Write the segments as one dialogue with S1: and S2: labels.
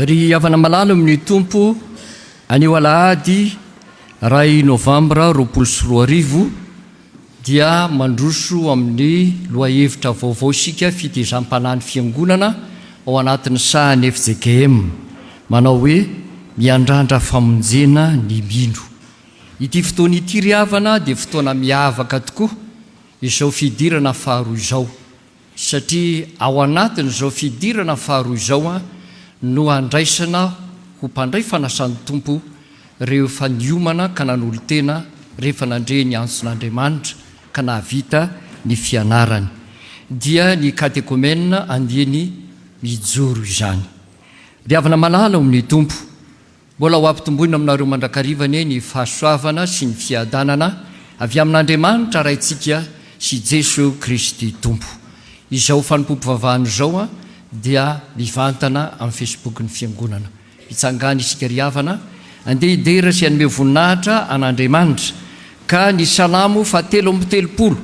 S1: ry havana malala amin'ny tompo anio Alahady ray novambra 24 dia mandroso amin'ny loahevitra vaovao sika fitezam-panany fiangonana ao anatin'ny sahany FFPM manao hoe miandrandra famonjena ny mino. Ity fotoana ity ry havana dia fotoana miavaka tokoa izao fidirana faharoa izao, satria ao anatin'izao fidirana faharoa izao no andraisana ho mpandray fanasan'ny tompo rehefa niomana ka nanolo tena rehefa nandre ny antson'Andriamanitra ka nahavita ny fianarany, dia ny KATEKOMENA andiany mijoro izany. Ry havana malala amin'ny tompo, mbola ho ampitomboina aminareo mandrakarivany ny fahasoavana sy ny fiadanana avy amin'Andriamanitra raintsika sy Jesosy Kristy tompo. Izao fanompoam-pivavahana izao dia mivantana amin'ny Facebook ny fiangonana. Hitsangana isika ry havana andeha hidera sy hanome voninahitra an'Andriamanitra ka ny salamo fahatelo amby telopolo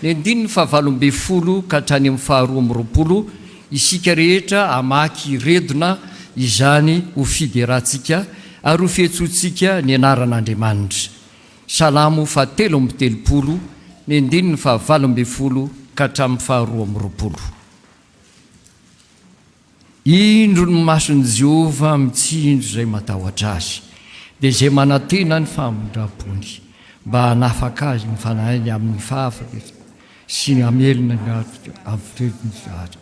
S1: ny andininy fahavalo folo ka hatrany amin'ny faharoa amby roapolo isika rehetra amaky redona izany ho fiderantsika ary ho fihetsotsika ny anaran'Andriamanitra. Salamo fahatelo amby telopolo ny andininy fahavalo folo ka hatramin'ny faharoa amby roapolo. Indro ny mason'i Jehova mitsindro izay matahotra azy, dia izay manantena ny famondrapony mba hanafaka azy mifanahiny amin'ny fahafaka sy ny amelona ny avitrediny zatra.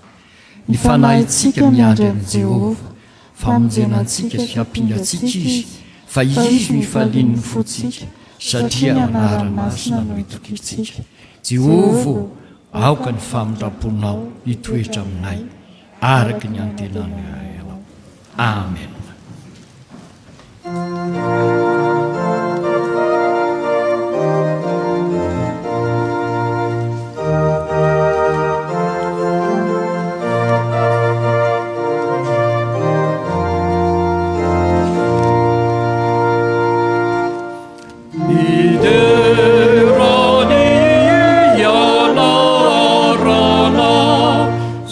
S1: Ny fanahitsika miandry amin'i Jehova, famonjenantsika sy hampingatsika izy, fa izy mifalian'ny fotsika satria manara masina no itokitsika. Jehova, aoka ny famondraponao hitoetra aminay araka ny antenany ianao. Amen.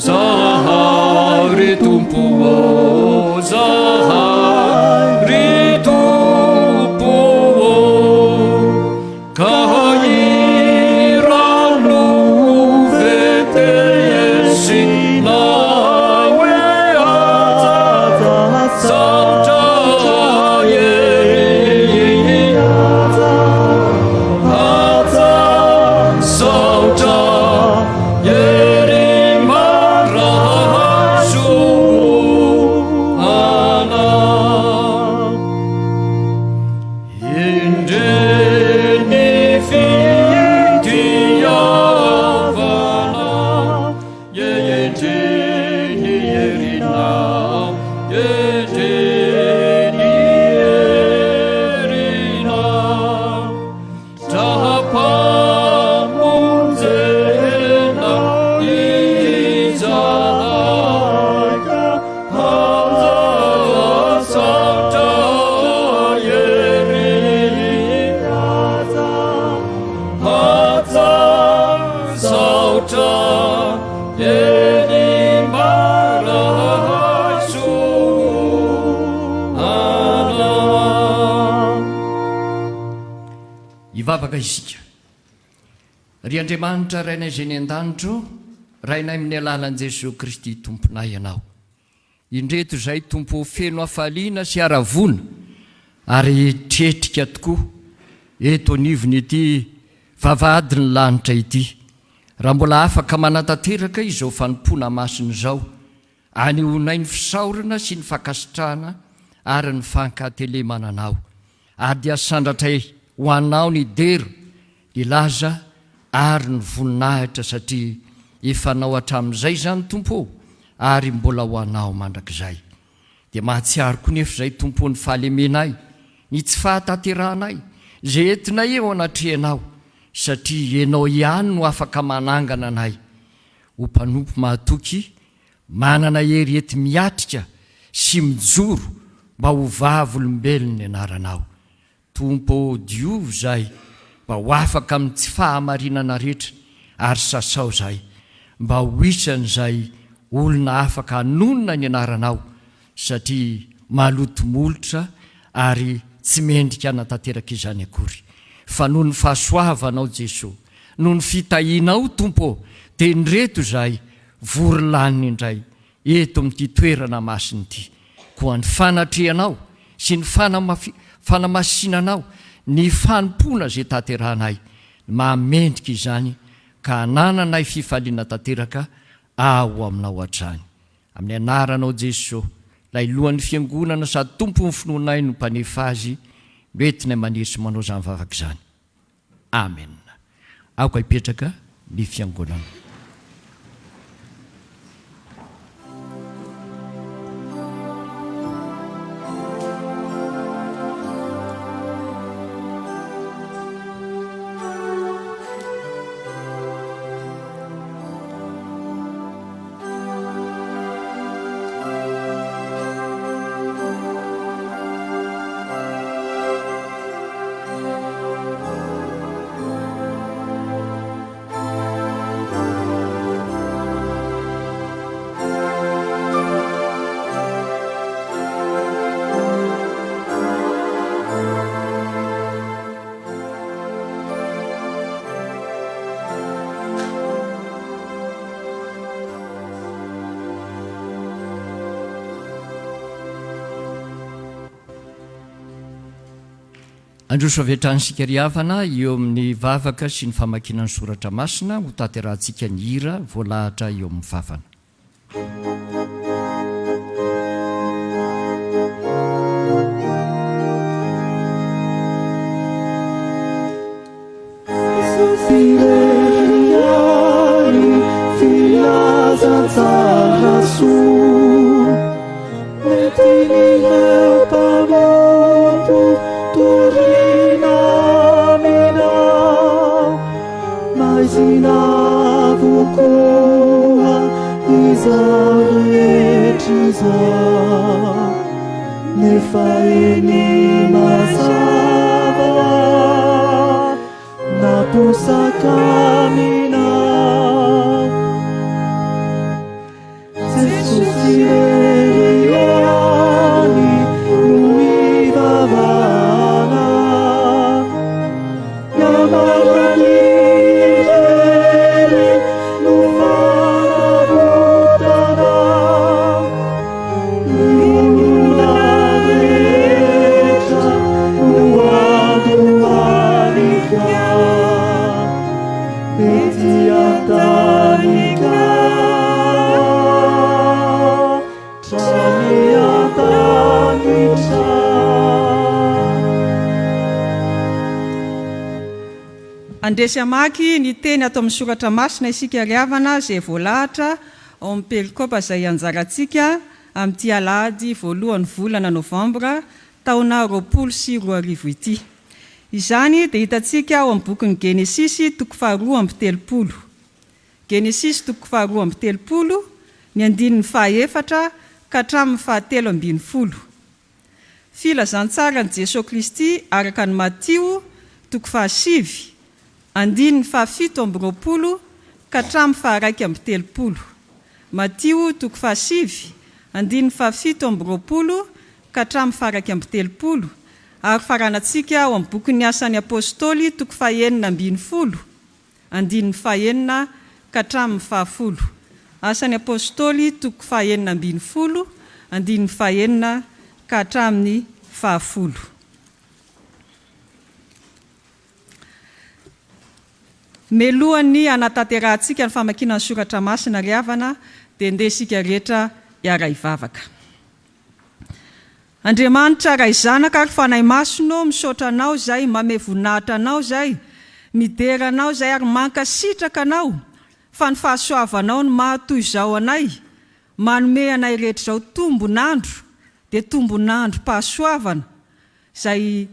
S2: Zahare tumpuo, Zahare
S1: Vavaka isika ry Andriamanitra rainay izay ny an-danitro rainay amin'ny alalan'i Jesosy Kristy tomponay ianao indreto izay tompo feno hafaliana sy haravona ary tretrika tokoa eto anivony ity vavahady ny lanitra ity raha mbola afaka manantanteraka izao fanompoana masina izao anionay ny fisaorana sy ny fankasitrahana ary ny fankahatelemananao ary dia sandratray ho anao ny dero ny laza ary ny voninahitra satria efa nao hatramin'izay zany tompo ary mbola ho anao mandrakizay dia mahatsiaro koa nefa izay tompo ny fahalemenay ny tsy fahatanteranay izay entinay eo anatrehanao satria ianao ihany no afaka manangana anay ho mpanompo mahatoky manana hery ety miatrika sy mijoro mba ho vavolombelony anaranao tompo diovy zay mba ho afaka amin'ny tsy fahamarinana rehetra ary sasao zay mba ho isan'izay olona afaka hanonona ny anaranao satria malotomolotra ary tsy mendrika anatanteraka izany akory fa noho ny fahasoavanao Jesosy noho ny fitahianao tompo dia nyreto zay vorylaniny indray eto amin'ity toerana masiny ity koa ny fanatrehanao sy ny fanamasinanao ny fanompoana zay tanterahanay mamendrika izany ka hanananay fifaliana tanteraka ao aminao hatrany amin'ny anaranao Jesosy lay lohan'ny fiangonana sady tompo ny finoanay no mpanefa azy noentinay manesy manao zany vavaka izany amen. Aoka hipetraka ny fiangonana. Androso avetransika ry havana eo amin'ny vavaka sy ny famakinany soratra masina ho tanterahantsika ny hira voalahatra eo amin'ny vavana.
S2: Andresy amaky ny teny ato amin'ny soratra masina isika ry havana zay voalahatra ao amin'ny perikopa izay anjarantsika amin'ity Alahady voalohan'ny volana Novambra taona 2024 ity. Izany dia hitantsika ao amin'ny bokin'ny Genesisy toko 2:30. Genesisy toko 2:30 ny andininy 4 ka hatramin'ny 7:10. Filazantsara ny Jesosy Kristy araka ny Matio toko 7 andininy 7:20 katram faharaiky amby telopolo. Matio toko fahasivy andiny fahafito amby roapolo katram faharaiky amby telopolo. Ary faranatsika ao amin'ny boky ny asan'ny apôstôly toko fahaenina ambin'ny folo andiny fahaenina katram fahafolo. Asan'ny apôstôly toko fahaenina ambin'ny folo andiny fahaenina katramin'ny fahafolo. Melohan'ny anatanterantsika ny famakiana ny soratra masina ry havana dia ndesika rehetra hiara hivavaka. Andriamanitra ray zanaka ary fanahy masonao misaotra anao zay, mame voninahitra anao zay, midera anao zay ary mankasitraka anao fa ny fahasoavanao ny mahatoy izao anay, manome anay rehetra izao tombonandro, dia tombonandro-pahasoavana zay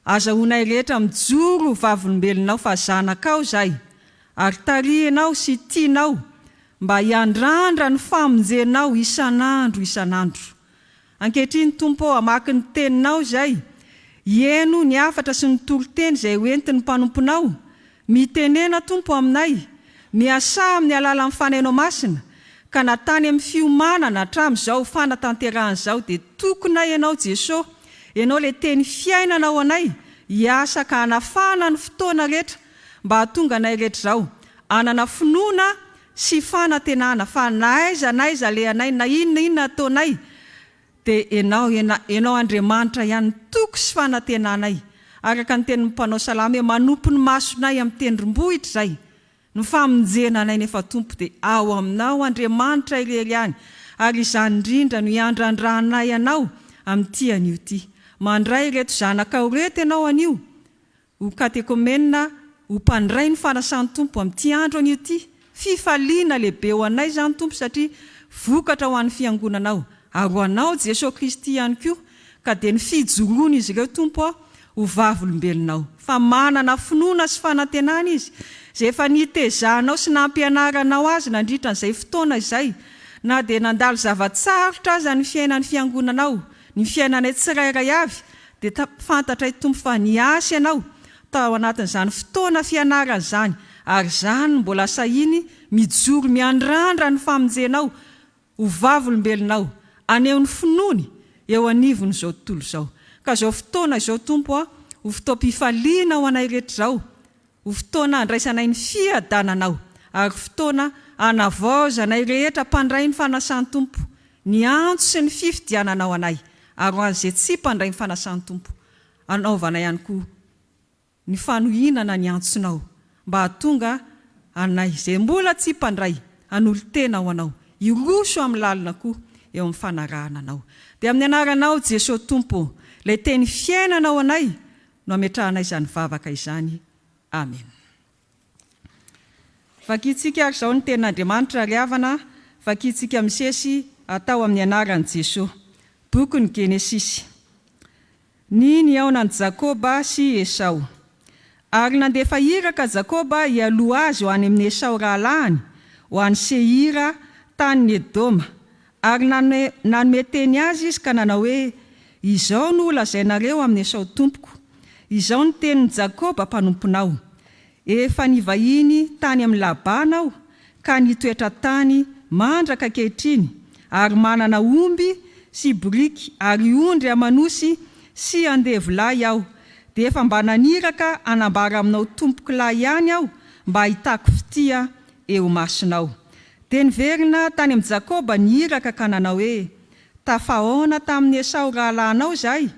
S2: azahoanay rehetra mijoro vavolombelonao fa zanakao zay, ary tarihinao sy tianao mba hiandrandra ny famonjenao isanandro. Ankehitriny Tompo hamaky ny teninao zay, hieno ny afatra sy ny toriteny zay hoentin'ny mpanomponao, mitenena Tompo aminay, miasa amin'ny alalan'ny fanainao masina, ka natany amin'ny fiomanana hatramin'izao fanatanterahana dia tokonay ianao Jesosy, ianao le teny fiainanao anay, hiasa ka hanafana ny fotoana rehetra mba hahatonga anay rehetra izao anana finoana sy fanantenana fa naiza le anay na inona ataonay dia ianao Andriamanitra ihany toko sy fanantenanay. Araka ny tenin'ny mpanao salama hoe manompo ny masonay amin'ny tendrombohitra zay, ny famonjena anay nefa Tompo dia ao aminao Andriamanitra irery ihany, ary izany indrindra no hiandrandranay anao amin'ity anio ity. Mandray reto zanakao reto ianao anio, ho katekomena, ho mpandray ny fanasan'ny Tompo amin'ity andro anio ity. Fifaliana lehibe ho anay zany Tompo satria vokatra ho an'ny fiangonanao. Ary ho anao Jesosy Kristy ihany koa, ka dia ny fijoroana izy ireo Tompo ho vavolombelonao. Fa manana finoana sy fanantenana izy, zay efa nitezanao sy nampianaranao azy nandritra n'izay fotoana izay, na dia nandalo zavatsarotra aza ny fiainan'ny fiangonanao, ny fiainanay tsirairay avy, dia fantatray Tompo fa niasy ianao tao anatin'izany fotoana fianarana izany, ary zany mbola sahiny mijoro miandrandra ny famonjenao ho vavolombelonao, aneo ny finoany eo anivony izao tontolo izao. Ka izao fotoana izao Tompo ho fotoam-pifaliana ho anay rehetra izao, ho fotoana handraisanay ny fiadananao, ary fotoana hanavaozanay rehetra mpandray ny fanasan'ny Tompo, ny antso sy ny fifidiananao anay, ary ho an'izay tsy mpandray ny fanasan'ny Tompo, anaovana ihany koa ny fanohinana ny antsonao mba hahatonga anay izay mbola tsy mpandray hanolo tena ho anao, iroso amin'ny lalina koa eo amin'ny fanarahana anao. Dia amin'ny anaranao Jesosy Tompo, ilay teny fiainanao anay no ametrahanay izany vavaka izany. Amen. Vakitsika ary izao ny tenin'Andriamanitra ry havana, vakitsika misesy atao amin'ny anaran'i Jesosy. Boky ny Genesisy. Niny aonan'i Jakoba sy Esau. Ary nandefa iraka Jakoba hialoha azy ho any amin'ny Esau rahalahiny, ho any Seira tany Edoma. Ary nanome teny azy izy ka nanao hoe, izao no lazainareo amin'ny Esau tompoko, izao ny tenin'i Jakoba mpanomponao. Efa nivahiny tany amin'ny Labanao, ka nitoetra tany mandraka ankehitriny, ary manana omby sy boriky, ary ondry amanosy sy andevolahy aho. Dia efa mba naniraka anambara aminao tompoko lahy ihany aho, mba hitako fitia eo masonao. Dia niverina tany amin'ny Jakoba niraka ka nanao hoe, tafahoana tamin'ny Esau rahalahinao zay,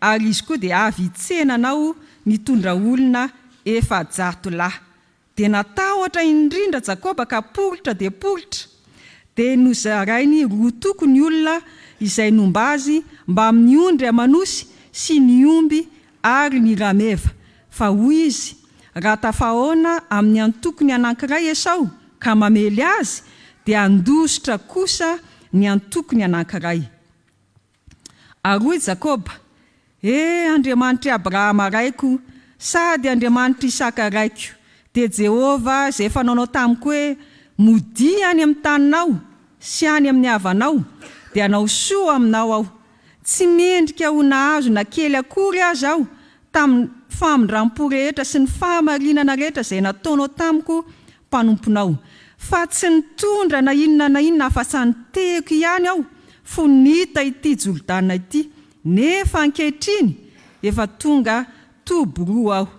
S2: ary izy koa dia avy hitsenanao nitondra olona 700 lahy. Dia natahotra indrindra Jakoba ka poritra dia poritra, dia nozarainy roa toko ny olona izay nomba azy mba amin'ny ondry amanosy sy ny omby ary ny rameva. Fa hoy izy, raha tafahoana amin'ny antokony anankiray Esau ka mamely azy, dia andositra kosa ny antokony anankiray. Ary hoy Jakoba, Andriamanitra Abrahama raiko, sady Andriamanitra Isaka raiko, dia Jehova zay fanaonao tamiko hoe modi any amin'ny taninao sy any amin'ny havanao, dia anao soa aminao aho. Tsy mendrika ho nahazo na kely akory azy aho tamin'ny famondram-po rehetra sy ny fahamarinana rehetra zay nataonao tamiko mpanomponao, fa tsy nitondra na inona afa-tsy niteko ihany aho fonita ity jolodana ity, nefa ankehitriny efa tonga toboroa aho.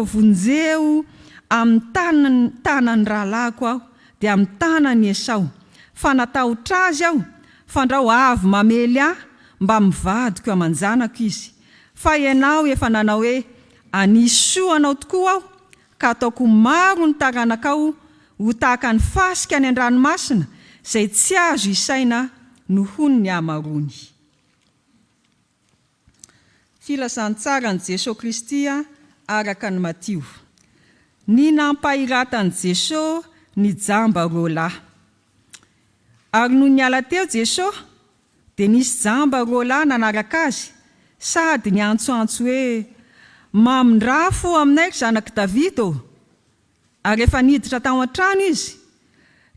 S2: Vonjeo amin'ny tanany rahalako aho dia amin'ny tanany Esau, fa natahotra azy aho fandrao avy mamely aho mba mivadiko amanjanako izy. Fa ianao efa nanao hoe anisoanao tokoa aho ka ataoko maro ny taranakao ho tahaka ny fasika any an-dranomasina izay tsy azo isaina nohony ny amarony. Filasan-tsaran'i Jesosy Kristy araka ny Matio. Ny nampahiratan'i Jesosy ny jamba roa lahy. Ary no niala teo Jesosy dia nisy jamba roa lahy nanaraka azy, sady ny antsoantso hoe mamindrafo aminay zanak'i Davida. Ary efa niditra tao an-trano izy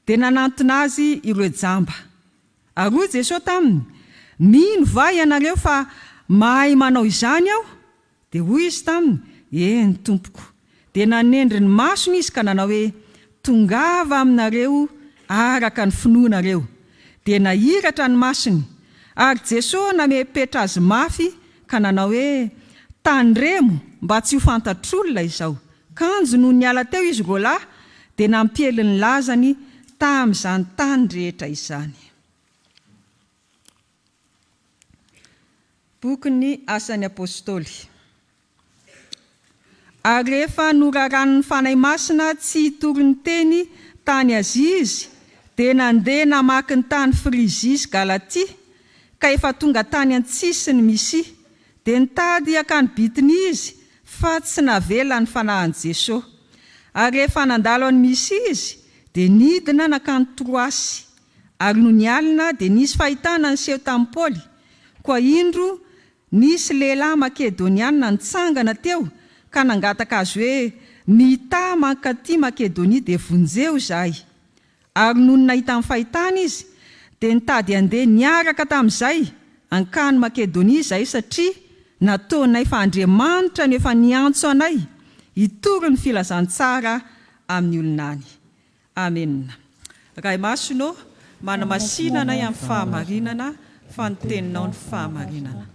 S2: dia nanantona azy ireo jamba. Ary hoy Jesosy taminy, mino va ianareo fa mahay manao izany aho? Dia hoy izy taminy, ny Tompoko. Dia nanendry ny masony izy ka nanao hoe tongava aminareo araka ny finoanareo. Dia nahiratra ny masony. Ary Jesosy namepetra azy mafy ka nanao hoe tandremo mba tsy ho fantatr'olona izao. Kanjo no niala teo izy roa lahy dia nampiely ny lazany tamin'izany tany rehetra izany. Bokin'ny Asan'ny Apôstôly. Ary rehefa noraran'ny fanahy masina tsy hitory ny teny tany Azizy dia nandeha namaky ny tany Frizia sy Galatia, ka efa tonga tany Antsisy ny Misia, dia nitady hakany Bitinia izy fa tsy navela ny fanahin'i Jesosy. Ary rehefa nandalo any Misia izy dia nidina nakany Troasy. Ary no nialina dia nisy fahitana niseho tamin'i Paoly, koa indro nisy lehilahy Makedoniana nitsangana teo ka nangataka azy hoe mita mankaty Makedonia dia vonjeo izahay. Ary noho ny nahita amin'ny fahitana izy dia nitady andeha niaraka tamin'izay ankany Makedonia izahay, satria nataonay fa Andriamanitra no efa niantso anay hitory ny filazantsara amin'ny olonany. Amen. Ray masonao manamasina anay amin'ny fahamarinana fa ny teninao ny fahamarinana.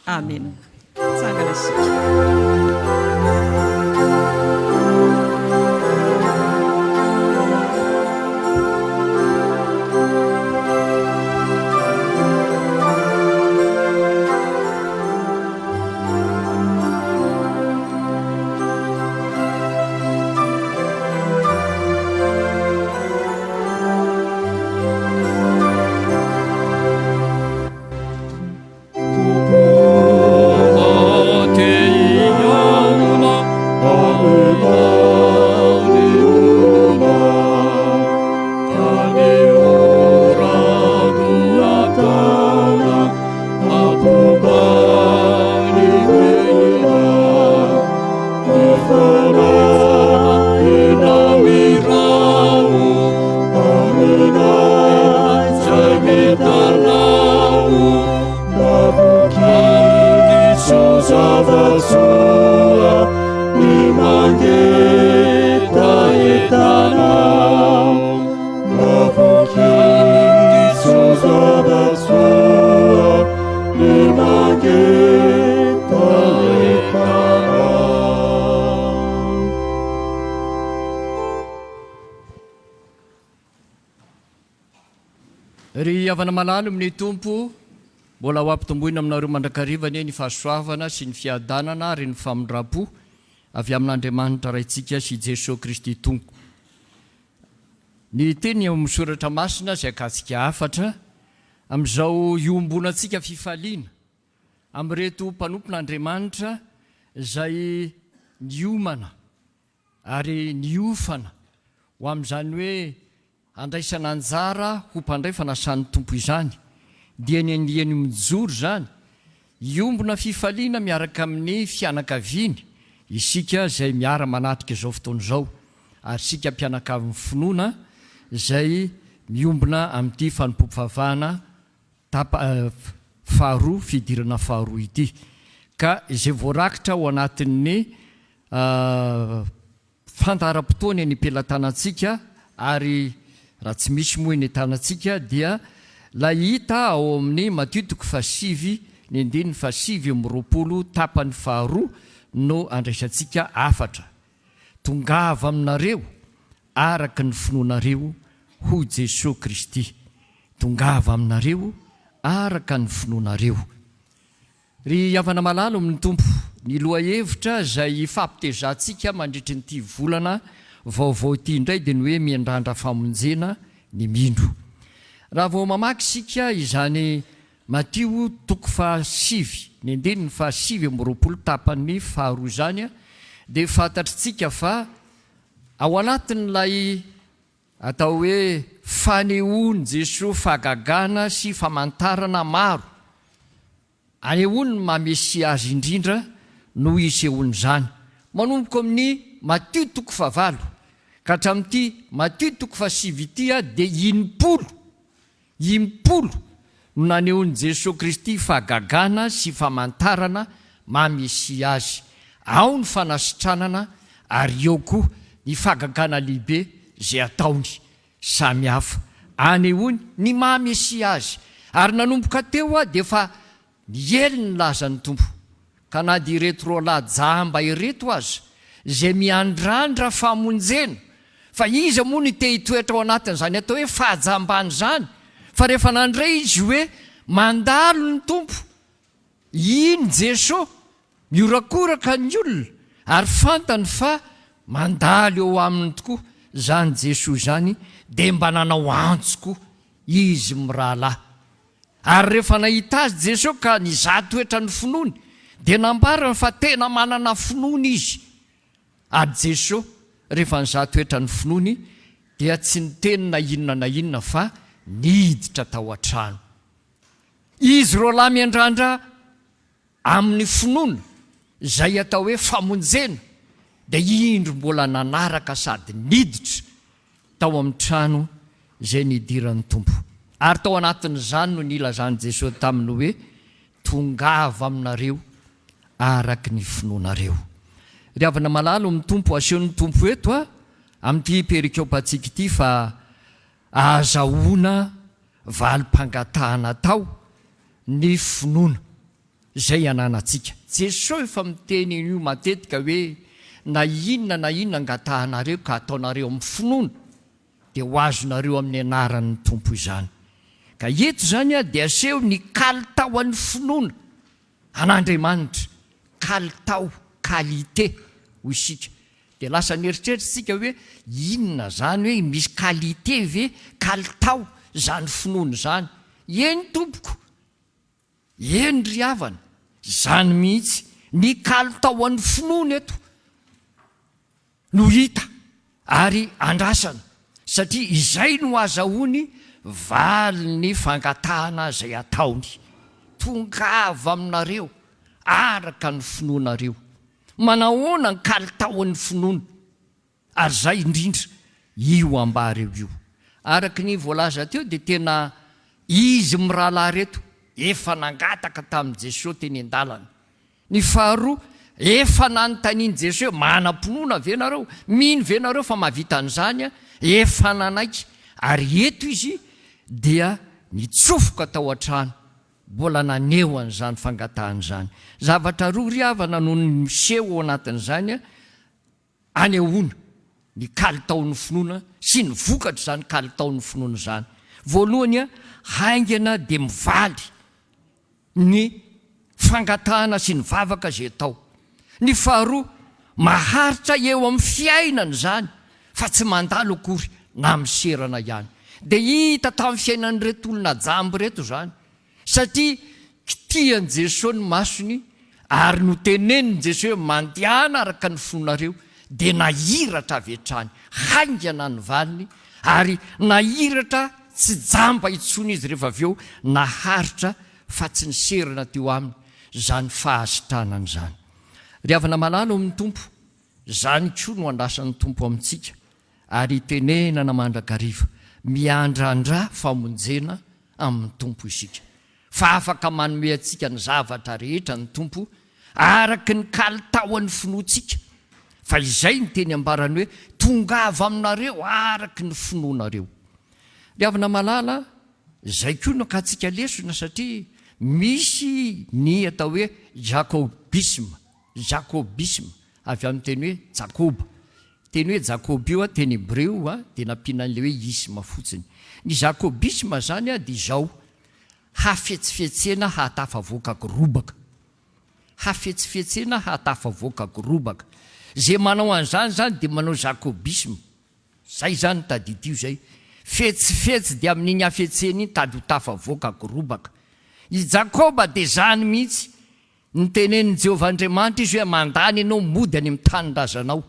S2: Amen. Tsangana sika.
S1: Ry havana malalo amin'ny tompo, mbola ho ampitomboina aminareo mandrakarivany ny fahasoavana sy ny fiadanana ary ny famindram-po avy amin'Andriamanitra raintsika sy Jesosy Kristy Tompo. Ny teny amin'ny soratra masina izay akatsika afatra amin'izao iombonantsika fifaliana amin'ireto mpanompon'Andriamanitra izay niomana ary niofana ho amin'izany hoe andraisana anjara ho mpandray fanasan'ny tompo izany, dia ny andiany mijoro zany iombona fifaliana miaraka amin'ny fianakaviany isika izay miara manatrika izao fotoana izao, ary isika mpianakavin'ny finoana izay miombona amin'ity fanompoam-pivavahana faharoa, fidirana faharoa ity, ka izay voarakitra ho anatin'ny fandaharam-potoana ny pelatanatsika ary raha tsy misy moa ny tanantsika dia la hita ao amin'ny matitoko fasivy ny andininy fasivy am'roapolo tapany faharoa no andraisantsika afatra. Tongava aminareo araka ny finoanareo ho Jesosy Kristy. Tongava aminareo araka ny finoanareo. Ry havana malalo amin'ny tompo, ny loha hevitra izay fampitezantsika mandritra nyity volana vaovao ity indray dia ny hoe miandrandra famonjena ny mindro. Raha vao mamaky sika izany Matio toko fahasivy ny andininy fahasivy am'roapolo tapany faharoa zany dia fantatritsika fa ao anatin'ilay atao hoe fanehoany Jesosy fahagagana sy famantarana maro, anehoany mamesia azy indrindra no isehoany zany. Manomboka amin'ny Matio toko favalo ka hatramin'ity Matio toko fasivy ity dia impolo no nanehoany Jesosy Kristy fahagagana sy famantarana mamesia azy. Ao ny fanasitranana ary eo koa ny fahagagana lehibe zay ataony samy hafa. Anehoany ny mamesia azy ary nanomboka teo dia fa niely ny lazany tompo ka na dia ireto roalajamba ireto azy zay miandrandra famonjena, fa iza moa ny te hitoetra ao anatin'izany atao hoe fahajambany zany. Fa rehefa nandray izy hoe mandalo ny tompo, iny Jesosy miorakoraka ny olona ary fantany fa mandalo eo aminy tokoa zany Jesosy zany, dia mba nanao antsoko izy mirahalahy. Ary rehefa nahita azy Jesosy ka nizatoetra ny finoany dia nambarany fa tena manana finoany izy. Ary Jesosy rehefa nizatoetra ny finoany dia tsy niteny na inona fa niditra tao an-trano. Izy roalahy miandrandra amin'ny finoana izay atao hoe famonjena dia indro mbola nanaraka sady niditra tao amin'ny trano izay nidiran'ny tompo. Ary tao anatin'izany no nilazany Jesosy taminy hoe tongava aminareo araka ny finoanareo. Ry havana malalo amin'ny tompo, asehon'ny tompo eto amin'ity perikopantsika ity fa ahazahoana valim-pangatahana tao ny finoana izay ananantsika. Jesosy efa miteny io matetika hoe na inona angatahanareo ka ataonareo amin'ny finoana dia ho azonareo amin'ny anaran'ny tompo izany. Ka eto zany dia aseho ny kalitao an'ny finoana an'Andriamanitra, kalitao, qualité ho isika. Dia lasa nieritreritsika hoe inona zany hoe misy qualité ve kalitao zany finoana zany. Eny tompoko, eny ry havana, zany mihitsy ny kalitao an'ny finoana eto no hita ary andrasana, satria izay no azahoany valy ny fangatahana zay ataony. Tongava aminareo araka ny finoanareo. Manahoana ny kalitaon'ny finoana ary zay indrindra io ambareo io. Araka ny voalaza teo dia tena izy mirahalahy reto efa nangataka tamin'i Jesosy teny an-dalana. Ny faharoa, efa nanontaniany Jesosy manam-pinoana ve nareo, mino ve nareo fa mahavita an'izany, efa nanaiky. Ary eto izy dia nitsofoka tao an-trano, mbola naneho an'izany fangatahana. Zavatra roa ry havana no miseho ao anatin'izany anehoana ny kalitaon'ny finoana sy ny vokatra zany kalitaon'ny finoana zany. Voalohany haingana dia mivaly ny fangatahana sy ny vavaka zay atao. Ny faharoa, maharitra eo amin'ny fiainana zany fa tsy mandalo akory na miserana ihany. Dia hita tamin'ny fiainan'ireto olona jambo reto zany, satria kitian'i Jesosy ny masony ary no teneniny Jesosy mandehana araka ny finoanareo dia nahiratra avy hatrany, haingana ny valiny ary nahiratra tsy jamba itsony izy rehefa avy eo naharitra fa tsy niserana teo aminy zany fahasitranany zany. Ry havana malalo amin'ny tompo, zany koa no andrasan'ny tompo amintsika ary tenenana mandrakariva miandrandra famonjena amin'ny tompo isika. Fa afaka manome antsika ny zavatra rehetra ny tompo araka ny kalitaon'ny finoantsika, fa izay ny teny ambarany hoe tongava aminareo araky ny finoanareo. Riavana malala zay koa no katsika lesona satria misy ny atao hoe jakobisme avy amin'ny teny hoe jakoba. Teny hoe jakoba io teny hebreo dia nampiana an'ilay hoe isma fotsiny. Ny jakobisme zany dia izao hafetsifetsena hatafavoaka gorobaka. Hafetsifetsena hatafavoaka gorobaka. Zay manao an'izany zany dia manao jakobisme. Zay zany tadidio zay. Fetsifetsy dia amin'iny hafetsena iny tady ho tafavoaka gorobaka. I Jakoba dia zany mihitsy nitenen'i Jehovah Andriamanitra izy hoe mandany ianao mody any amin'ny tanin-drazanao.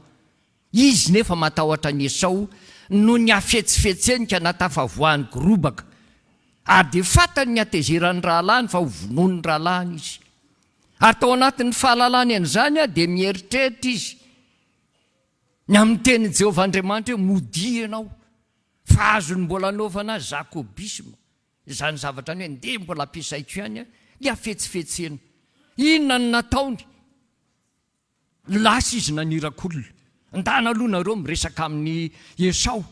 S1: Izy nefa matahotra ny Esau no ny hafetsifetseny ka natafavoahany gorobaka. Ary dia fantany ny hatezerany rahalany fa ho vonony rahalany izy. Ary tao anatin'ny fahalalany an'izany dia mieritreritra izy ny amin'ny tenin'i Jehovah Andriamanitra hoe mody ianao. Fa azony mbola anaovana jakobisme. Izany zavatra ny hoe ndeha mbola ampiasaiko ihany ny hafetsifetsena. Inona ny nataony? Lasa izy nanirakolona. Ndana aloha nareo miresaka amin'ny Esau.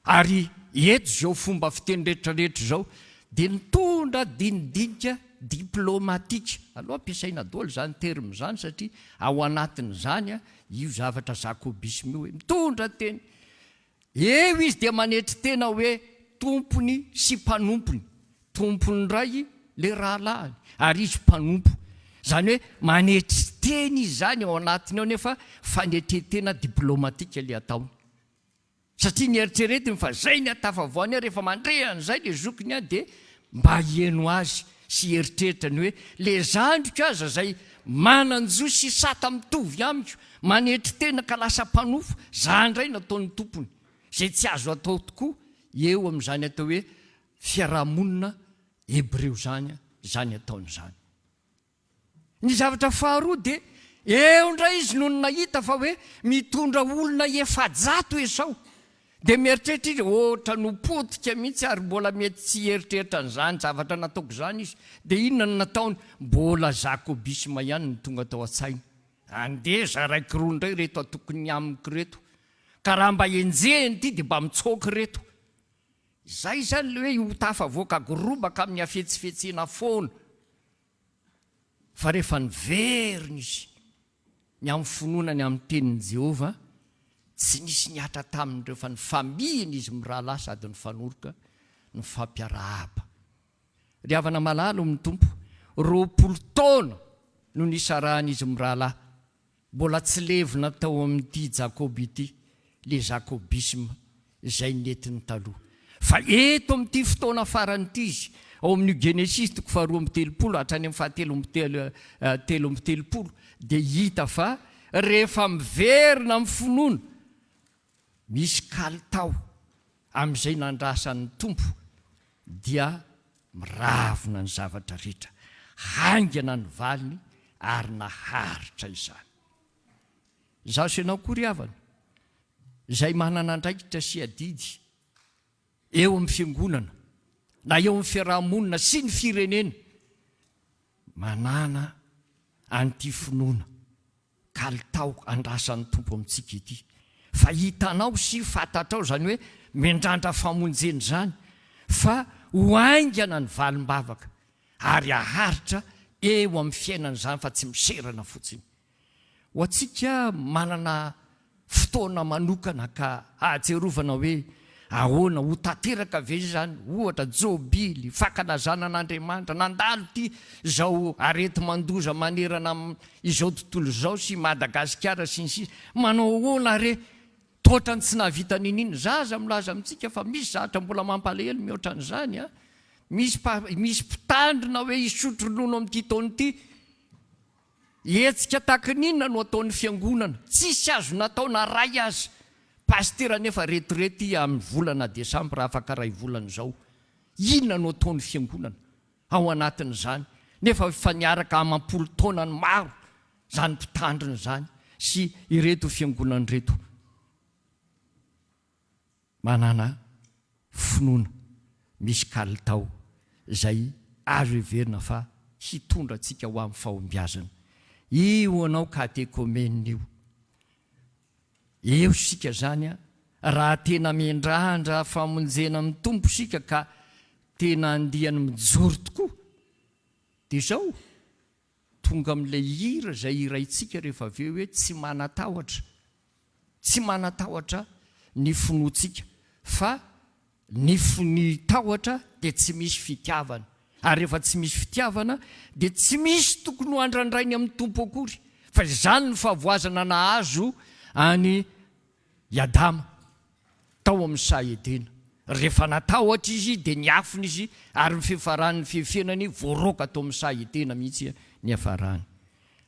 S1: Ary eto zao fomba fiteny rehetrarehetra zao dia nitondra dinidinika diplomatika. Aloha ampiasaina daholo zany terme zany satria ao anatin'izany io zavatra jakobisme io hoe mitondra teny. Eo izy dia manetry tena hoe tompony sy mpanompony. Tompony ray le rahalahiny ary izy mpanompo. Zany hoe manetry teny izy zany ao anatiny ao nefa fanetretena diplomatika le ataony. Satria ny eritreretiny fa zay ny hatafavoany rehefa mandrehan'izay le zokiny dia mba hieno azy sy eritreritrany hoe le zandriko aza zay mananjo sy sata mitovy amiko manetry tena ka lasa mpanofo zandray nataon'ny tompony. Zay tsy azo atao tokoa eo amin'izany atao hoe fiarahamonina hebreo zany ataon'izany. Ny zavatra faharoa dia eo ndray izy noho nahita fa hoe mitondra olona efajato Esau. Dia mieritreritra izy ohatra nopotika mihitsy ary mbola mety tsy eritreritra an'izany zavatra nataoko zany izy. Dia inona no nataony? Mbola jakobisme ihany no tonga tao an-tsainy. Andeha zaraiko roa indray reto atokony amiko reto. Ka raha mba enjehany ity dia mba mitsoky reto. Zay zany le hoe ho tafavoaka gorobaka amin'ny hafetsifetsena foana. Fa rehefa niveriny izy ny amin'ny finoanany amin'ny tenin'i Jehovah tsy nisy niatra tamin'ireo fa ny famihiny izy mirahalahy sady ny FANORGA ny fampiarahaba. Ry havana malalo amin'ny tompo 20 taona no nisarahany izy mirahalahy. Mbola tsy levina tao amin'ity Jakoba ity le jakobisme izay netiny taloha. Fa eto amin'ity fotoana faran'ity izy ao amin'ny Genesis 2:30 hatrany amin'ny 7:30 dia hita fa rehefa miverina amin'ny finoana misy kalitao amin'izay nandrasan'ny tompo dia miravina ny zavatra rehetra. Haingana ny valiny ary naharitra izany. Izaho sy ianao koa ry havana izay manana andraikitra sy adidy eo amin'ny fiangonana na eo amin'ny fiarahamonina sy ny firenena manana an'ity finoana kalitao andrasan'ny tompo amintsika ity. Fa hitanao sy fantatrao zany hoe mendrandra famonjena zany fa ho aingana ny valim-bavaka ary aharitra eo amin'ny fiainana zany fa tsy miserana fotsiny. Ho antsika manana fotoana manokana ka ahatsiarovana hoe ahoana ho tanteraka ve zany ohatra jobily fankalazana an'Andriamanitra nandalo ty zao arety mandoza manerana izao tontolo zao sy Madagasikara sy ny sisa manao ahoana re totrany tsy nahavita nininy zaza milaza amintsika fa misy zavatra mbola mampalahelo mihoatra an'izany misy mpitandrina hoe hisotro ronono amin'ity taona ity hetsika takininona no ataon'ny fiangonana tsisy azo natao na ray azy. Pastera nefa retirety amin'ny volana Desambra afaka ray volana zao. Inona no ataon'ny fiangonana ao anatin'izany nefa fa niaraka amampolo taona ny maro zany mpitandrina zany sy ireto fiangonana reto. Manana finoana misy kalitao izay azo heverina fa hitondra antsika ho amin'ny fahombiazana. Io anao katekomena io eo sika zany raha tena miandrahandra famonjena amin'ny tompo sika ka tena andiany mijoro tokoa dia zao tonga amin'ilay hira zay hiraitsika rehefa aveo hoe tsy manan-tahotra, tsy manan-tahotra ny finoantsika fa ny tahotra dia tsy misy fitiavana, ary rehefa tsy misy fitiavana dia tsy misy tokony ho andrandrainy amin'ny tompo akory, fa izany ny fahavoazana nahazo any Adama tao amin'ny Saedena. Rehefa natahotra izy dia niafina izy, ary ny fiafarany fiafianany voaroka tao amin'ny Saedena mihitsy ny hafarany.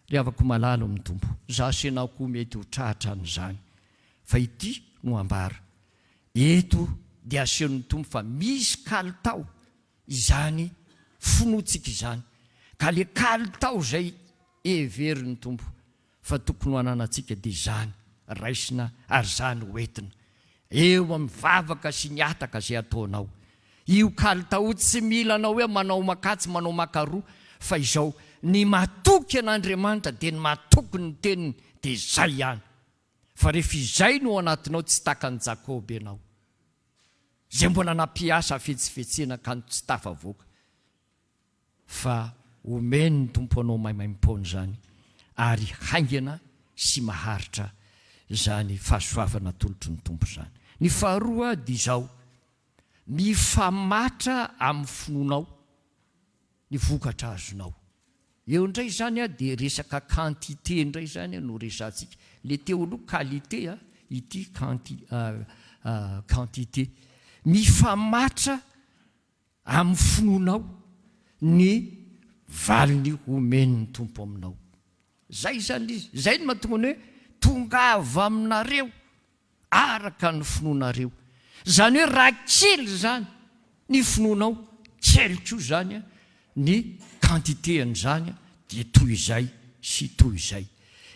S1: Ry havako malalo amin'ny tompo, zasenao koa mety ho trahatra an'izany, fa ity no ambara eto dia asen'ny tompo fa misy kalitao izany finoantsika izany, ka le kalitao zay everiny tompo fa tokony ho ananantsika dia izany raisina ary zany hoentina eo amin'ny vavaka sy ny ataka zay ataonao. Io kalitao tsy mila anao hoe manao makatsy manao makaroa, fa izao ny matoky an'Andriamanitra dia ny matoky ny teniny dia izay ihany. Fa rehefa izay no anatinao tsy takan'i Jakoba ianao, zay mbola nampiasa fetsifetsena ka tsy tafavoaka, fa omeny ny tompo anao maimaim-paona zany, ary haingana sy maharitra zany fahasoavana tolotry ny tompo zany. Ny faharoa dia izao, mifamatra amin'ny finoanao ny vokatra azonao. Eo indray zany dia resaka quantité indray zany no resantsika. Le teo aloha qualité, ity quantité. Mifamatra amin'ny finoanao ny valiny omeny ny tompo aminao. Zay zany izy, zay no mahatonga hoe tongava aminareo araka ny finoanareo. Zany hoe raha kely zany ny finoanao, kely koa zany ny quantité an'izany dia toy izay sy toy izay.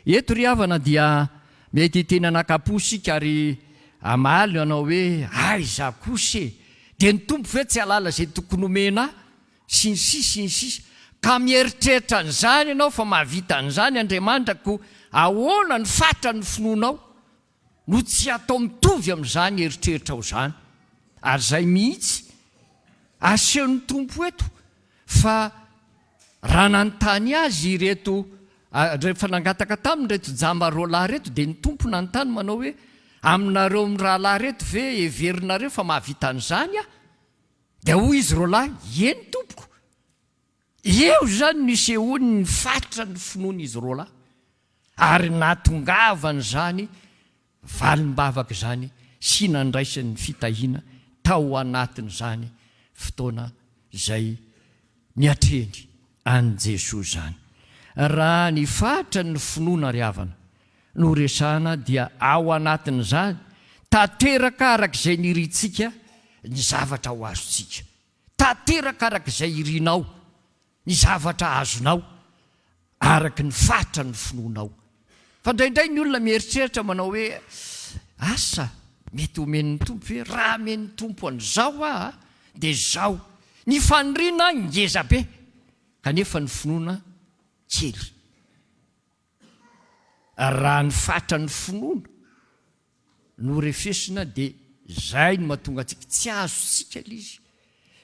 S1: Eto ry havana dia mety tena nakaposika ary amaly anao hoe aiza kose dia ny tompo hoe tsy alala zay tokony omena sy ny sisa ka mieritreritra an'izany ianao fa mahavita an'izany Andriamanitra, ko ahoana ny fatra ny finoanao no tsy atao mitovy amin'izany eritreritra ao zany. Ary zay mihitsy asehon'ny tompo eto, fa raha nanontany azy ireto rehefa nangataka tamin'ireto jamba-roalahy reto dia ny tompo nanontany manao hoe aminareo amin'ny rahalahy reto ve everinareo fa mahavita an'izany a? Dia hoy izy roalahy, eny tompoko. Eo zany nisehony ny fatra ny finoany izy roalahy, ary natongavany zany valim-bavaka zany sy nandraisany fitahiana tao anatiny zany fotoana zay niatreny an' Jesosy zany. Raha ny fatra ny finoana ry havana no resana dia ao anatiny zany tanteraka arak'izay niritsika ny zavatra ho azontsika, tanteraka arak'izay irinao ny zavatra azonao araky ny fatra ny finoanao. Fa indraindray ny olona mieritreritra manao hoe asa mety omen'ny tompo hoe raha men'ny tompo an'izao dia zao. Ny faniriana ngeza be kanefa ny finoana kely. Raha ny fatra ny finoana no refesina dia zay no mahatonga antsika tsy azontsika lizy.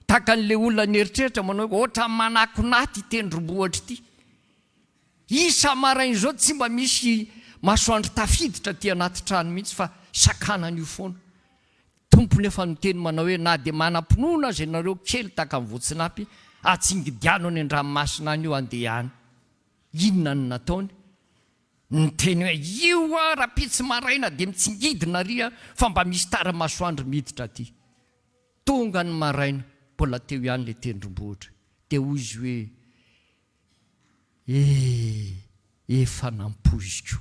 S1: Taka an'le olona nieritreritra manao hoe ohatra manakonaty tendrombohatra ity, isa maraina izao tsy mba misy masoandro tafiditra ty anaty trano mihitsy fa sakanany io foana. Tompo nefa miteny manao hoe na dia manam-pinoana azy ianareo kely taka amin'ny voatsinapy, atsingidiano any an-dranomasina any io andehany. Inona ny nataony? Niteny hoe io raha pitsy maraina dia mitsingidina ry fa mba misy tara-masoandro miditra aty. Tonga ny maraina, mbola teo ihany le tendrombohitra, dia hoy izy hoe efa nampoziko,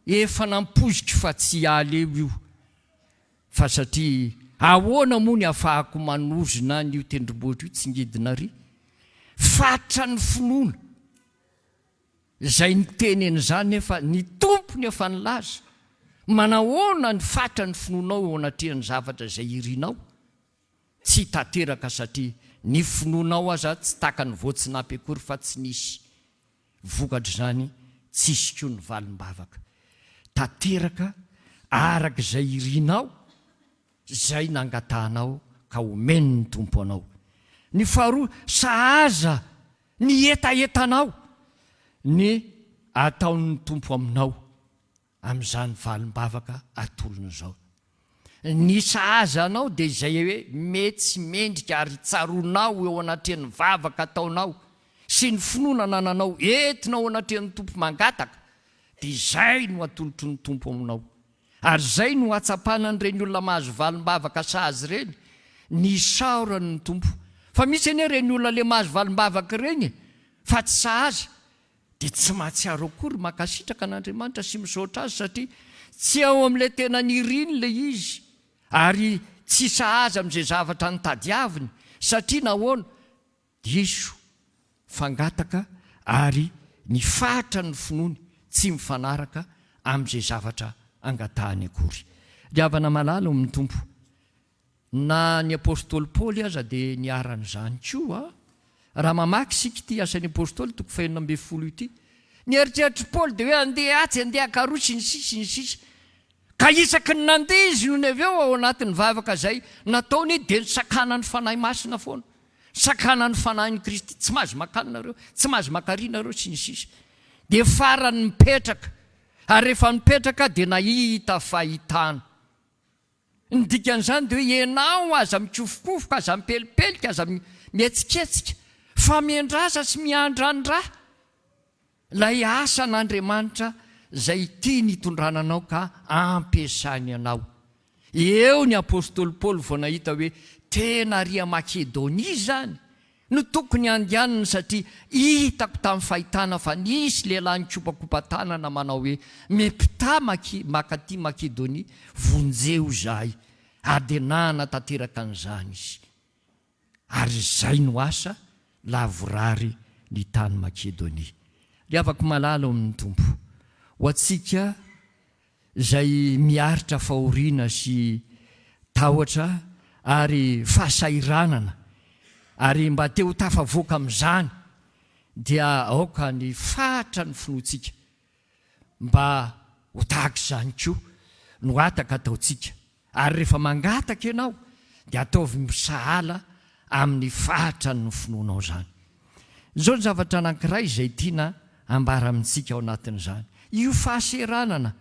S1: efa nampoziko fa tsy aleo io, fa satria ahoana moa ny ahafahako manozona n'io tendrombohitra io tsingidina ry? Fatra ny finoana zay niteny an'izany nefa ny tompo nefa nilaza. Manahoana ny fatra ny finoanao eo anatrehany zavatra zay irinao? Tsy tanteraka, satria ny finoanao aza tsy taka ny voatsinapy akory fa tsy nisy vokatra zany, tsisy koa ny valim-bavaka. tateraka araka izay irinao zay nangatanao ka omeny ny tompo anao. Ny faharoa, sahaza ny etaetanao ny ataon'ny tompo aminao amin'izany valim-bavaka atolon'izao. Ny sahazanao dia izay hoe mety sy mendrika ary tsaronao eo anatin'ny vavaka ataonao sy ny finoana nananao entinao anatin'ny tompo mangataka, dia izay no atolotry ny tompo aminao. Ary izay no atsapana n'ireny olona mahazo valim-bavaka sahazy ireny ny saorany ny tompo. Fa misy anie ireny olona le mahazo valim-bavaka ireny fa tsy sahaza, dia tsy mahatsiaro akory makasitraka an'Andriamanitra sy misaotra azy satria tsy ao amin'ilay tena niriny le izy, ary tsy sahaza amin'izay zavatra nitadiaviny satria nahoana diso fangataka ary ny fatra ny finoany tsy mifanaraka amin'izay zavatra angatahany akory. Diavana malala amin'ny tompo. Na ny apôstôly Paoly aza dia niaran'izany koa. Raha mamaky sika ity asan'ny apôstôly 2:12 ity, nieritreritry Paoly dia hoe andeha atsy, andeha akaroa sy ny sisa. Ka isaky ny nandeha izy noho avy eo ao anatin'ny vavaka izay nataony dia nisakana ny fanahy masina foana, sakana ny fanahin'i Kristy. Tsy mahazo makanareo, tsy mahazo mankarianareo sy ny sisa. Dia farany mipetraka, ary rehefa mipetraka dia nahita fahitana. Ny dikan'izany dia hoe ianao aza mikofokofoka, aza mipelipelika, aza mihetsiketsika, fa miandrasa sy miandrandraha lay asan'Andriamanitra izay tiany hitondrananao ka ampiasany anao. Eo ny apôstôly Paoly vao nahita hoe tena ria Makedonia zany no tokony andehanana satria hitako tamin'ny fahitana fa nisy lehilahy nikopakopa-tanana manao hoe mepita makaty Makedonia vonjeo zahay, adenana tanteraka an'izany izy. Ary izay no asa lavorary ny tany Makedonia. Dia afaka malala amin'ny tompo ho antsika izay miaritra fahoriana sy tahotra ary fahasairanana, ary mba te ho tafavoaka amin'izany dia aoka ny fatra ny finoantsika mba ho tahaka izany koa no ataka ataontsika. Ary rehefa mangataka ianao dia ataovy misahala amin'ny fatra ny finoanao zany. Izao ny zavatra anankiray izay tiana ambara amintsika ao anatin'izany. Io fahaseranana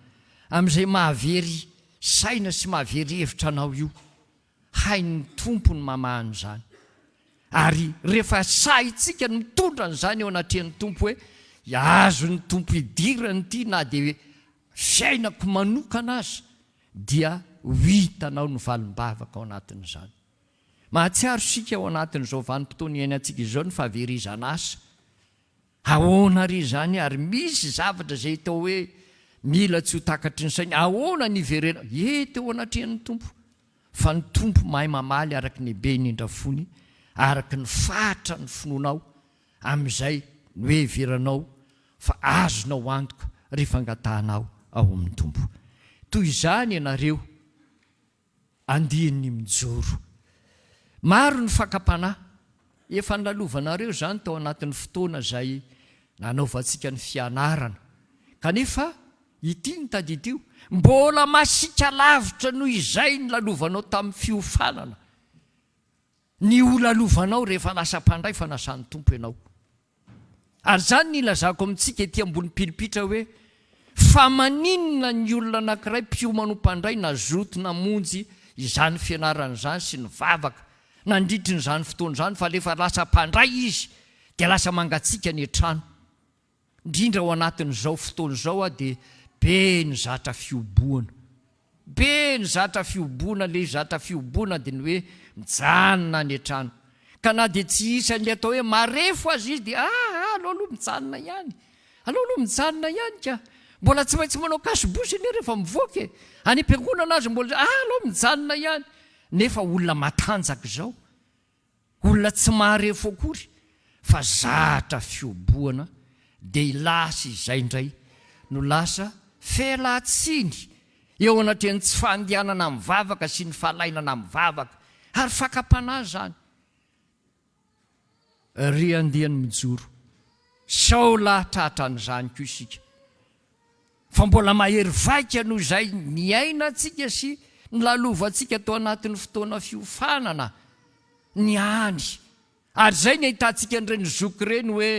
S1: amin'izay mahavery saina sy mahavery hevitra anao io, hain'ny tompo ny mamahany izany. Ary rehefa sahintsika ny mitondra n'izany eo anatrehan'ny tompo hoe azo ny tompo hidirany ity na dia hoe fiainako manokana azy, dia ho hitanao ny valim-bavaka ao anatin'izany. Mahatsiaro sika ao anatin'izao vanim-potoana iainantsika izao ny fahaverizana asa. Ahoana ry izany, ary misy zavatra izay tao hoe mila tsy ho takatry ny saina. Ahoana ny iverena? Ety eo anatrehan'ny tompo. Fa ny tompo mahay mamaly araky ny be indrindra fony, araky ny fatra ny finoanao amin'izay no hoe veranao fa azonao antoka rehefa angatahanao ao amin'ny tompo. Toy izany ianareo andiany mijoro. Maro ny fakapanahy efa nilalovanareo zany tao anatin'ny fotoana izay nanaovantsika ny fianarana. Kanefa ity ny tadidio mbola masika lavitra noho izay nilalovanao tamin'ny fiofanana, ny olalovanao rehefa lasa mpandray fanasan'ny tompo ianao. Ary zany ny ilazako amintsika ety ambony pilipitra hoe fa maninona ny olona anankiray mpiomano mpandray nazoto namonjy izany fianarana izany sy ny vavaka nandritry n'izany fotoana izany, fa rehefa lasa mpandray izy dia lasa mangatsika ny trano. Indrindra ao anatin'izao fotoana izao dia be ny zatra fioboana, be ny zatra fioboana, le zatra fioboana dia ny hoe mijanona ny trano. Ka na dia tsy isan'ilay atao hoe marefo azy izy dia aleo aloha mijanona ihany, aleo aloha mijanona ihany ka mbola tsy maintsy manao kasibosy anie rehefa mivoaka e, any am-piangonana azy mbola aleo mijanona ihany. Nefa olona matanjaka izao, olona tsy maharefo akory, fa zatra fioboana dia ilasa izay indray no lasa felatsiny eo anatrehan'ny tsy fandehanana mivavaka sy ny fahalainana mivavaka ary fakapanahy zany. Ry andehan'ny mijoro sao lahatratra an'izany koa isika, fa mbola mahery vaika noho izay niaina antsika sy nilalova antsika tao anatin'ny fotoana fiofanana ny any. Ary zay ny ahitantsika n'ireny zoky ireny hoe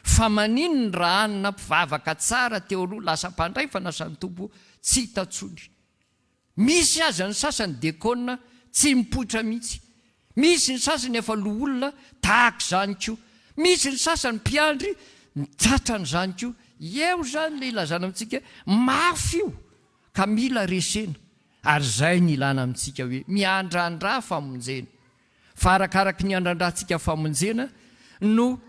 S1: fa maninony raha anina mpivavaka tsara teo aloha lasa mpandray fanasan'ny tompo tsy hitatsony. Misy aza ny sasany dekona tsy mipoitra mihitsy. Misy ny sasany efa loholona tahaka zany koa. Misy ny sasany mpiandry mitsatrany zany koa. Eo zany le ilazana amintsika mafy io ka mila resena. Ary zay ny ilana amintsika hoe miandrandra famonjena. Fa arakaraky ny andrandratsika famonjena no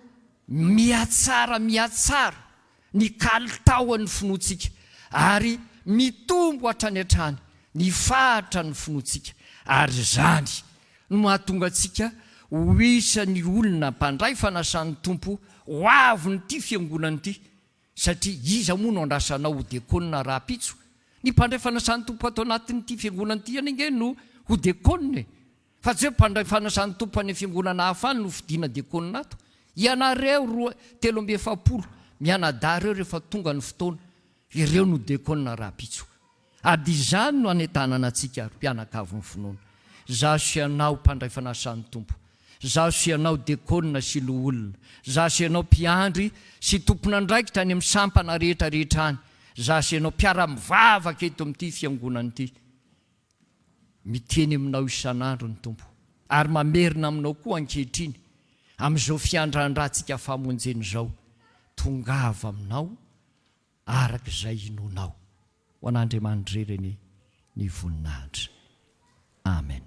S1: miatsara ny kalitaon'ny finoantsika ary mitombo hatrany hatrany ny fahatra ny finoantsika. Ary zany no mahatonga antsika ho isany olona mpandray fanasan'ny tompo ho avy nyty fiangonana ity. Satria iza moa no andrasanao ho dekona raha-pitso. Ny mpandray fanasan'ny tompo atao anatin'ity fiangonana ity anenge no ho dekona. Fa tsy hoe mpandray fanasan'ny tompo any fiangonana hafa any no fidiana dekona ato. Ianareo 370 mianadary eo rehefa tonga ny fotoana. Ireo no dekona raha-pitso. Ady izany no anetanana antsika mpianakavy ny finoana. Zaho sy ianao mpandray fanasan'ny tompo. Zaho sy ianao dekona sy loholona. Zaho sy ianao mpiandry sy tompona andraikitra any amin'ny sampana rehetrarehetra any. Zaho sy ianao mpiara-mivavaka eto amin'ity fiangonana ity. Miteny aminao isan'andro ny tompo. Ary mamerina aminao koa ankehitriny. Amin'izao fiandran-drantsika famonjena izao. Tongava aminao araka izay inonao. Ho an'Andriamanitra rereny ny voninahitra. Amen.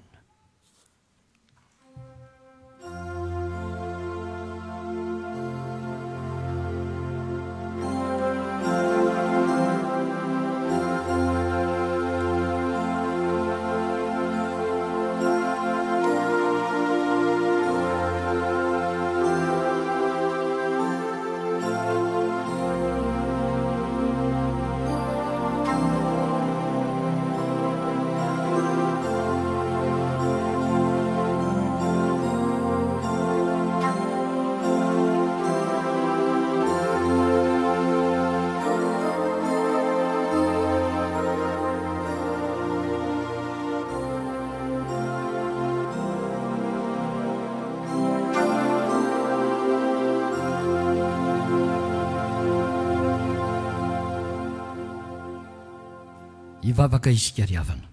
S1: Vavaka isika riavana.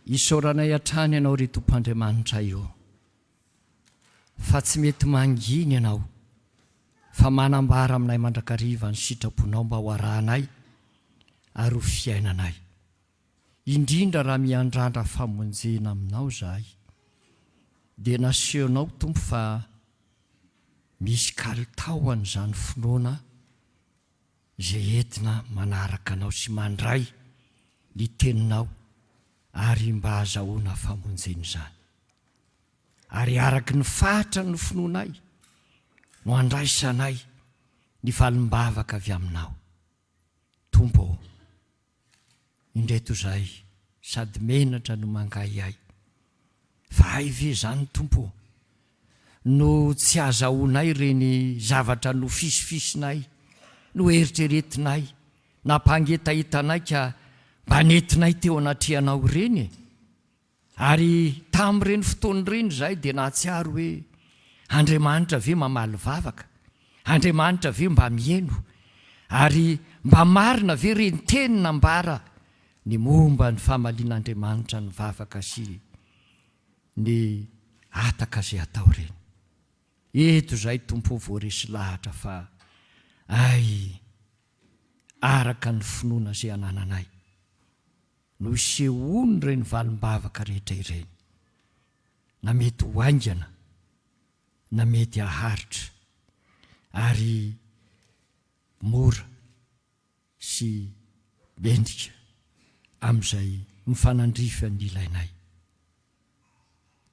S1: Isoranay hatrany ianao ry Tompoandriamanitra io. Fa tsy mety manginy ianao. Fa manambara aminay mandrakariva ny sitraponao mba ho arahanay ary ho fiainanay. Indrindra raha miandrandra famonjena aminao zahay. Dia nasehonao Tompo fa misy kalitaony zany finoana zay entina manaraka anao sy mandray ny teninao ary mba azahoana famonjena izany. Ary araky ny fahatra ny finoanay no andraisanay ny valim-bavaka avy aminao. Tompo, indreto izay sady menatra no mangay ahy. Fa ay ve zany Tompo no tsy azahoanay reny zavatra no fisifisinay no eritreretinay na mpangetahita ka mba nentinay teo anatrehanao ireny. Ary tamin'ireny fotoana ireny zay dia nahatsiaro hoe Andriamanitra ve mamaly vavaka, Andriamanitra ve mba mieno, ary mba marina ve reny teny nambara ny momba ny famalian'Andriamanitra ny vavaka sy ny ataka zay atao ireny. Eto zay Tompo voaresy lahatra fa ay araka ny finoana zay anananay no isehony ireny valim-bavaka rehetra ireny, na mety ho aingana na mety haharitra, ary mora sy bendrika amin'izay mifanandrify ny ilainay.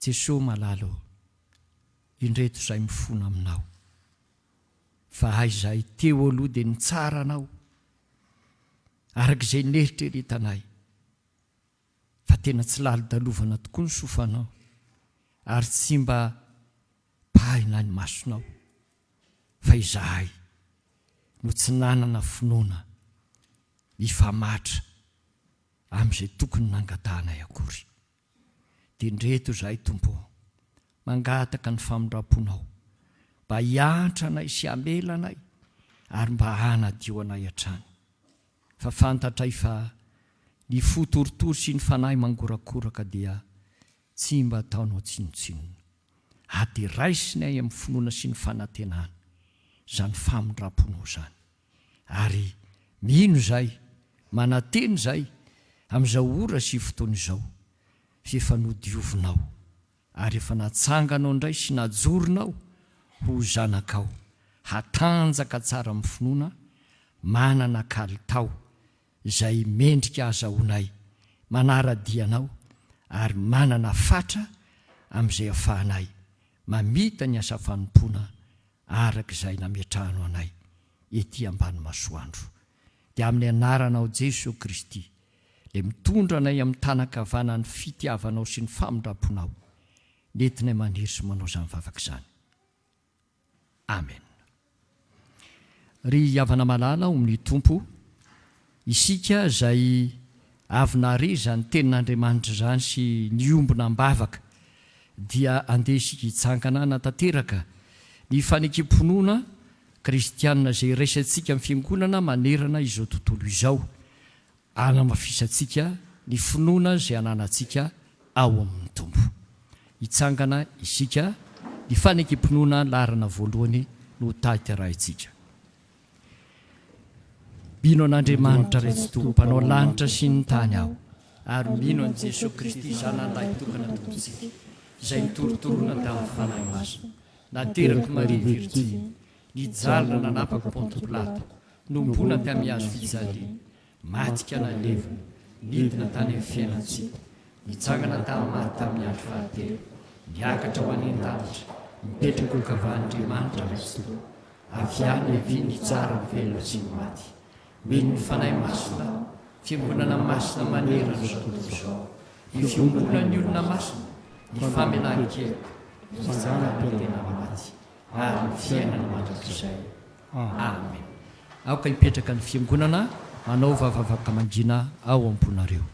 S1: Jesosy malalo, indreto izay mifona aminao. Fa hay izay teo aloha dia nitsara anao arak'izay neritreretanay. Fa tena tsy lali-dalovana tokoa ny sofanao, ary tsy mba pahina ny masonao. Fa izahay no tsy nanana finoana mifamatra amin'izay tokony nangatanay akory. Dia ndreto izahay Tompo, mangataka ny famindram-ponao mba hiantra anay sy hamela anay ary mba hanadio anay hatrany. Fa fantatray fa ny fotoritory sy ny fanahy mangorakoraka dia tsy mba ataonao tsinotsinona. Ady raisinay amin'ny finoana sy ny fanantenana izany famindram-ponao izany. Ary mino izay, mananteny izay amin'izao ora sy fotoana izao, fa efa nodiovinao ary efa natsanganao indray sy najoronao ho zanakao, hatanjaka tsara amin'ny finoana, manana kalitao izay mendrika azahoanay, manara-dianao ary manana fatra amin'izay ahafahanay mamita ny asa fanompoana araka izay nametrahanao anay ety ambany masoandro. Dia amin'ny anaranao Jesosy Kristy, le mitondra anay amin'ny tanakavanany fitiavanao sy ny famindram-ponao, nentinay maniry sy manao izany vavaka izany. Amen. Ry havana malala ao amin'ny Tompo, isika izay avy nare izany Tenin'Andriamanitra izany sy niombona am-bavaka, dia andeha isika hitsangana natanteraka ny Fanekem-pinoana kristianina izay raisantsika amin'ny fiangonana manerana izao tontolo izao, hanamafisantsika ny finoana izay ananantsika ao amin'ny Tompo. Hitsangana isika ny Fanekem-pinoana laharana voalohany no tahitarahintsika. Mino an'Andriamanitra Resito, mpanao lanitra sy ny tany aho, ary mino an' Jesosy Kristy zanan'ilay tokana tompontsika, izay nitorotorona tamin'ny fanahy masina, nateraka Maria Virjiny, nijalina nanapaka Ponto Pilato, nombona tamin'ny hazo fijaliana, matika nalevina, nidina tany amin'ny fiainantsika, nitsangana tamin'ny maty tamin'ny andro fahatelo, niakatra ho any an-danitra, mipetraka ho kavan'Andriamanitra Resito, avy any avy ny tsara ny velona sy ny maty. Mino ny fanahy masina, fiangonana masina manerana izao tontolo izao, ny fiombonan'ny olona masina, ny famelan-kery, ny fanampiantena maty, ary ny fiainana mandrakizay. Amen. Aoka hipetraka ny fiangonana, manao vavaka mangina ao am-ponareo.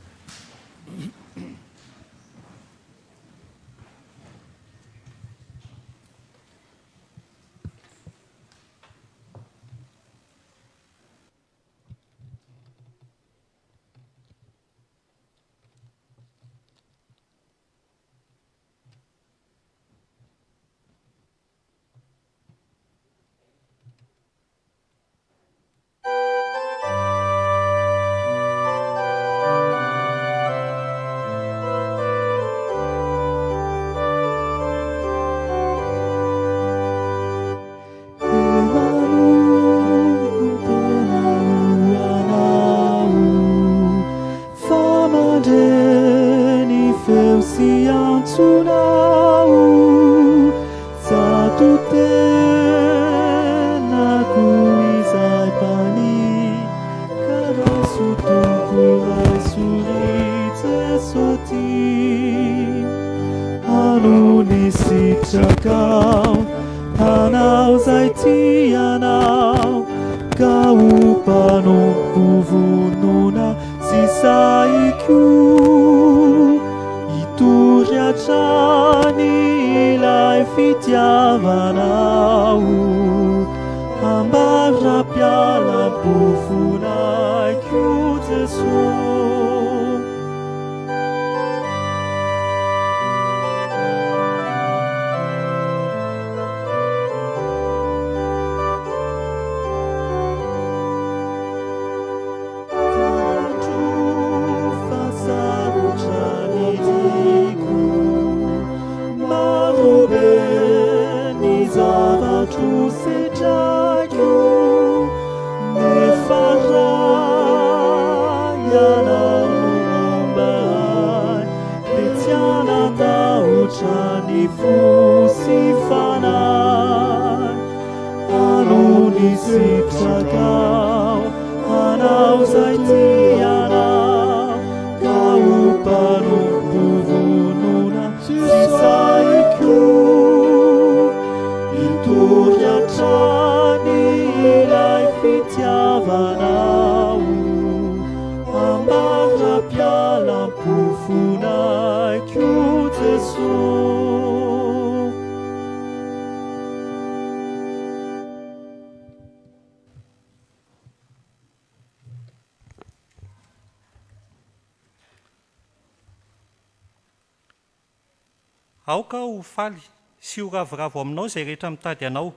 S3: aoka ho faly sy ho ravoravo aminao izay rehetra mitady anao,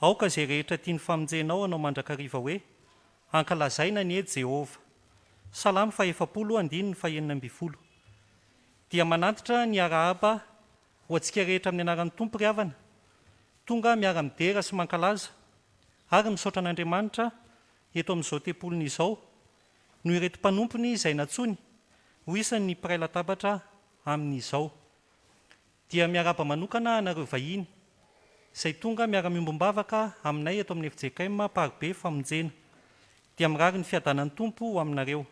S3: aoka izay rehetra tia ny famonjenao anao mandrakariva hoe ankalazaina ny edy Jehova. Salamy 7:9. Dia manantitra ny arahaba ho antsika rehetra amin'ny anaran'ny Tompo ry havana, tonga miara-midera sy mankalaza ary misaotra an'Andriamanitra eto amin'izao tempolony izao, noho ireto mpanompony izay natsony ho isan'ny mpiray latabatra amin'izao. Dia miaraba manokana anareo vahiny izay tonga miara-miombom-bavaka aminay eto amin'ny FJKM Paribe Famonjena, dia mirary ny fiadanan'ny Tompo ho aminareo.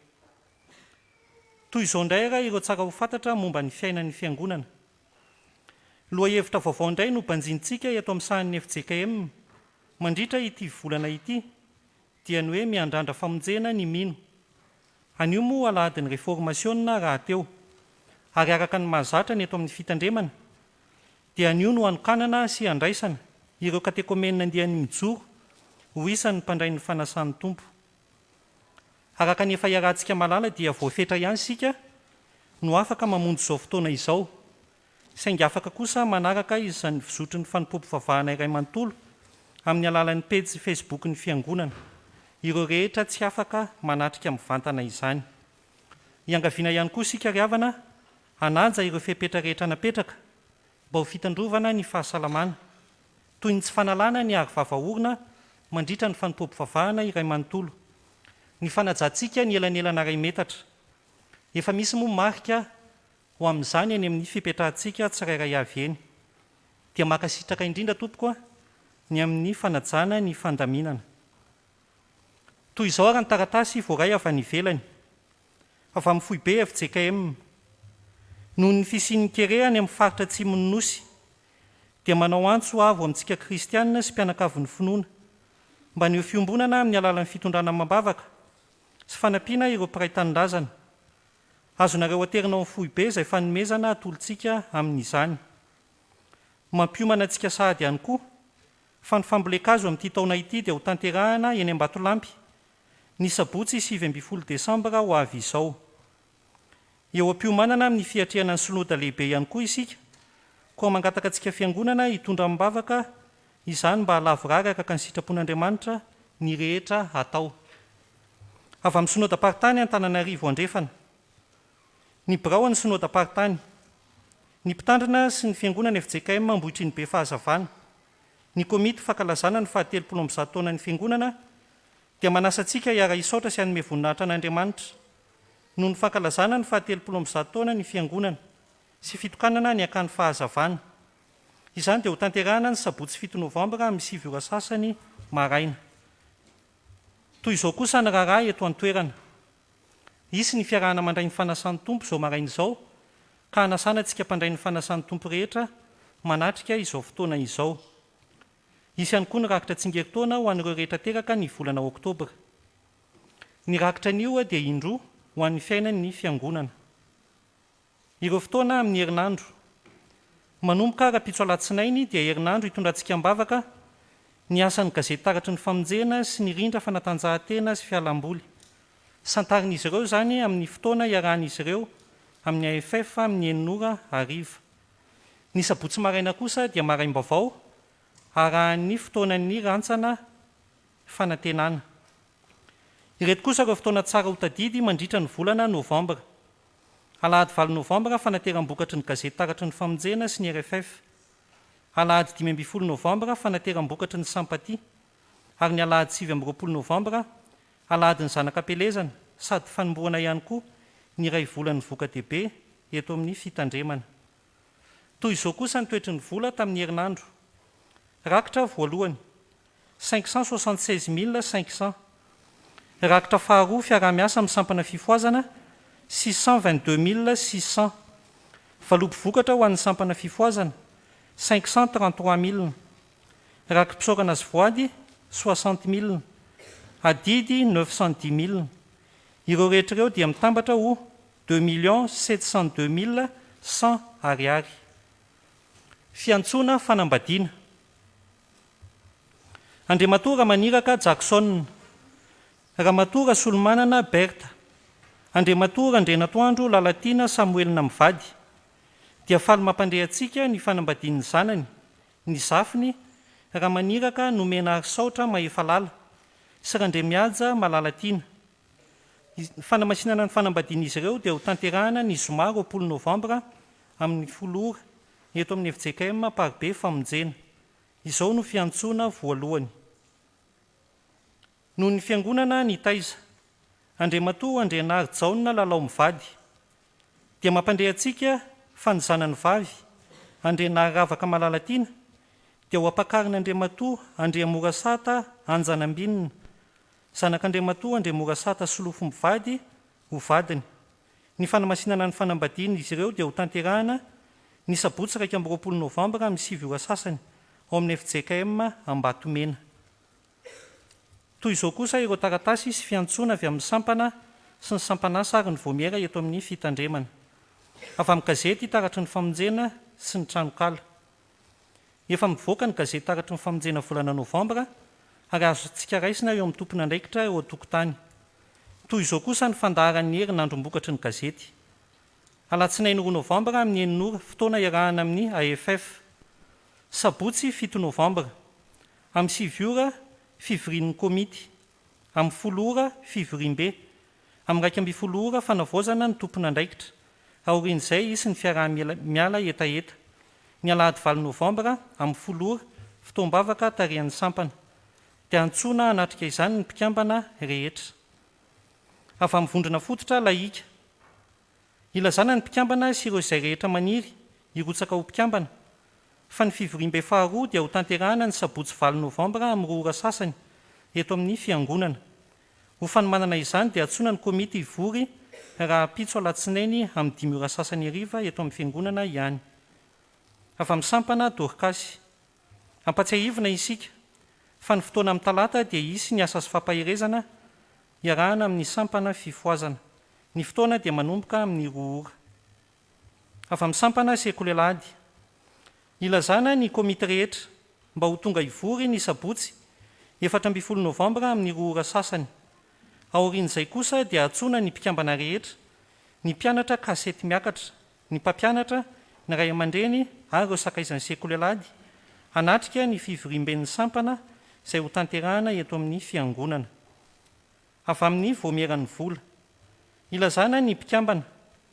S3: Toy izao indray raha ireo tsara ho fantatra momba ny fiainan'ny fiangonana. Lohahevitra vaovao indray no banjintsika eto amin'ny sahan'ny FJKM mandritra ity volana ity, dia ny hoe miandrandra famonjena ny mino. Anio moa alahadin'ny reformasiona raha teo, ary araka ny mahazatra ny eto amin'ny fitandremana, dia anio no anokanana sy andraisana ireo katekomena andian'ny mijoro ho isan'ny mpandray ny fanasan'ny Tompo. Araka ny efa iarahantsika malala dia voafetra ihany sika no afaka mamonjy izao fotoana izao, saingy afaka kosa manaraka izany fizotry ny fanompoam-pivavahana iray manontolo amin'ny alalan'ny pejy Facebook ny fiangonana, ireo rehetra tsy afaka manatrika mivantana izany. Iangaviana ihany koa sika ry havana hananja ireo fepetra rehetra napetraka mba ho fitandrovana ny fahasalamana, toy ny tsy fanalana ny arivavaorona mandritra ny fanompoam-pivavahana iray manontolo, ny fanajantsika ny elanelana ray metatra. Efa misy moa marika ho amin'izany any amin'ny fipetrahantsika tsirairay avy eny, dia makasitraka indrindra tompoko ny amin'ny fanajana ny fandaminana. Toy izao ary ny taratasy voaray avy any ivelany, avy amin'ny fohy be FJKM, noho ny fisian'ny kerehany amin'ny faritra atsimon'ny nosy, dia manao antso avo amintsika kristianina sy mpianakavin'ny finoana mba ny ho fiombonana amin'ny alalan'ny fitondrana mambavaka sy fanampiana ireo mpiray tanindrazana. Azonareo aterina amin'ny fohy be izay fanomezana atolontsika amin'izany. Mampiomana antsika sahady ihany koa fa ny fambolekazo amin'ity taona ity dia ho tanterahana eny Ambatolampy ny sabotsy 7 Desambra ho avy izao. Eo am-piomanana amin'ny fiatriana ny sinoda lehibe ihany koa isika, koa mangataka antsika fiangonana hitondra mambavaka izany mba halavorary araka ny sitrapon'Andriamanitra ny rehetra atao. Avy amin'ny sinoda partany Antananarivo andrefana, ny birao ny sinoda partany, ny mpitandrina sy ny fiangonana FJKM ambohitry ny be fahazavana, ny komity fankalazana ny 130 taona ny fiangonana, dia manasa antsika hiara hisaotra sy hanome voninahitra an'Andriamanitra noho ny fankalazana ny 130 taona ny fiangonana sy fitokanana ny akan'ny fahazavana. Izany dia ho tanterahana ny sabotsy 7 Novambra amin'ny 7 ora sasany maraina. Toy izao kosa ny raharaha eto an-toerana, isy ny fiarahana mandray ny fanasan'ny Tompo izao maraina izao, ka hanasana antsika mpandray ny fanasan'ny Tompo rehetra manatrika izao fotoana izao. Isy ihany koa ny rakitra tsingeritaona ho an'ireo rehetra teraka ny volana Oktobra. Ny rakitra anio dia indroa ho an'ny fiainan'ny fiangonana. Ireo fotoana amin'ny herinandro, manomboka raha-pitso alatsinainy dia herinandro hitondrantsika mbavaka ny asan'ny gazety taratry ny famonjena sy ny rindra fanatanjahantena sy fialamboly. Santarin'izy ireo zany amin'ny fotoana iarahan'izy ireo amin'ny AFF amin'ny 9 hariva. Ny sabotsy maraina kosa dia maraim-baovao arahan'ny fotoanan'ny rantsana fanantenana. Ireto kosa ireo fotoana tsara ho tadidy mandritra ny volana Novambra. Alahady 9 Novambra fanateram-bokatry ny gazety taratry ny famonjena sy ny RFF. Alahady 15 Novambra fanateram-bokatry ny sampaty, ary ny alahady 7 Novambra alahady ny zanakam-pelezana sady fanombohana ihany koa ny ray volan'ny voka-dehibe eto amin'ny fitandremana. Toy izao kosa ny toetry ny vola tamin'ny herinandro. Rakitra voalohany 576 500. Rakitra faharoa fiaraha-miasa amin'ny sampana fifoazana 622 600. Valobo vokatra ho an'ny sampana fifoazana 533 000. Rakim-pisaorana azy voady 60 000. Adidy 910 000. Ireo rehetra ireo dia mitambatra ho 2 702 100 ariary. Fiantsona fanambadiana. Andriamatoa Ramaniraka Jackson, Ramatoa Solomanana Berta, Andriamatoa Andrenatoandro Lalatina Samuelina Mivady, dia dia faly mampandeha antsika ny fanambadian'ny zanany ny zafiny raha maniraka nomena arisaotra mahefa lala sy randre miaja malala tiana. Fanamasinana ny fanambadian'izy ireo dia ho tanterahana ny zoma 20 novambra amin'ny 10 ora eto amin'ny FJKM Parbe Famonjena. Izao no fiantsoana voalohany. Noho ny fiangonana ny taiza Andriamatoa Andrianary Jaona lalao mivady dia mampandeha antsika fanizanany vavy Andrianary Vavaka malala tiana dia ho ampakarina Andriamatoa Andriamorasata Anjanambinina zanak'Andriamatoa Andriamorasata solofo mivady ho vadiny. Ny fanamasinana ny fanambadiana izy ireo dia ho tanterahana ny sabotsy 20 novambra amin'ny 7 ora sasany ao amin'ny FJKM Ambatomena. Toy izao kosa ireo taratasy sy fiantsoana avy amin'ny sampana sy ny sampanasa ary ny vomiera eto amin'ny fitandremana. Avy amin'ny gazety taratry ny Famonjena sy ny tranokala. Efa mivoaka ny gazety taratry ny Famonjena volana novambra ary azontsika raisina eo amin'ny tompon'andraikitra eo an-tokotany. Toy izao kosa ny fandaharan'ny herinandrom-bokatry ny gazety. Alatsinainy 2 novambra amin'ny 9 ora fotoana iarahana amin'ny AFF. Sabotsy 7 novambra amin'ny 7 ora fivorian'ny komity, amin'ny 10 ora fivorim-be, amin'ny 12 ora fanavaozana ny tompon'andraikitra. Aorian'izay isy ny fiaraha-miala etaeta. Ny Alahady 4 novambra amin'ny 10 ora fotoam-bavaka tarihan'ny sampana. Dia antsoina hanatrika izany ny mpikambana rehetra. Avy amin'ny vondrona fototra laika. Ilazana ny mpikambana sy ireo izay rehetra maniry hirotsaka ho mpikambana. Fa ny fivorim-be faharoa dia ho tanterahana ny sabotsy 4 novambra amin'ny 2 ora sasany eto amin'ny fiangonana. Ho fanomanana izany dia antsoina ny komity hivory raha pitso alatsinainy amin'ny 5 ora sasany hariva eto amin'ny fiangonana ihany. Avy amin'ny sampana Dorcasy. Ampatsiahivina isika fa ny fotoana amin'ny talata dia isy ny asa sy fampahirezana iarahana amin'ny sampana fifoazana. Ny fotoana dia manomboka amin'ny 2 ora. Avy amin'ny sampana sekoly Alahady. Ilazana ny komity rehetra mba ho tonga hivory ny sabotsy 14 novambra amin'ny 2 ora sasany. Aorian'izay kosa dia antsoina ny mpikambana rehetra, ny mpianatra kasety miakatra, ny mpampianatra, ny ray aman-dreny ary ireo sakaizan'ny sekoly Alahady hanatrika ny fivorim-ben'ny sampana izay ho tanterahana eto amin'ny fiangonana. Avy amin'ny voamieran'ny vola. Ilazana ny mpikambana,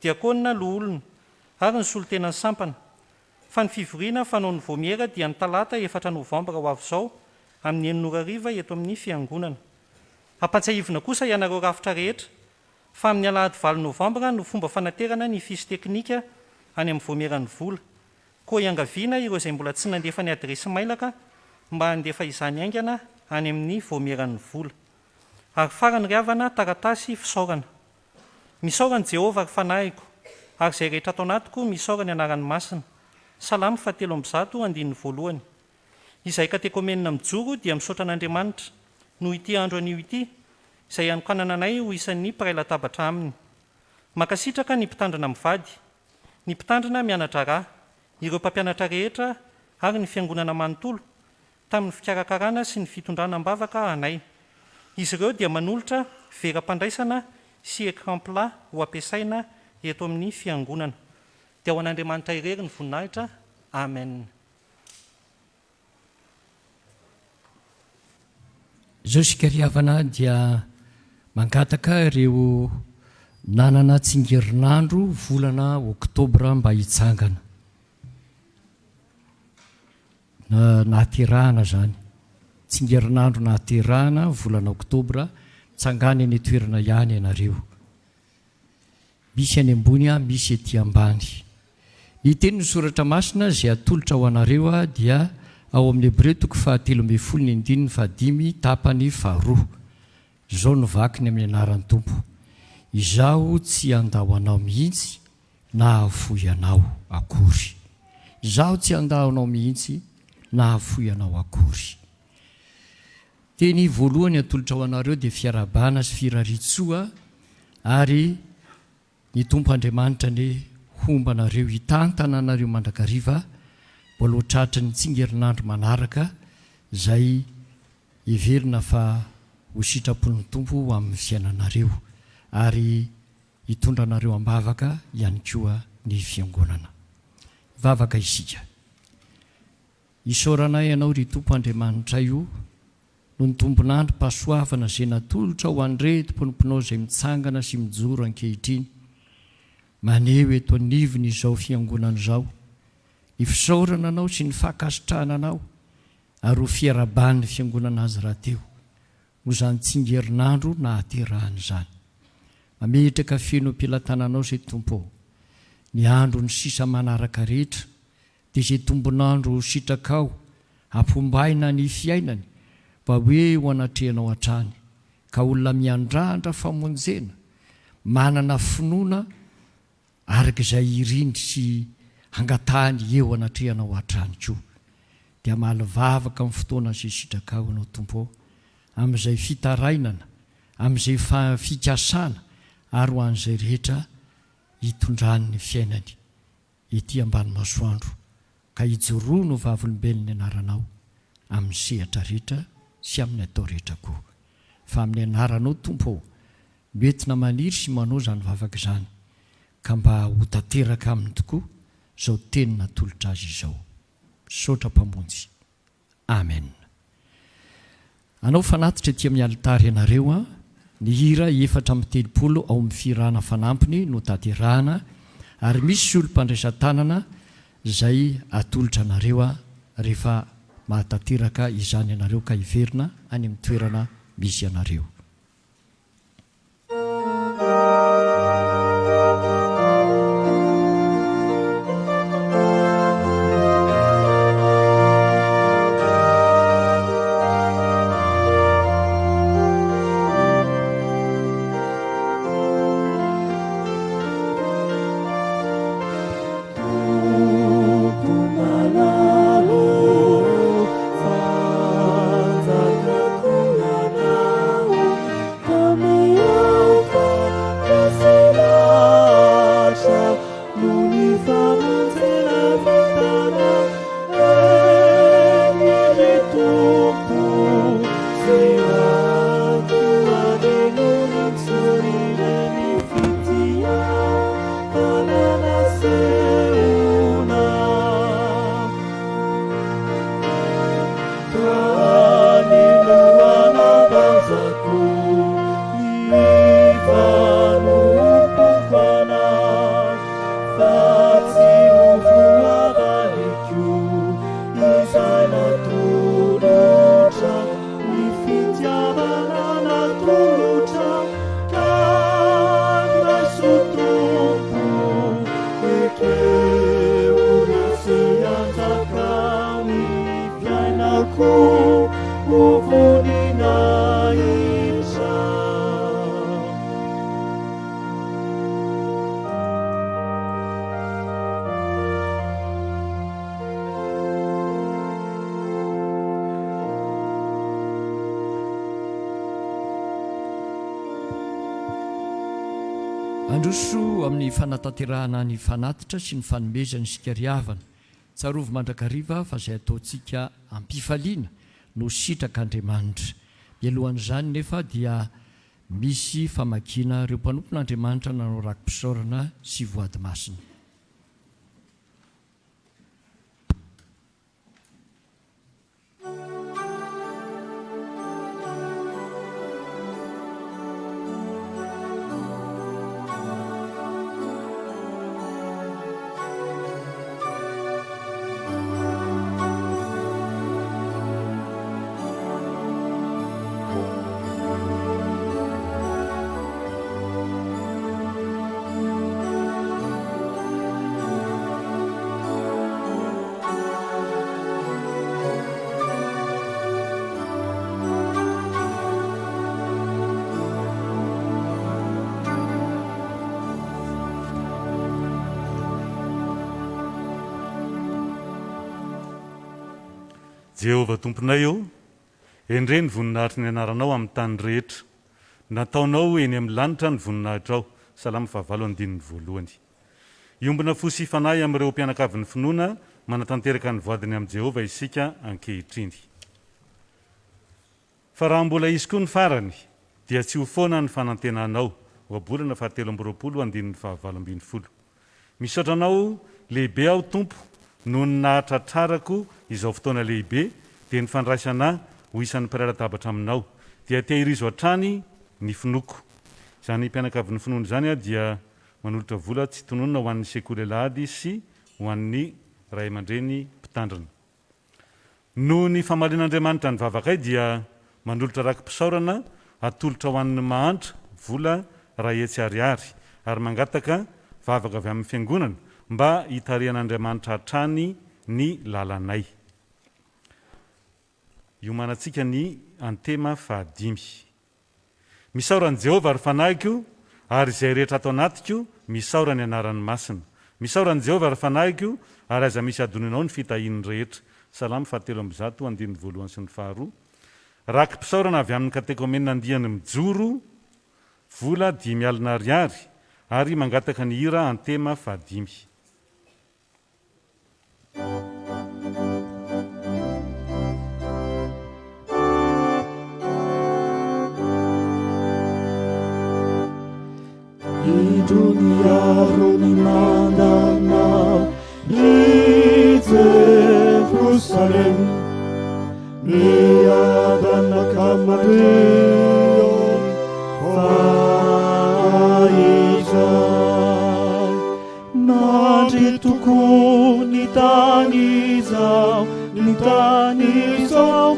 S3: diakona loholona ary ny solotenan'ny sampana. Fa ny fivoriana fanao ny voamiera dia ny talata 4 novambra ho avy izao amin'ny 9 ora hariva eto amin'ny fiangonana. Ampatsiahivina kosa ianareo rafitra rehetra fa amin'ny Alahady 4 novambra no fomba fanaterana ny fisy teknika any amin'ny voamieran'ny vola. Koa iangaviana ireo izay mbola tsy nandefa ny adresy mailaka mba handefa izany aingana any amin'ny voamieran'ny vola. Ary farany riavana taratasy fisaorana. Misaorany Jehovah ary fanahiko ary izay rehetra atao anatiko misaorany anaran'ny masina. Salamy 7:1. Izay katekomena mijoro dia misaotra an'Andriamanitra no ity andro anio ity izay anokanana anay ho isan'ny mpiray latabatra aminy. Makasitraka ny mpitandrina mivady, ny mpitandrina mianatra rà, ireo mpampianatra rehetra ary ny fiangonana manontolo tamin'ny fikarakarana sy ny fitondrana mbavaka anay. Izy ireo dia manolotra vera-pandraisana sy écran plat ho ampiasaina eto amin'ny fiangonana. Dia ho an'Andriamanitra irery ny voninahitra. Amen.
S1: Izao sikariavana dia mangataka ireo nanana tsingerinandro volana oktobra mba hitsangana. Nahaterahana zany. Tsingerinandro nahaterahana volana oktobra tsangany any toerana ihany ianareo. Misy any ambony, misy ety ambany. Ny tenin'ny soratra masina izay atolotra ho anareo dia ao amin'ny Hebreo 13:5 tapany 2. Izao no vakiny amin'ny anaran'ny Tompo. Izaho tsy andaho anao mihitsy na hafoy anao akory. Izaho tsy andaho anao mihitsy na hafoy anao akory. Teny voalohany atolotra ho anareo dia fiarahabana sy firaritsoa ary ny Tompo Andriamanitra ny hombanareo hitantana anareo mandrakariva mbola ho tratra ny tsingerinandro manaraka izay heverina fa ho sitrapon'ny Tompo amin'ny fiainanareo ary hitondra anareo ambavaka ihany koa ny fiangonana. vavaka isika. Isaoranay ianao ry Tompo Andriamanitra io no ny tombonandro pasoavana izay natolotra ho andre tomponomponao izay mitsangana sy mijoro ankehitriny. Maneho eto anivony izao fiangonana izao, ny fisaorana anao sy ny fankasitrahana anao, ary ho fiarahabany ny fiangonana azy rahateo, ho izany tsingerinandro na haterahana izany. Mametraka feno am-pilatananao izay Tompo, ny andro ny sisa manaraka rehetra, dia izay tombonandro sitrakao, hampombaina ny fiainany, mba hoe ho anatrehanao hatrany, ka olona miandrandra famonjena, manana finoana arak'izay irindry sy hangatahany eo anatrehanao hatrany koa. Dia mahalvavaka amin'ny fotoana izay sitrakao anao Tompo, amin'izay fitarainana, amin'izay fikasana, ary ho an'izay rehetra hitondrany ny fiainany ety ambany masoandro, ka hijoroa no vavolombelony anaranao amin'ny sehatra rehetra sy amin'ny atao rehetra koa. Fa amin'ny anaranao Tompo, metina maniry sy manao zany vavaka izany, ka mba ho tanteraka aminy tokoa izao teny natolotra azy izao. Saotra mpamonjy. Amen. Anao fanatitra etỳ amin'ny alitary ianareo ny hira 430 ao amin'ny firana fanampiny no tanterahana, ary misy olo-pandraisan-tanana izay atolotra anareo rehefa mahatanteraka izany ianareo ka hiverina any amin'ny toerana misy ianareo. Androso amin'ny fanatanterahana ny fanatitra sy ny fanomezany sika riavana, tsarovy mandrakariva fa izay ataontsika ampifaliana no sitrak'Andriamanitra. Mialohan'izany nefa dia misy famakiana ireo mpanompon'Andriamanitra nanao rakim-pisaorana sy voady masina.
S4: Jehovah tomponay eo, endre ny voninahitry ny anaranao amin'ny tany rehetra. Nataonao eny amin'ny lanitra ny voninahitrao. Salama 7:1. Iombona fo sy fanahy amin'ireo mpianakavin'ny finoana, manatanteraka ny voadiny amin'ny Jehovah isika ankehitriny. Fa raha mbola izy koa ny farany, dia tsy ho foana ny fanantenanao. Oabolana 7:20. Misaotra anao lehibe ao Tompo, no ny nahatratrarako izao fotoana lehibe dia ny fandraisana ho isan'ny mpiray-latabatra aminao dia tehirizo hatrany ny finoko. Izany mpianakavin'ny finoana izany dia manolotra vola tsy tononona ho an'ny sekoly Alahady sy ho an'ny ray aman-dreny mpitandrina. No ny famalin'Andriamanitra ny vavakay dia manolotra rakim-pisaorana atolotra ho an'ny mahantra vola ray hetsy ariary ary mangataka vavaka avy amin'ny fiangonana mba hitarihan'Andriamanitra hatrany ny lalanay. Iomanantsika ny antema 5. Misaoran'i Jehovah ary fanahiko ary izay rehetra ato anatiko misaora ny anaran'ny masina. Misaoran'i Jehovah ary fanahiko ary aza misy adoninao ny fitahiany rehetra. Salamy 7:1 sy 2. Rakim-pisaorana avy amin'ny katekomena andiany mijoro vola 5 alina ariary ary mangataka ny hira antema 5.
S5: Iduniaro ni mandanao di Jerusalem ni adana kamario faizai nandri toko ni tany zao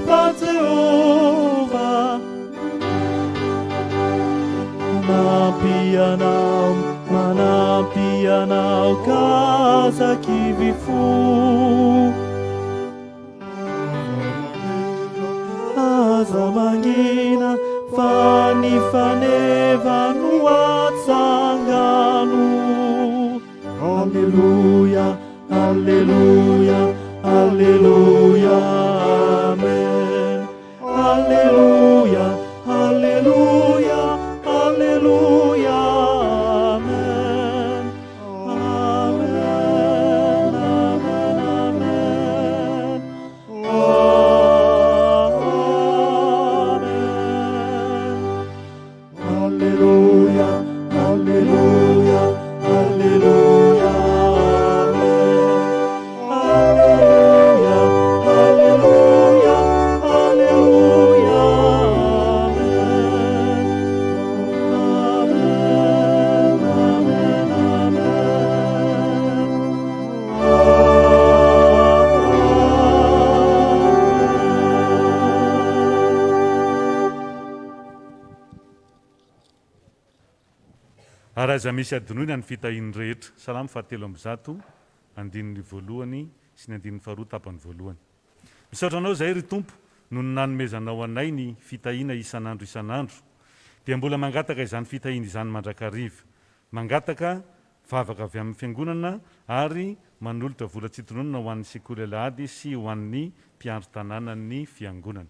S5: fa Jehova manapianao kaza kivifu aza mangina fanifanevano atsangano. Alleluia, alleluia, alleluia, amen. Alleluia, alleluia, alleluia, amen. Amen, amen, amen. Amen. Alleluia, alleluia, alleluia, amen. Alleluia, alleluia, alleluia, amen.
S4: Ary aza misy adinoina ny fitahiany rehetra. Salamy 7:1 sy ny 5 tapany voalohany. Misaotra anao zay ry Tompo no ny nanomezanao anay ny fitahiana isan'andro isan'andro dia mbola mangataka izany fitahiana izany mandrakariva, mangataka vavaka avy amin'ny fiangonana ary manolotra vola tsy tononona ho an'ny sekoly Alahady sy ho an'ny mpiandro tanàna ny fiangonana.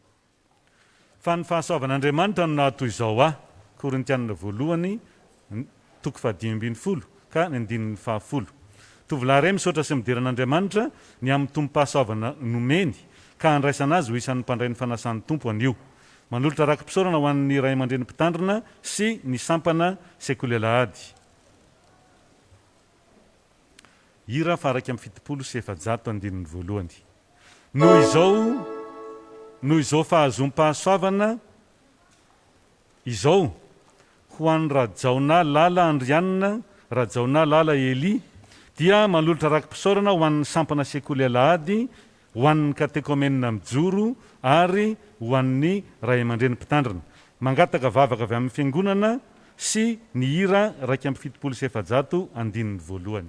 S4: Fa ny fahasoavan'Andriamanitra no nahatoy izao Korintianina 1:5 ka ny 10:10. Tovolahy iray misaotra sy mideran'Andriamanitra ny amin'ny tompo-pahasoavana nomeny ka handraisana azy ho isan'ny mpandray ny fanasan'ny tompo anio. Manolotra rakim-pisaorana ho an'ny ray aman-dreny mpitandrina sy ny sampana sekoly Alahady. Hira faraka amin'ny 70 sy 701. Noho izao fahazom-pahasoavana izao ho an'ny rajaona lala Andrianina, rajaona lala Eli dia manolotra rakim-pisaorana ho an'ny sampana sekoly Alahady, ho an'ny katekomena mijoro ary ho an'ny ray aman-dreny mpitandrina. Mangataka vavaka avy amin'ny fiangonana sy ny hira raika amin'ny 70 sy 701.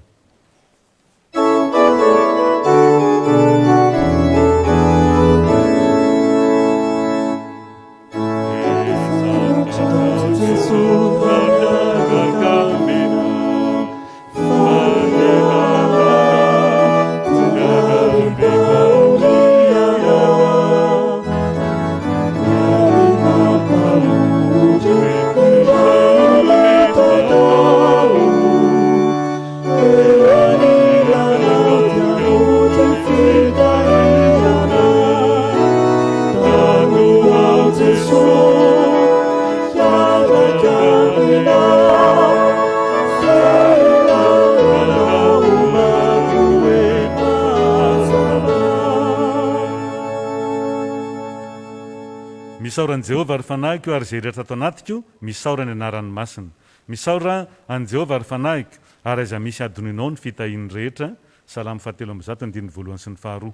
S4: misaoran'i Jehovah ary fanahiko ary izay rehetra ato anatiko misaora ny anaran'ny masina. Misaora an Jehovah ary fanahiko ary aiza misy adoninao ny fitahiany rehetra. Salamo 7:1 sy 2.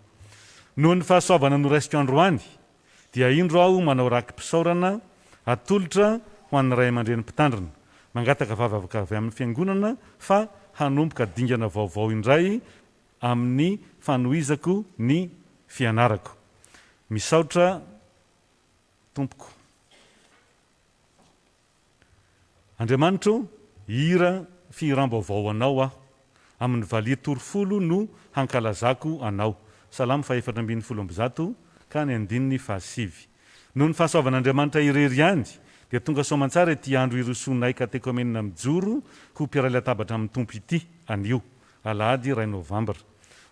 S4: Noho ny fahasoavana noraisiko androany dia indro aho manao rakim-pisaorana atolotra ho an'ny ray aman-dreny mpitandrina, mangataka vavaka avy amin'ny fiangonana fa hanomboka dingana vaovao indray amin'ny fanohizako ny fianarako. Misaotra tompoko. Andriamanitro, hira firam-baovao anao aho, amin'ny valia torofolo no hankalazako anao. Salamo 4:1 ka ny 9:7. Noho ny fahasoavan'Andriamanitra irery ihany dia tonga soamantsara ity andro irosonay katekomena mijoro ho mpiara-latabatra amin'ny tompo ity anio Alahady 2 Novambra.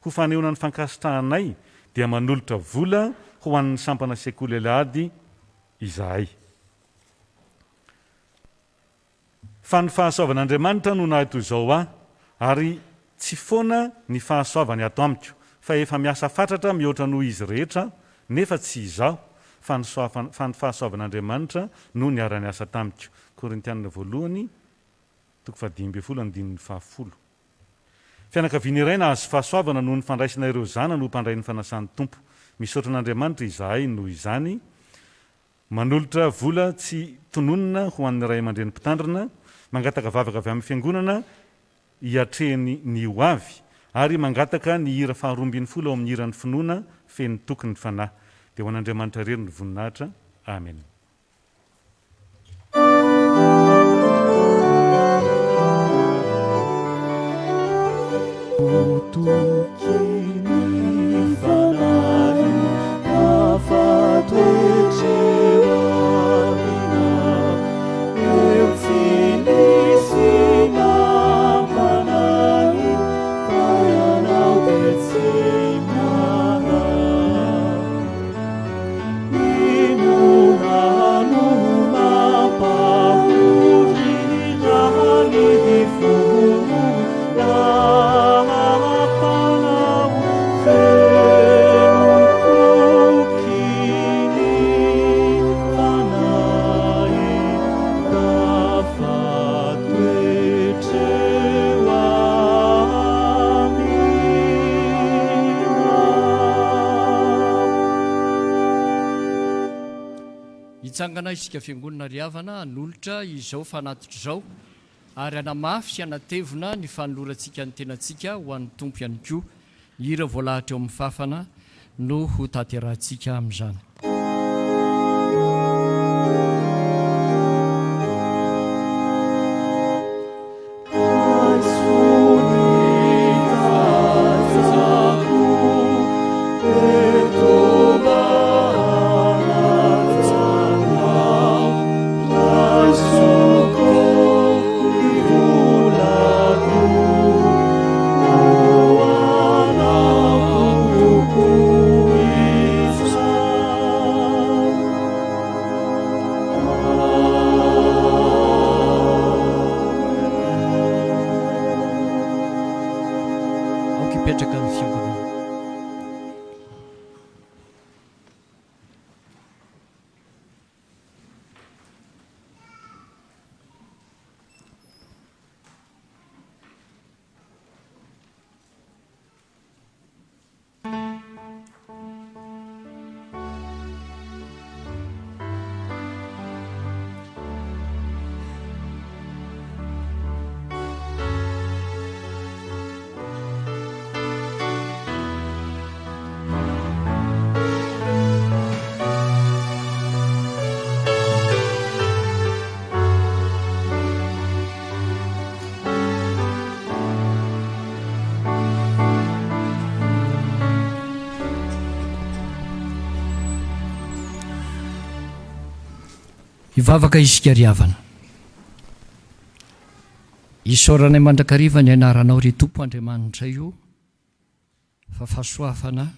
S4: Ho fanehoana ny fankasitrahanay dia manolotra vola ho an'ny sampana sekoly Alahady izahay. Fa ny fahasoavan'Andriamanitra no nahato izao aho ary tsy foana ny fahasoavany ato amiko, fa efa miasa fatratra mihoatra noho izy rehetra, nefa tsy izaho fa ny fahasoavan'Andriamanitra no niara-ny asa tamiko. Korintianina 1:5-10. Fianakaviana iray nahazo fahasoavana noho ny fandraisana ireo zana no mpandray ny fanasan'ny tompo. Misaotra an'Andriamanitra izahay noho izany, manolotra vola tsy tononina ho an'ny ray aman-dreny mpitandrina, mangataka vavaka avy amin'ny fiangonana hiatrehany ny ho avy ary mangataka ny hira 12 ao amin'ny hiran'ny finoana feno tokony ny fanahy. Dia ho an'Andriamanitra rery ny voninahitra. Amen.
S1: Hitsangana isika fiangonana riavana hanolotra izao fanatitra izao ary anamafy sy anatevina ny fanolorantsika ny tenantsika ho an'ny tompo ihany koa. Hira voalahatra eo amin'ny fafana no ho tanterahantsika amin'izany. Vavaka isika riavana. Isaoranay mandrakariva ny anaranao ry Tompo Andriamanitra io, fa fahasoafana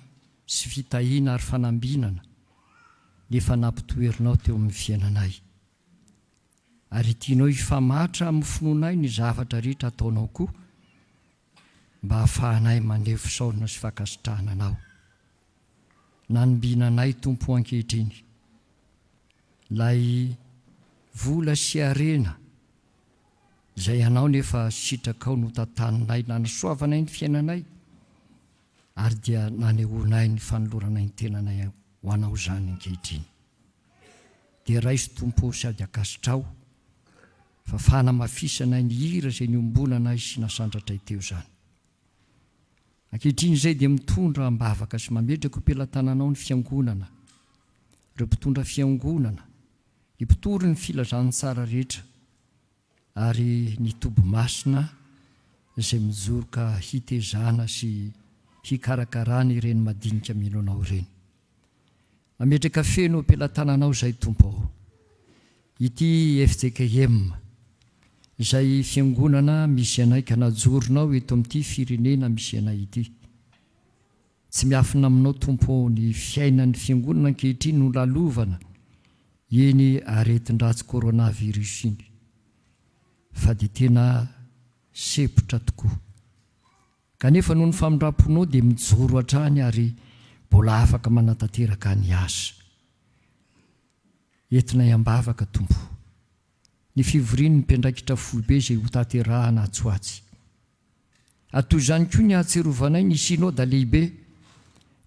S1: sy fitahiana ary fanambinana nefa nampitoerinao teo amin'ny fiainanay. Ary tianao hifamatra amin'ny finoanay ny zavatra rehetra ataonao koa mba hahafahanay mandeha fisaorana sy fankasitrahana anao. Nanombinanay Tompo ankehitriny lay vola sy arena izay ianao nefa sitrakao no tantaninay nanasoavanay ny fiainanay ary dia nanehoanay ny fanoloranay ny tenanay ho anao zany ankehitriny. Dia raiso tompo sady akasitrao fa fanamafisanay ny hira izay niombonanay sy nasandratra teo zany. Ankehitriny izay dia mitondra mbavaka sy mametraka ho pelantananao ny fiangonana, ireo mpitondra fiangonana, ipitory ny filazan'ny tsara rehetra ary ny tobo masina izay mijoroka hitezana sy hikarakarana ireny madinika mino anao ireny. Mametraka feno pelantananao izay tompo ao. Ity FFPM izay fiangonana misy anay ka najoronao eto amin'ity firenena misy anay ity. Tsy miafina aminao tompo ny fiainan'ny fiangonana ankehitriny no lalovana eny aretin-dratsy coronavirus iny, fa dia tena sepotra tokoa. Kanefa noho ny famindramponao dia mijoro hatrany ary mbola afaka manatateraka ny asa. Entinay ambavaka tompo, ny fivoriany ny mpiandraikitra foibe izay ho tanterahana atsoatsy. Atoy izany koa ny ahatserovanay ny synode lehibe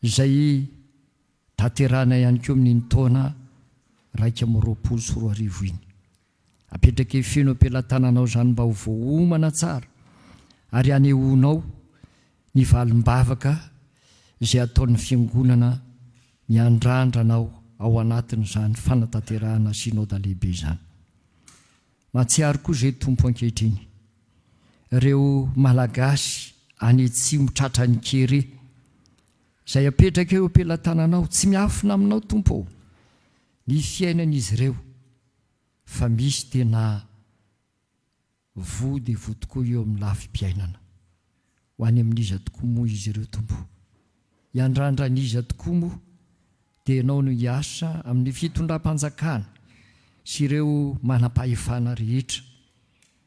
S1: izay tanterahanay ihany koa amin'iny taona 2024 iny. Apetraka feno ampelantananao zany mba ho voaomana tsara ary anehoanao ny valim-bavaka izay ataon'ny fiangonana miandrandranao ao anatin'izany fanatanterahana synode lehibe zany. Mahatsiaro koa izay tompo ankehitriny ireo malagasy any Atsimo tratrany kere izay apetraka eo ampelantananao, tsy miafina aminao tompo ny fiainan'izy ireo, fa misy tena vody tokoa eo amin'ny lafim-piainana ho any amin'iza tokoa moa izy ireo tompo. Iandrandraniza tokoa moa dia ianao no hiasa amin'ny fitondram-panjakana sy ireo manam-pahefana rehetra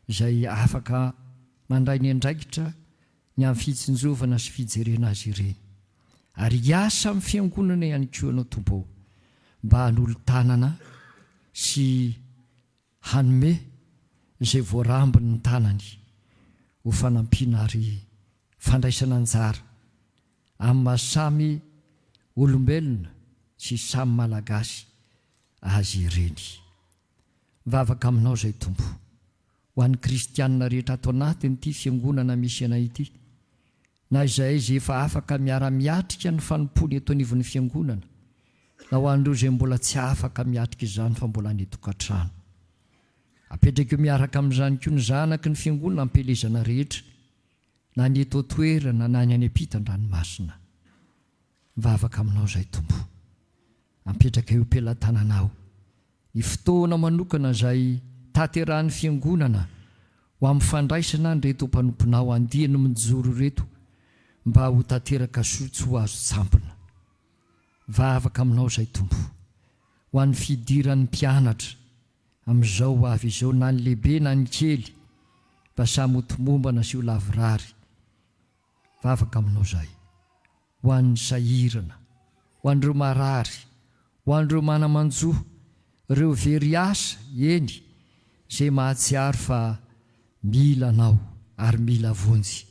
S1: izay afaka mandray ny andraikitra ny amin'ny fitsinjovana sy fijerena azy ireny. Ary hiasa amin'ny fiangonana ihany koa ianao tompo mba hanolo-tanana sy hanome izay voarambiny ny tanany ho fanampiana ary fandraisana anjara amin'ny mahasamy olombelona sy samy malagasy azy ireny. Vavaka aminao izay tompo ho an'ny kristianina rehetra ato anatin'ity fiangonana misy anay ity, na izay efa afaka miara-miatrika ny fanompony eto anivon'ny fiangonana, na ho an'ireo izay mbola tsy afaka miatrika izany fa mbola ny tokantrano. Apetraka miaraka amin'izany koa ny zanaky ny fiangonana ampelezana rehetra, na ny eto toerana na ny any ampitan-dranomasina. Vavaka aminao izay tompo, apetraka eo pelantananao ny fotoana manokana izay tanterahan'ny fiangonana ho amin'ny fandraisana nyreto mpanomponao andihany mijoro reto mba ho tanteraka sotso ho azo tsampina. Vavaka aminao izay tompo ho an'ny fidiran'ny mpianatra amin'izao avy izao, na ny lehibe na ny kely, mba samy hotomombana sy ho lavirary. Vavaka aminao izay ho an'ny sahirana, ho an'ireo marary, ho an'ireo manamanjoa, ireo very asa eny izay mahatsiaro fa mila anao ary mila vonjy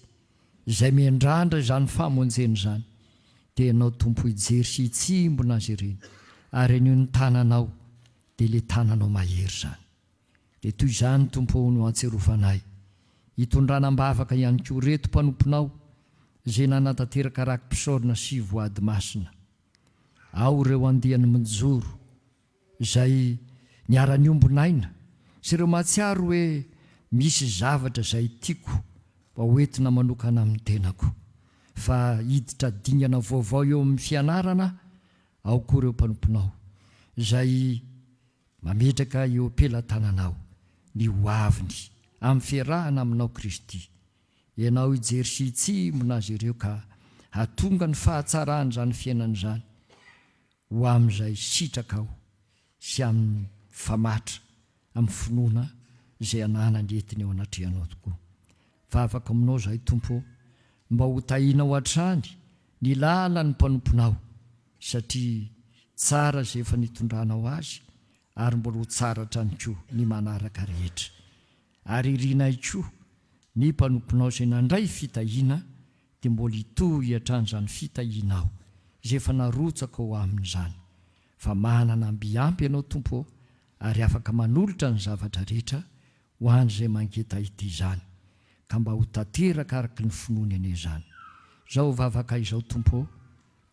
S1: izay miandrandra izany famonjena izany, dia ianao tompo hijery sy hitsimbona azy ireny, ary anio ny tananao dia le tananao mahery zany. Dia toy izany tompo no atserovanay hitondranam-bavaka ihany koa reto mpanomponao izay nanatanteraka rakim-pisaorana sy voady masina. Ao ireo andehany mijoro izay niara-niombonaina sy ireo mahatsiaro hoe misy zavatra izay tiako mba hoentina manokana amin'ny tenako, fa hiditra dingana vaovao eo amin'ny fianarana. Ao koa ireo mpanomponao izay mametraka eo pelantananao ny hoaviny amin'ny fiarahana aminao Kristy. Ianao hijery sy hitsimona azy ireo ka hatonga ny fahatsarany izany fiainana izany ho amin'izay sitrakao sy amin'ny famatra amin'ny finoana izay ananany entiny eo anatrehanao tokoa. Vavaka aminao izay tompo mba ho tahiana ho hatrany ny lalan'ny mpanomponao, satria tsara izay efa nitondranao azy ary mbola ho tsara trany koa ny manaraka rehetra. Ary irinay koa ny mpanomponao izay nandray fitahiana dia mbola hitohy hiatran'izany fitahianao izay efa narotsaka ao amin'izany. Fa manana ambiampy ianao Tompo, ary afaka manolotra ny zavatra rehetra ho an'izay mangeta ity izany, ka mba ho tanteraka araka ny finoany ane izany. Izao vavaka izao Tompo,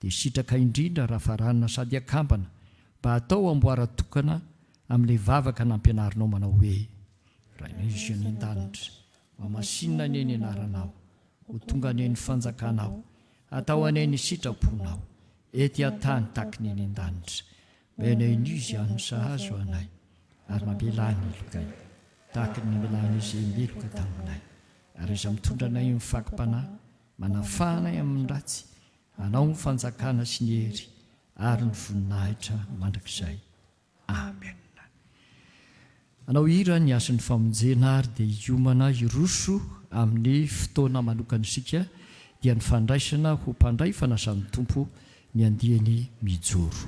S1: dia sitraka indrindra Raharaham sady akampana mba hatao amboara-tokana amin'ilay vavaka nampianarinao manao hoe: raha izy ny an-danitra, masinina ny eny anaranao, ho tonga ny eny fanjakanao, atao any eny sitraponao, ety an-tany taky ny eny an-danitra. Menay izy any sahazo anay, ary mampelany ilokay, taky ny melany izay meloka taminay. Ary iza mitondra anay mifakim-panahy, manafanay amin'ny ratsy, anao ny fanjakana sy ny hery, ary ny voninahitra mandrakizay. Amen. Anao hira ny asan'ny famonjena ary dia hiomana hiroso amin'ny fotoana manokana isika dia ny fandraisana ho mpandray fanasan'ny Tompo ny andihany mijoro.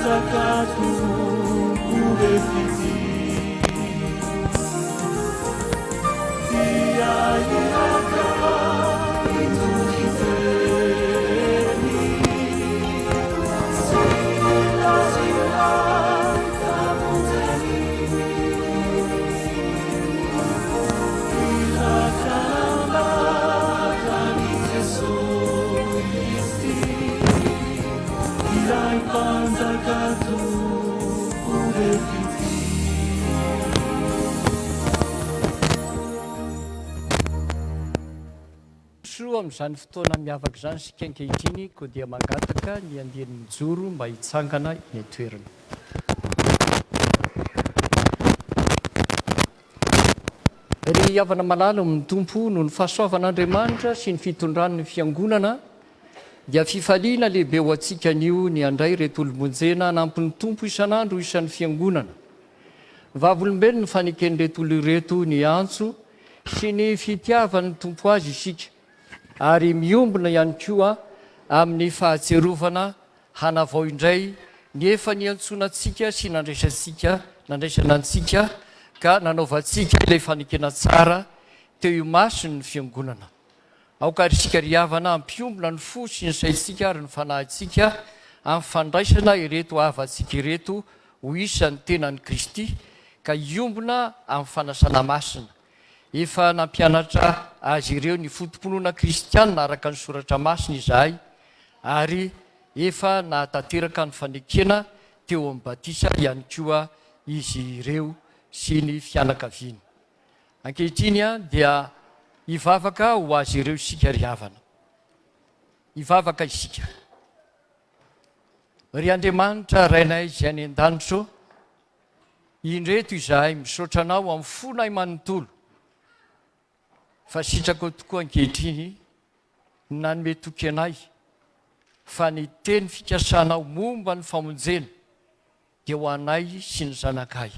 S5: Zakatul
S1: Amin'izany fotoana miavaka izany sika ankehitriny koa dia mangataka ny andian'ny mijoro mba hitsangana ny toerana. Ry havana malala amin'ny tompo noho ny fahasoavan'Andriamanitra sy ny fitondran'ny fiangonana dia fifaliana lehibe ho antsika anio ny andray reto olomonjena nampin'ny tompo isan'andro isan'ny fiangonana. Vavolombelona ny faneken'ireto olo ireto ny antso sy ny fitiavan'ny tompo azy isika. Ary miombona ihany koa amin'ny fahatserovana hanavao indray ny efa niantsonantsika sy nandraisana antsika ka nanaovantsika ilay fanekena tsara teo imasony ny fiangonana. Aoka ary isika ry havana ampiombona ny fo sy ny saintsika ary ny fanahintsika amin'ny fandraisana ireto havantsika ireto ho isan'ny tenan'i Kristy ka iombona amin'ny fanasana masina. Efa nampianatra azy ireo ny fotomponoana kristianina araka ny soratra masina izahay ary efa nahatateraka ny fanekena teo amin'ny batisa ihany koa izy ireo sy ny fianakaviany. Ankehitriny dia hivavaka ho azy ireo isika ry havana. Hivavaka isika. Ry Andriamanitra rainay izay any an-danitra, indreto izahay misaotra anao amin'ny fonay manontolo. Fa sitrako tokoa ankehitriny nanome toky anay fa ny teny fikasanao momba ny famonjena dia ho anay sy ny zanakay.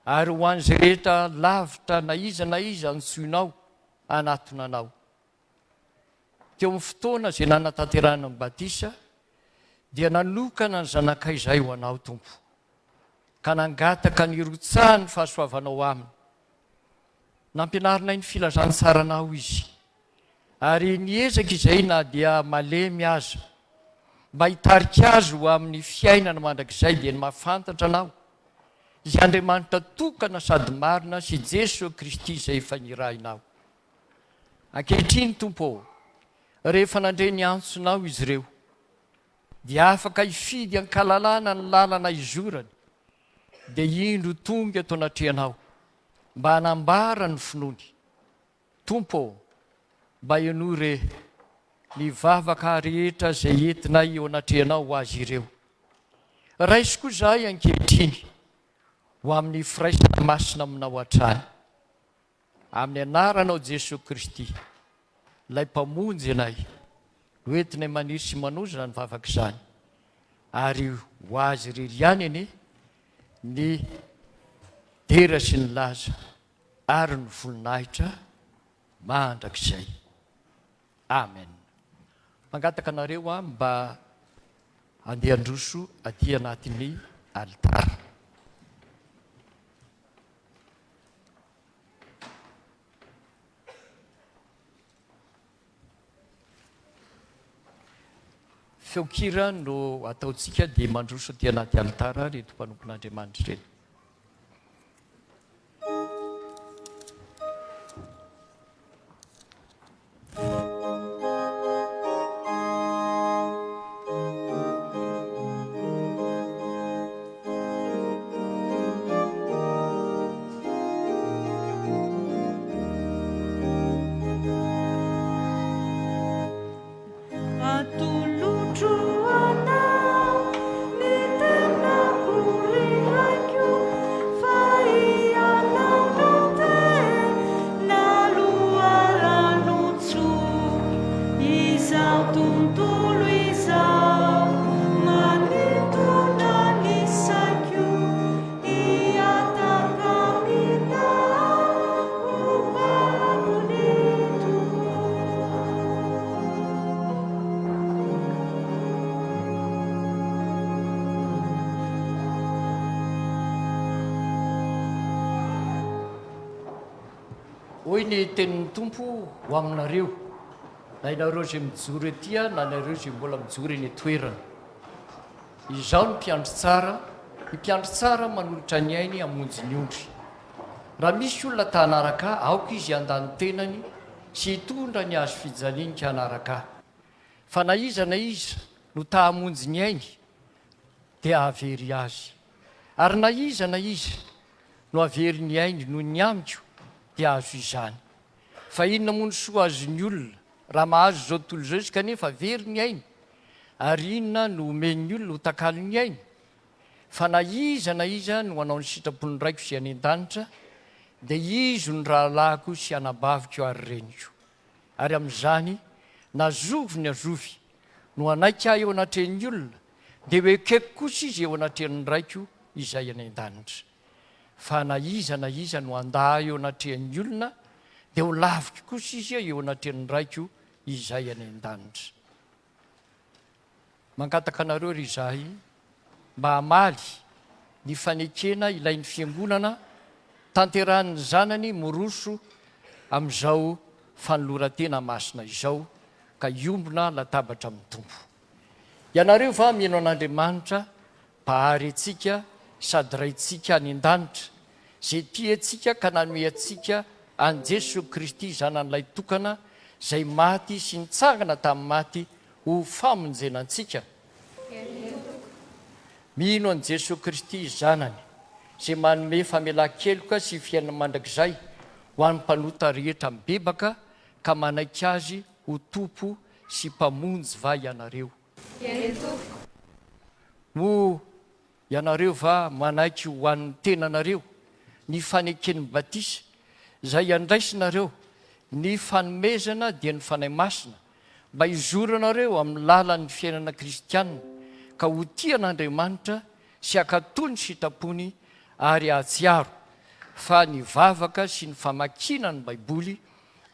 S1: Ary ho an'izay rehetra lavitra na iza antsoinao anatonanao. Teo amin'ny fotoana izay nanatanterahana ny batisa dia nanokana ny zanakay izay ho anao tompo. Ka nangataka ny irotsahan'ny fahasoavanao aminy. Nampianarinay ny filazantsaranao izy. Ary niezaka izay na dia malemy aza mba hitarika azy ho amin'ny fiainana mandrakizay dia ny mahafantatra anao. Izay Andriamanitra tokana sady marina sy Jesosy Kristy izay efa nirahinao. Ankehitriny tompo, rehefa nandre ny antsonao izy ireo, dia afaka hifidy ankalalana ny lalana izorany, dia indro tonga eto anatrehanao mba hanambara ny finoany. Tompo, mba ianore ny vavaka rehetra izay entinay eo anatrehanao ho azy ireo. Raisiko izahay ankehitriny ho amin'ny firaisana masina aminao hatrany. Amin'ny anaranao Jesosy Kristy, ilay mpamonjy anay, hoentinay maniry sy manozana ny vavaka izany. Ary ho azy ririaniny ny dera sy ny laza ary ny voninahitra mandrakizay. Amen. Mangataka anareo mba handeha androso aty anatin'ny alitara. Feon-kira no ataontsika dia mandroso aty anaty alitara reto mpanompon'Andriamanitra ireny. hoy ny tenin'ny tompo ho aminareo na ianareo zay mijoro etya na nareo zay mbola mijoro eny toerana. Izao ny mpiandro tsara. Ny mpiandro tsara manolotra ny ainy hamonjy ny ondry. Raha misy olona tahanaraka aoka izy andany tenany sy hitondra ny azo fijalinika hanaraka. Fa na iza na iza no tahamonjy ny ainy dia avery azy. Ary na iza no avery ny ainy no ny amiko dia azo izany. Fa inona moa ny soa azon'ny olona raha mahazo zao tontolo zao izy kanefa avery ny ainy, ary inona no omen'ny olona ho takalo ny ainy. Fa na iza no hanao ny sitrapony raiko sy any an-danitra dia izo ny rahalahiko sy anabaviko ary reniko. Ary amin'izany nazovy ny azovy no anaika eo anatrehan'ny olona dia hoe keko kosa izy eo anatrehan'ny raiko izay any an-danitra. Fa na iza no andahy eo anatrehan'ny olona dia ho laviko kosa izy eo anatrehan'ny raiko izay any an-danitra. Mankataka anareo ry izahay mba hamaly ny fanekena ilain'ny fiangonana tanterahan'ny zanany moroso amin'izao fanolorantena masina izao ka iombona latabatra amin'ny tompo. Ianareo va mihaino an'Andriamanitra mpahary antsika sady raintsika any an-danitra zay tia antsika ka nanome antsika an Jesosy Kristy zanan'ilay tokana zay maty sy nitsangana tamin'ny maty ho famonjena antsika. Mino an Jesosy Kristy zanany zay manome famelan-keloka sy fiainana mandrakizay ho an'ny mpanota rehetra mibebaka ka manaiky azy ho tompo sy mpamonjy va ianareo. Mo ianareo va manaiky ho an'ny tenanareo ny faneken'ny batisa zay andraisinareo ny fanomezana dia ny fanahy masina mba hizoranareo amin'ny lalan'ny fiainana kristianina ka ho tia an'Andriamanitra sy hakatony sitrapony ary ahatsiaro fa ny vavaka sy ny famakina ny baiboly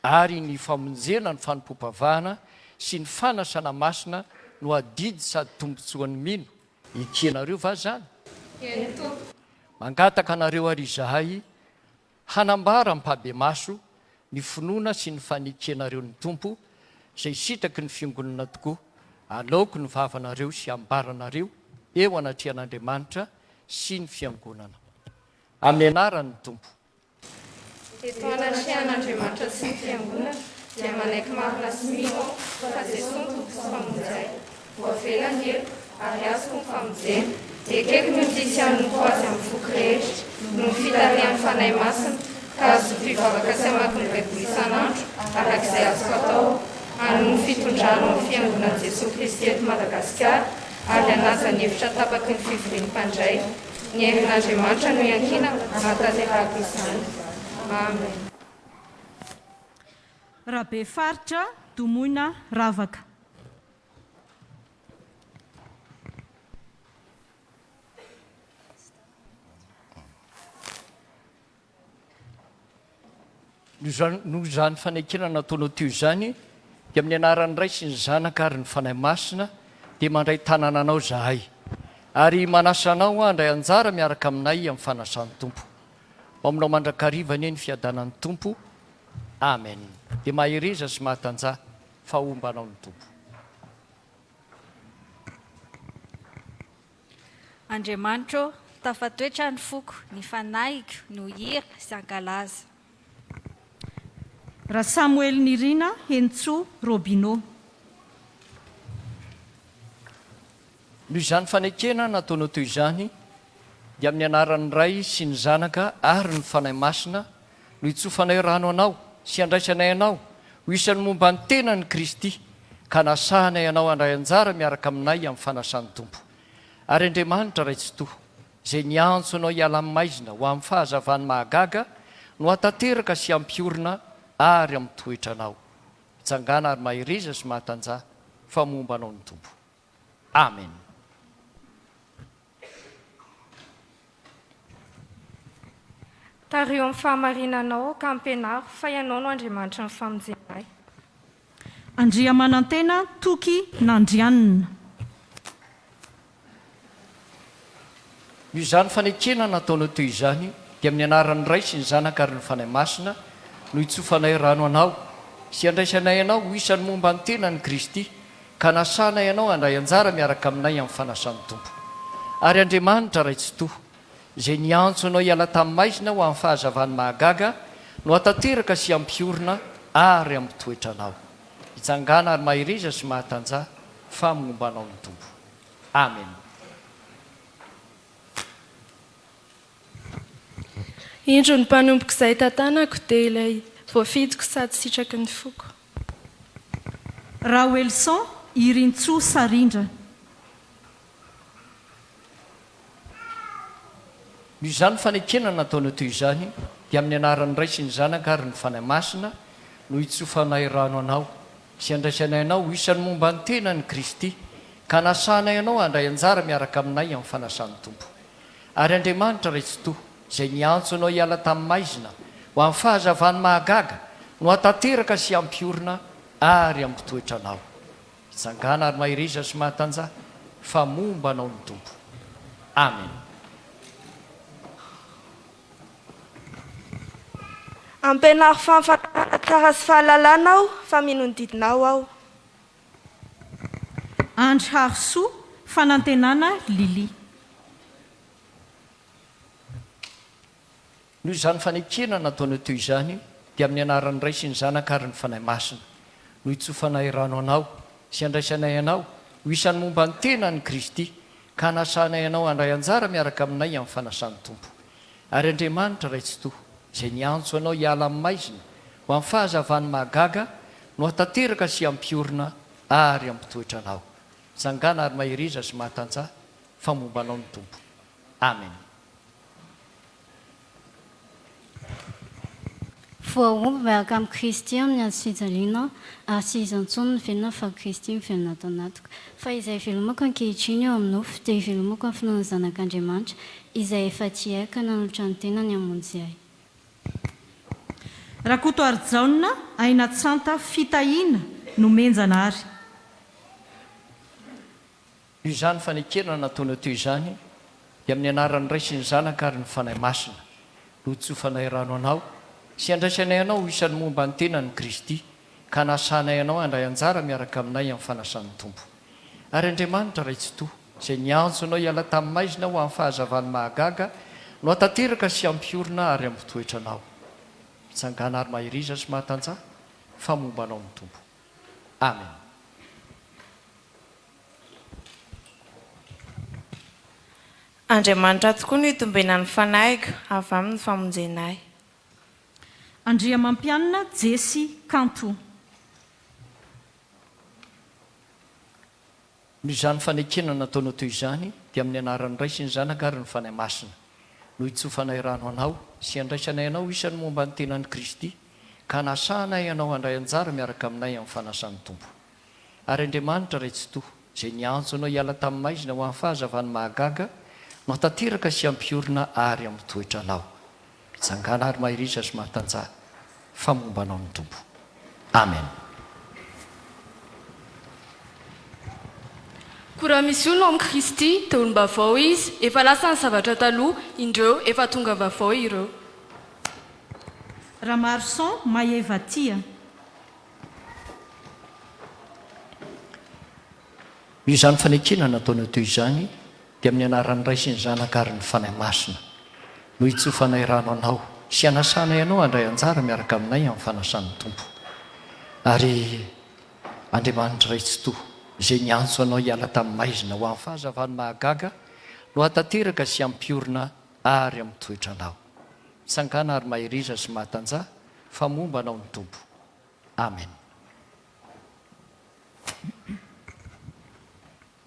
S1: ary ny famonjena ny fanompom-pavahana sy ny fanasana masina no adidy sady tombotsoan'ny mino. Ikianareo va zany? Mangataka anareo ary izahay hanambara mpabe maso ny finoana sy ny fanekenareo ny tompo zay sitraky ny fiangonana tokoa. Aleoko ny vavanareo sy ambaranareo eo anatrehan'Andriamanitra sy ny fiangonana. Amin'ny anaran'ny tompo.
S6: Eto anatrehan'Andriamanitra sy ny fiangonana dia manaiky marina sy mino fa Jesosy tompo sy famonjay voavelany eto ary azoko ny famonjena dia keko ny tisy anoko azy amin'ny foky rehetra no ny fitarian'ny fanahy masina ka azo mpivavaka sy amaky ny baiboly isan'andro arak'izay azoko atao hanony fitondrano amin'ny fiangonan'i Jesosy Kristy eto Madagasikara ary hanaja ny hevitra tapaky ny fivorian'ny mpandray. Ny herin'Andriamanitra no iankina hanatanterahako izany. Amen.
S7: Rabe faritra Domoina Ravaka.
S1: Noho izany fanekena nataonao teo izany dia amin'ny anaran'ny Ray sy ny Zanaka ary ny fanahy masina dia mandray tanananao zahay ary manasanao handray anjara miaraka aminay amin'ny fanasan'ny tompo. Aminao mandrakarivany ny fiadanan'ny tompo. Amen. Dia mahereza sy mahatanja fahombanao ny tompo.
S8: Andriamanitra, tafatoetra ny foko, ny fanahiko, no hira sy ankalaza.
S7: Raha Samuel Nirina Hentso Robinot.
S1: Noho izany fanekena nataonao toy izany dia amin'ny anaran'ny Ray sy ny Zanaka ary ny fanahy masina no hitsofanay rano anao sy andraisanay anao ho isan'ny momba ny tenan'ny Kristy ka nasahanay anao handray anjara miaraka aminay amin'ny fanasan'ny tompo. Ary Andriamanitra raitsytoa zay niantso anao hiala amin'ny maizina ho amin'ny fahazavany mahagaga no hatateraka sy ampiorina ary amin'ny toetra anao. Hitsangana ary mahereza sy mahatanja fa momba anao ny tompo. Amen.
S6: Tario amin'ny fahamarinanao ka ampianaro fa ianao no Andriamanitra ny famonjenay.
S7: Andriamanantena Toky Nandrianina.
S1: Noho izany fanekena nataonao toy izany dia amin'ny anaran'ny Ray sy ny Zanaka ary ny fanahy masina no hitsofanay rano anao sy andraisanay ianao ho isan'ny momba ny tenany Kristy ka nasanay ianao handray anjara miaraka aminay amin'ny fanasan'ny tompo. Ary Andriamanitra raitsy to izay niantso anao hiala tamin'ny maizina ho amin'ny fahazavany mahagaga no atateraka sy ampiorina ary ampitoetra anao. Hitsangana ary mahiriza sy mahatanja fa mombanao ny tompo. Amen.
S6: Indro ny mpanompoka izay tantanako dia ilay voafidiko sady sitraky ny foko.
S7: Raoelson Irintso Sarindra.
S1: Noho izany fanekena nataony toy izany dia amin'ny anaran'ny Ray sy ny Zanaka ary ny Fanahy Masina no hitsofanay rano anao sy andraisanay anao ho isan'ny momba ny tenany Kristy ka nasanay anao handray anjara miaraka aminay amin'ny fanasan'ny tompo. Ary Andriamanitra raitsy to izay niantso anao hiala tamin'ny maizina ho amin'ny fahazavany mahagaga no atateraka sy ampiorina ary ampitoetra anao. Hitsangana ary mahiriza sy mahatanja fa momba anao ny tompo. Amen.
S6: Ampenaro famfantarana sy fahalalana aho fa minodidinao aho.
S7: Andry Harsoa Fanantenana Lily.
S1: Noho izany fanekena nataony toy izany dia amin'ny anaran'ny Ray sy ny Zanaka ary ny Fanahy Masina no hitsofanay rano anao sy andraisanay anao ho isan'ny momba ny tenany Kristy ka nasanay anao handray anjara miaraka aminay amin'ny fanasan'ny tompo. Ary Andriamanitra raitsy to izay niantso anao hiala amin'ny maizina ho amin'ny fahazavany mahagaga no atateraka sy ampiorina ary ampitoetra anao. Zangana ary mahiriza sy mahatanja fa momba anao ny tompo. Amen.
S9: Voaomby miaraka amin'ny Kristy amin'ny azy fijaliana ary sy izantsony ny velona fa Kristy ny velona atao anatiko. Fa izay velomako ankehitriny eo amin'ny nofo dia velomako amin'ny finoana zanak'Andriamanitra izay efa tsy haika nanolotra ny tenany hamonjy ahy.
S7: Rakoto Arjaona Ainatsanta Fitahiana no menjanary.
S1: Io izany fanekena nataony toy izany dia amin'ny anaran'ny Ray sy ny Zanaka ary ny Fanahy Masina no hitsofanay rano anao sy andraisanay anao ho isan'ny momba ny tenany Kristy ka nasanay anao handray anjara miaraka aminay amin'ny fanasan'ny tompo. Ary Andriamanitra raitsy to izay niantso anao hiala tamin'ny maizina ho amin'ny fahazavany mahagaga no atateraka sy ampiorina ary ampitoetra anao. Hitsangana ary mahiriza sy mahatanja fa momba anao ny tompo. Amen.
S6: Andriamanitra tokoa no hitombenany fanahiko avy amin'ny famonjenay.
S7: Andriamampianina Jesy Kanto.
S1: Noho izany fanekena nataony toy izany dia amin'ny anaran'ny Ray sy ny Zanaka ary ny Fanahy Masina no hitsofanay rano anao sy andraisanay anao isan'ny momba ny tenany Kristy ka nasanay anao handray anjara miaraka aminay amin'ny fanasan'ny tompo. Ary Andriamanitra raitsy to izay niantso anao hiala tamin'ny maizina ho amin'ny fahazavany mahagaga no atateraka sy ampiorina ary ampitoetra anao. Hitsangana ary mahiriza sy mahatanja fa momba anao ny tompo. Amen.
S10: Koa misy olona amin'ny Kristy dia olom-baovao izy, efa lasa ny zavatra taloha, indreo efa tonga vaovao ireo.
S7: Ramarson Maievatia.
S1: Io izany fanekena nataony toy izany dia amin'ny anaran'ny Ray sy ny Zanaka ary ny Fanahy Masina no hitsofanay rano anao sy anasanay anao handray anjara miaraka aminay amin'ny fanasan'ny tompo. Ary Andriamanitra raitsy to izay niantso anao hiala tamin'ny maizina ho amin'ny fahazavany mahagaga no atateraka sy ampiorina ary ampitoetra anao. Sangana ary mahiriza sy mahatanja fa momba anao ny tompo. Amen.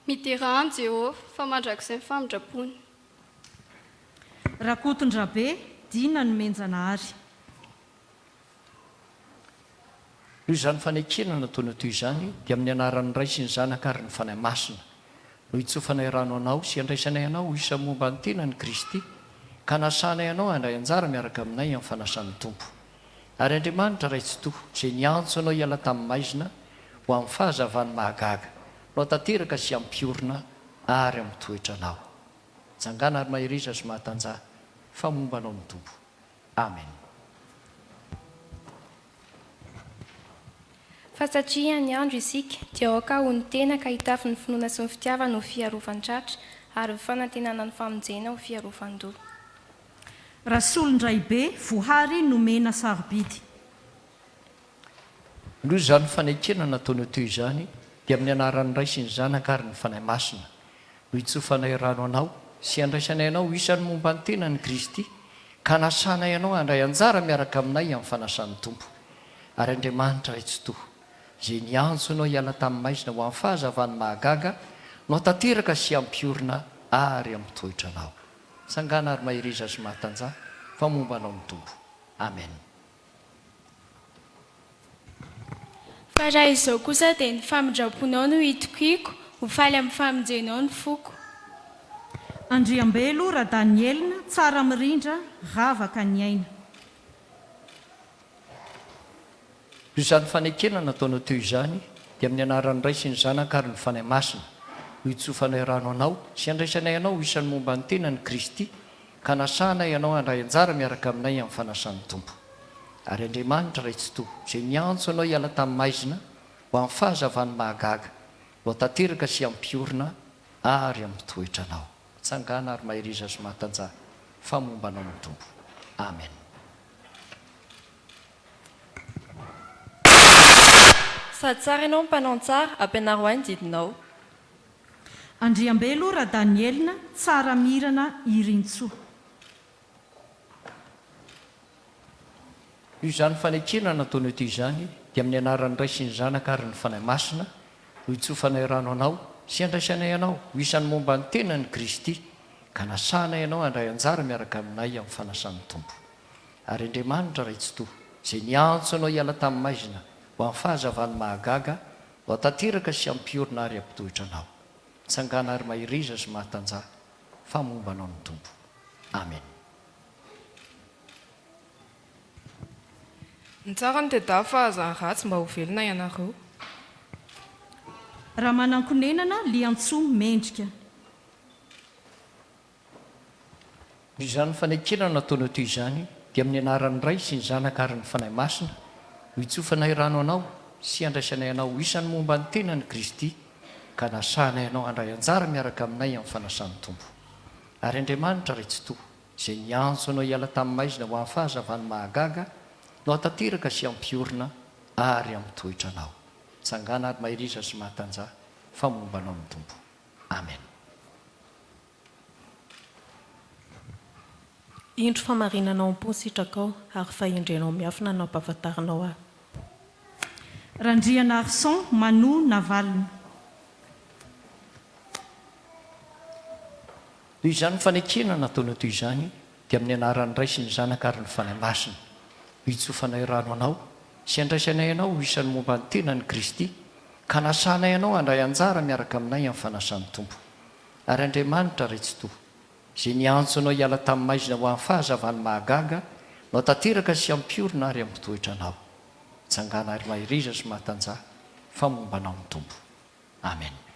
S10: Miterahan Jehovah fa mandrakizay ny famindrapony.
S7: Rakotondrabe Dina no menjanary.
S1: Io izany fanekena nataony toy izany dia amin'ny anaran'ny Ray sy ny Zanaka ary ny Fanahy Masina no hitsofanay rano anao sy andraisanay anao ho isan'ny momba ny tenany Kristy ka nasanay anao handray anjara miaraka aminay amin'ny fanasan'ny tompo. Ary Andriamanitra raitsy to izay niantso anao hiala tamin'ny maizina ho amin'ny fahazavany mahagaga no atateraka sy ampiorina ary ampitoetra anao. Jangana ary mahiriza sy mahatanja fa momba anao ny tompo. Amen.
S6: fa satria ny andro isika dia aoka ho ny tena ka hitafy ny finoana sy ny fitiavana ho fiarovan-tratra ary fanantenana ny famonjena ho fiarovan-doha.
S7: Rasolondray be vohary nomena sarobidy.
S1: Noho izany fanekena nataony toy izany dia amin'ny anaran'ny Ray sy ny Zanaka ary ny Fanahy Masina no hitsofanay rano anao sy andraisanay anao isan'ny momba ny tena ny Kristy ka nasanay anao handray anjara miaraka aminay amin'ny fanasan'ny Tompo. Ary Andriamanitra Raitsotoa, izay niantso anao hiala tamin'ny maizina ho amin'ny fahazavany mahagaga no tanteraka sy ampiorina ary ampitoetra anao. Sangana ary mahiriza sy mahatanjah fa momba anao ny Tompo. Amen.
S11: Fa raha izao kosa dia ny famindraponao no hitokiako ho faly amin'ny famonjenao ny foko.
S7: Andriambelo ra Danielina tsara mirindra ravaka ny aina.
S1: Izany fanekena nataonao teo izany dia amin'ny anaran'ny Ray sy ny Zanaka ary ny Fanahy Masina no hitsofanay rano anao sy andraisanay anao isan'ny momba ny tena ny Kristy ka nasanay anao handray anjara miaraka aminay amin'ny fanasan'ny Tompo. Ary Andriamanitra Raitsotoa, izay niantso anao hiala tamin'ny maizina ho amin'ny fahazavany mahagaga no tanteraka sy ampiorina ary ampitoetra anao. Tsangana ary mahiriza sy mahatanjah fa momba anao ny Tompo. Amen.
S12: Sady tsara ianao mpanao tsara ampianaro ainy didinao.
S7: Andriambelo ra Danielina tsara mirana irintsoa.
S1: Io izany fanekena nataonao toy izany dia amin'ny anaran'ny Ray sy ny Zanaka ary ny Fanahy Masina no hitsofanay rano anao sy andraisanay anao ho isan'ny momba ny tena ny Kristy ka nasanay anao handray anjara miaraka aminay amin'ny fanasan'ny Tompo. Ary Andriamanitra Raitsotoa, izay niantso anao hiala tamin'ny maizina ho amin'ny fahazavany mahagaga no tanteraka sy ampiorina ary ampitoetra anao. Sangana ary mahiriza sy mahatanjah fa momba anao ny Tompo. Amen.
S10: Ny tsara ny teda fahazany ratsy mba ho velona ianareo.
S7: Raha manankonenana liantsoa mendrika.
S1: Izany fanekena nataonao toy izany dia amin'ny anaran'ny Ray sy ny Zanaka ary ny Fanahy Masina no hitsofanay rano anao sy andraisanay anao isan'ny momba ny tena ny Kristy ka nasanay anao handray anjara miaraka aminay amin'ny fanasan'ny Tompo. Ary Andriamanitra Raitsotoa, izay niantso anao hiala tamin'ny maizina ho amin'ny fahazavany mahagaga no hatanteraka sy ampiorina ary ampitoetra anao. Tsangana ary mahiriza sy mahatanjah fa momba anao ny Tompo. Amen.
S13: Indro famarinanao am-pony sitrakao ary fahendrenao miafina anao ampahafantarinao ahy.
S7: Randriana Arson Mano Navalina.
S1: Noho izany fanekena nataonao toy izany dia amin'ny anaran'ny Ray sy ny Zanaka ary ny Fanahy Masina no hitsofanay rano anao sy andraisanay anao ho isan'ny momba ny tena ny Kristy ka nasanay anao handray anjara miaraka aminay amin'ny fanasan'ny Tompo. Ary Andriamanitra Raitsotoa, izay niantso anao hiala tamin'ny maizina ho amin'ny fahazavany mahagaga no tanteraka sy ampiorina ary ampitoetra anao. Tsangana ary mahiriza sy mahatanjah fa momba anao ny Tompo. Amen.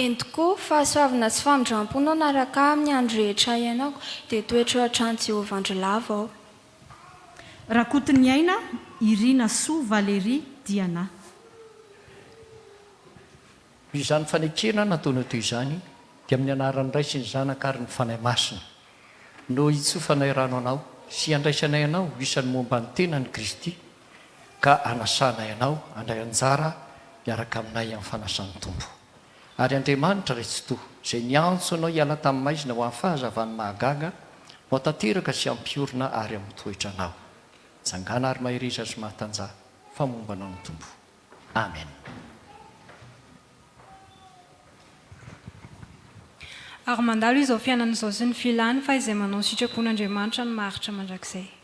S6: Entoko fahasoavana sy famindram-ponao naraka amin'ny andro rehetra ianao dia toetra hatrany Jehovah-andro lava ao.
S7: Rakotiny aina Irina Soa Valérie Diana.
S1: Izany fanekena nataonao toy izany dia amin'ny anaran'ny Ray sy ny Zanaka ary ny Fanahy Masina no hitsofanay rano anao sy andraisanay anao isan'ny momba ny tena ny Kristy ka anasanay anao handray anjara miaraka aminay amin'ny fanasan'ny Tompo. Ary Andriamanitra Raitsotoa, izay niantso anao hiala tamin'ny maizina ho amin'ny fahazavany mahagaga no tanteraka sy ampiorina ary ampitoetra anao. Tsangana ary mahiriza sy mahatanjah fa momba anao ny Tompo. Amen.
S14: Ary mandalo izao fiainana izao sy ny filany fa izay manao sitrapon'Andriamanitra ny maharitra mandrakizay.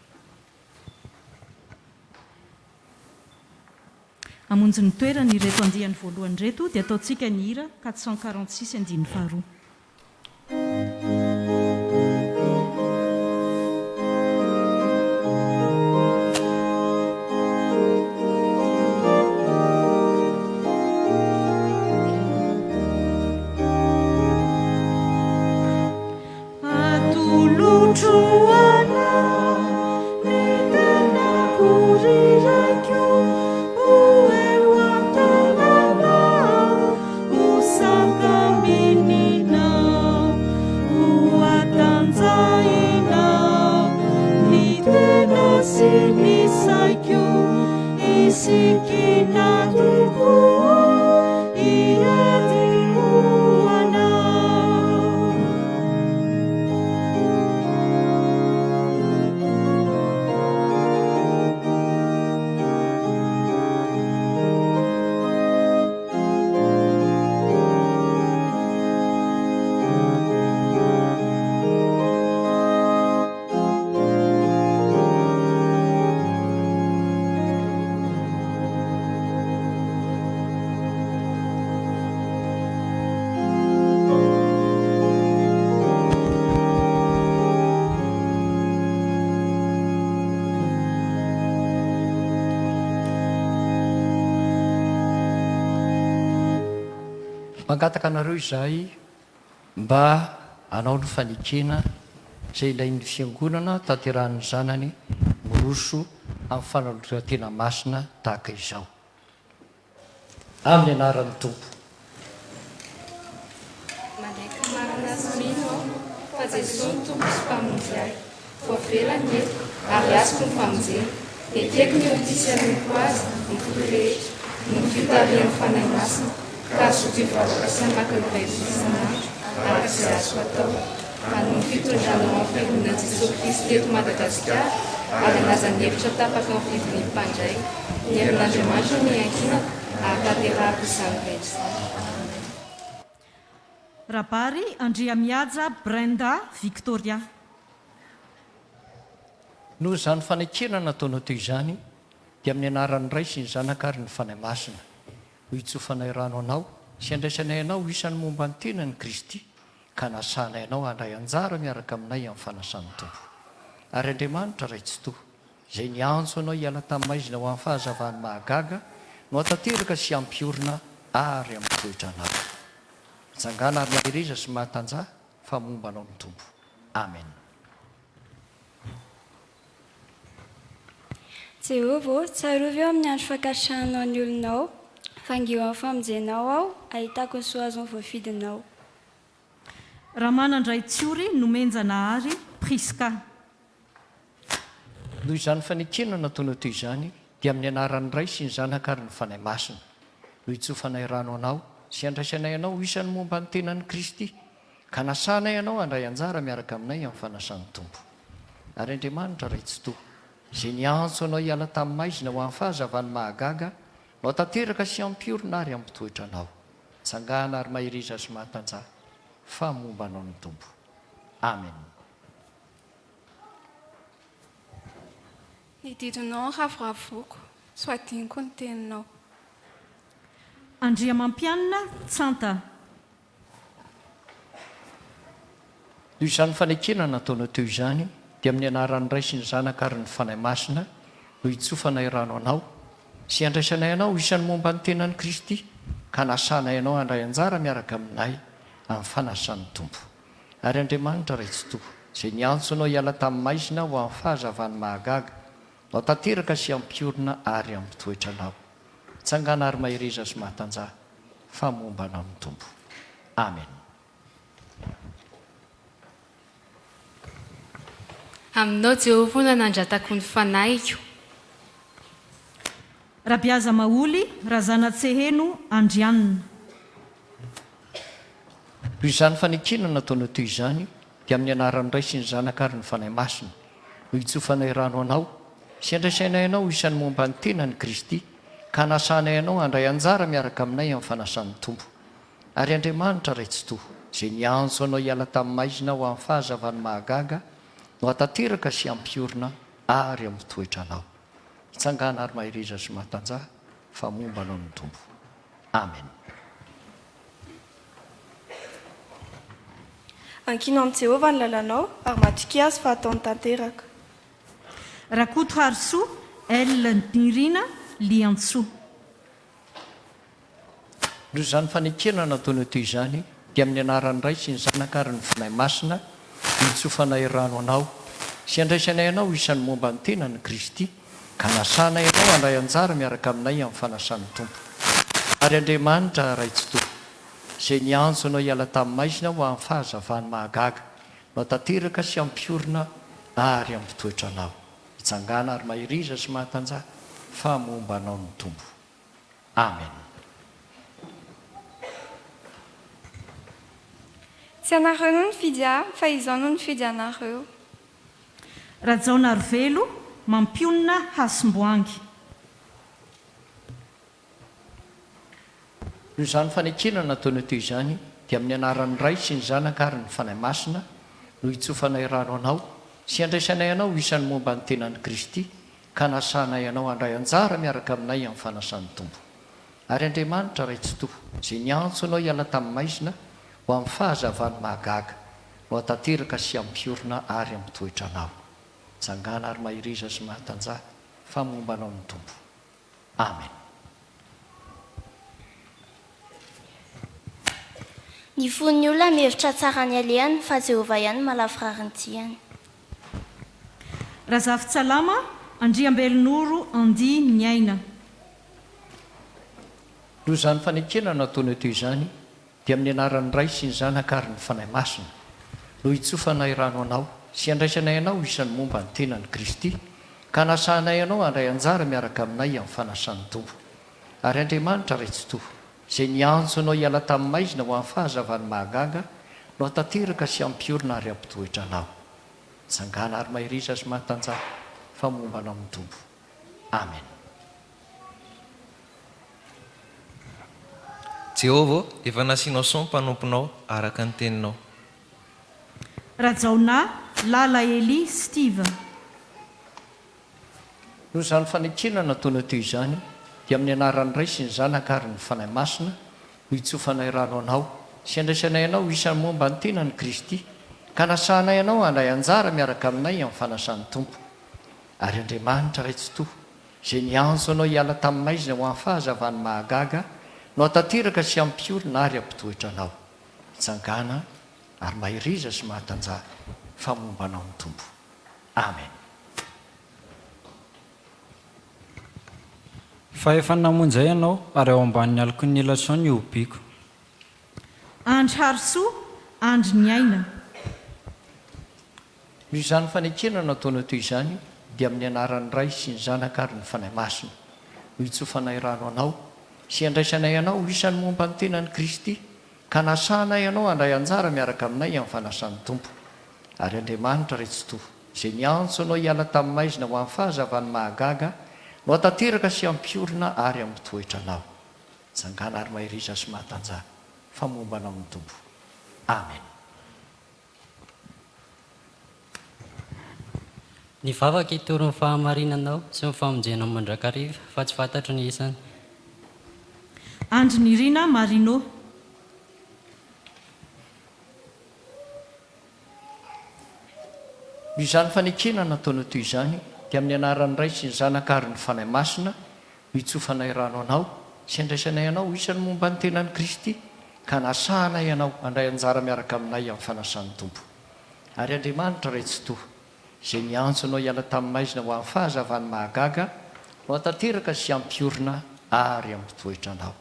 S7: Amonjy ny toerana ireto andiany voalohany reto dia ataontsika ny hira 446 andiny faharoa.
S5: Atuluchuana, sikina tokoa iadimoana.
S1: Mangataka anareo izahay mba hanao ny fanekena izay ilain'ny fiangonana tanterahan'ny zanany miroso amin'ny fanalotena masina tahaka izao. Amin'ny anaran'ny Tompo.
S6: Manan-tahotra fa Jesosy ny Tompo sy mpamonjy ahy, voavelany eto ary azoko ny famonjena. Ekeko ny odisy amin'nyko azy ny folo rehetra, ny fitarian'ny fanahy masina, ka soty vavaka sy hamaky ny fahezisan'andro araka izay azo atao. Hanao ny fitondrana ao amin'ny fiangonan'i Jesosy Kristy teto Madagasikara ary hanazany hevitra tapaka amin'ny fidin'ny mpandray. Ny Heran'Andriamanitra no iankinako ary tanterahako izany rehetra izany.
S7: Rabary Andriamihaja Brenda Victoria.
S1: Noho izany fanekena nataonao toy izany dia amin'ny anaran'ny Ray sy ny Zanaka ary ny Fanahy Masina ho itsofanay rano anao sy andraisanay anao isan'ny momba ny tenany Kristy ka nasanay anao handray anjara miaraka aminay amin'ny fanasan'ny Tompo. Ary Andriamanitra ray tsy toa izay niantso anao hiala tamin'ny maizina ho amin'ny fahazavany mahagaga no hatanteraka sy ampiorina ary amin'ny toetra anao. Mitsangana ary mahiriza sy mahatanja fa momba anao ny Tompo. Amen.
S11: Jehovah, tsarovy eo amin'ny andro fankasitrahanao ny olonao, fangio amin'ny famonjenao aho, ahitako ny soazony voafidinao.
S7: Ramanandray Tsiory nomenjana ary Priska.
S1: Noho izany fanekena nataonao toy izany dia amin'ny anaran'ny Ray sy ny Zanaka ary ny Fanahy Masina no itsofanay rano anao sy andraisanay anao isan'ny momba ny tenan'i Kristy ka nasanay anao handray anjara miaraka aminay amin'ny fanasan'ny Tompo. Ary Andriamanitra ray tsy toa izay niantso anao hiala tamin'ny maizina ho amin'ny fahazavany mahagaga no hatanteraka sy ampiorina ary ampitoetra anao. Tsangana ary mahiriza sy mahatanja fa momba anao ny Tompo. Amen.
S10: Nididinao ravoravoko, soadiniko ny teninao.
S7: Andriamam-pianina Tsanta.
S1: Noho izany fanekena nataonao teo izany dia amin'ny anaran'ny Ray sy ny Zanaka ary ny Fanahy Masina no itsofanay rano anao sy andraisanay anao isan'ny momba ny tenan'i Kristy ka nasanay anao handray anjara miaraka aminay amin'ny fanasan'ny Tompo. Ary Andriamanitra ray tsy toa izay niantso anao hiala tamin'ny maizina ho amin'ny fahazavany mahagaga no hatanteraka sy ampiorina ary ampitoetra anao. Tsangana ary mahiriza sy mahatanja fa momba anao ny Tompo. Amen.
S15: Aminao Jehovah nanandratako ny fanahiko.
S7: Rabiaza Maholy Razana Tseheno Andrianina.
S1: Noho izany fanekena nataonao toy izany dia amin'ny anaran'ny Ray sy ny Zanaka ary ny Fanahy Masina no itsofanay rano anao sy andraisanay anao isan'ny momba ny tenan'i Kristy ka nasanay anao handray anjara miaraka aminay amin'ny fanasan'ny Tompo. Ary Andriamanitra ray tsy toa izay niantso anao hiala tamin'ny maizina ho amin'ny fahazavany mahagaga no hatanteraka sy ampiorina ary ampitoetra anao. Hitsangana ary mahiriza sy mahatanja fa momba anao ny Tompo. Amen.
S12: Ankino amin'ny Jehovah ny lalanao ary matoky azy fa ataony tanteraka.
S7: Rakoto Harsoa Elle Nirina Liantsoa.
S1: Noho izany fanekena nataonao toy izany dia amin'ny anaran'ny Ray sy ny Zanaka ary ny Fanahy Masina itsofanay rano anao sy andraisanay anao isan'ny momba ny tenan'i Kristy ka nasanay anao handray anjara miaraka aminay amin'ny fanasan'ny Tompo. Ary Andriamanitra ray tsy toa izay niantso anao hiala tamin'ny maizina ho amin'ny fahazavany mahagaga no hatanteraka sy ampiorina ary ampitoetra anao. Hitsangana ary mahiriza sy mahatanja famombanao ny tombo. Amen.
S11: Tsy anareo no nifidy ahy fa izaho no nifidy anareo.
S7: Rajaona Arvelo mampionina hasimboangy.
S1: Noho izany fanekena nataony toy izany dia amin'ny anaran'ny Ray sy ny Zanaka ary ny Fanahy Masina no hitsofanay rano anao sy andraisanay anao isan'ny momba ny tenan'i Kristy ka nasanay anao handray anjara miaraka aminay amin'ny fanasan'ny tombo. Ary Andriamanitra ray tsy toho izay niantso anao hiala tamin'ny maizina ho amin'ny fahazavany mahagaga no hatateraka sy ampiorina ary ampitoetra anao. Tsangana ary mahiriza sy mahatanjaka fa momba anao ny tombo. Amen.
S16: Ny fon'ny olona mihevitra tsara ny alehany fa Jehovah ihany malafirary ny tiany.
S7: Razafitsalama Andriambelonoro Andi ny aina.
S1: Noho izany fanekena nataony toy izany dia amin'ny anaran'ny Ray sy ny Zanaka ary ny Fanahy Masina no hitsofanay rano anao sy andraisanay anao isan'ny momba ny tenan'i Kristy ka nasanay anao handray anjara miaraka aminay amin'ny fanasan'ny tombo. Ary Andriamanitra ray tsy toho izay niantso anao hiala tamin'ny maizina ho amin'ny fahazavany mahagaga no hatateraka sy ampiorina ary ampitoetra anao. Tsangana ary mahiriza sy mahatanjaka fa momba anao amin'ny tombo. Amen.
S17: Jehovah efa nasianao son mpanomponao araka ny teninao.
S7: Rajaona Lala Eli Steve.
S1: Noho izany fanekena nataony toy izany dia amin'ny anaran'ny Ray sy ny Zanaka ary ny Fanahy Masina no hitsofanay rano anao sy andraisanay anao isan'ny momba ny tenan'i Kristy ka nasanay anao handray anjara miaraka aminay amin'ny fanasan'ny tombo. Ary Andriamanitra ray tsy toho izay niantso anao hiala tamin'ny maizina ho amin'ny fahazavany mahagaga no hatateraka sy ampiorina ary ampitoetra anao. Tsangana ary mahiriza sy mahatanjaka fa momba anao ny tombo. Amen.
S18: Fa efa namonjay ianao ary ao ambanin'ny aliko ny ilason ny obiko.
S7: Andry Harsoa Andry ny aina.
S1: Noho izany fanekena nataony toy izany dia amin'ny anaran'ny Ray sy ny Zanaka ary ny Fanahy Masina no hitsofanay rano anao sy andraisanay anao isan'ny momba ny tenan'i Kristy ka nasanay anao handray anjara miaraka aminay amin'ny fanasan'ny tombo. Ary Andriamanitra ray tsy toho izay niantso anao hiala tamin'ny maizina ho amin'ny fahazavany mahagaga no hatateraka sy ampiorina ary ampitoetra anao. Tsangana ary mahiriza sy mahatanjaka fa momba anao ny tombo. Amen.
S19: Ny vavaka hitory ny fahamarinanao sy ny famonjena mandrakariva fa tsy fantatro ny isany.
S7: Andry Nirina Marino.
S1: Noho izany fanekena nataony toy izany dia amin'ny anaran'ny Ray sy ny Zanaka ary ny Fanahy Masina no hitsofanay rano anao sy andraisanay anao isan'ny momba ny tenan'i Kristy ka nasanay anao handray anjara miaraka aminay amin'ny fanasan'ny tombo. Ary Andriamanitra ray tsy toho izay niantso anao hiala tamin'ny maizina ho amin'ny fahazavany mahagaga no hatateraka sy ampiorina ary ampitoetra anao.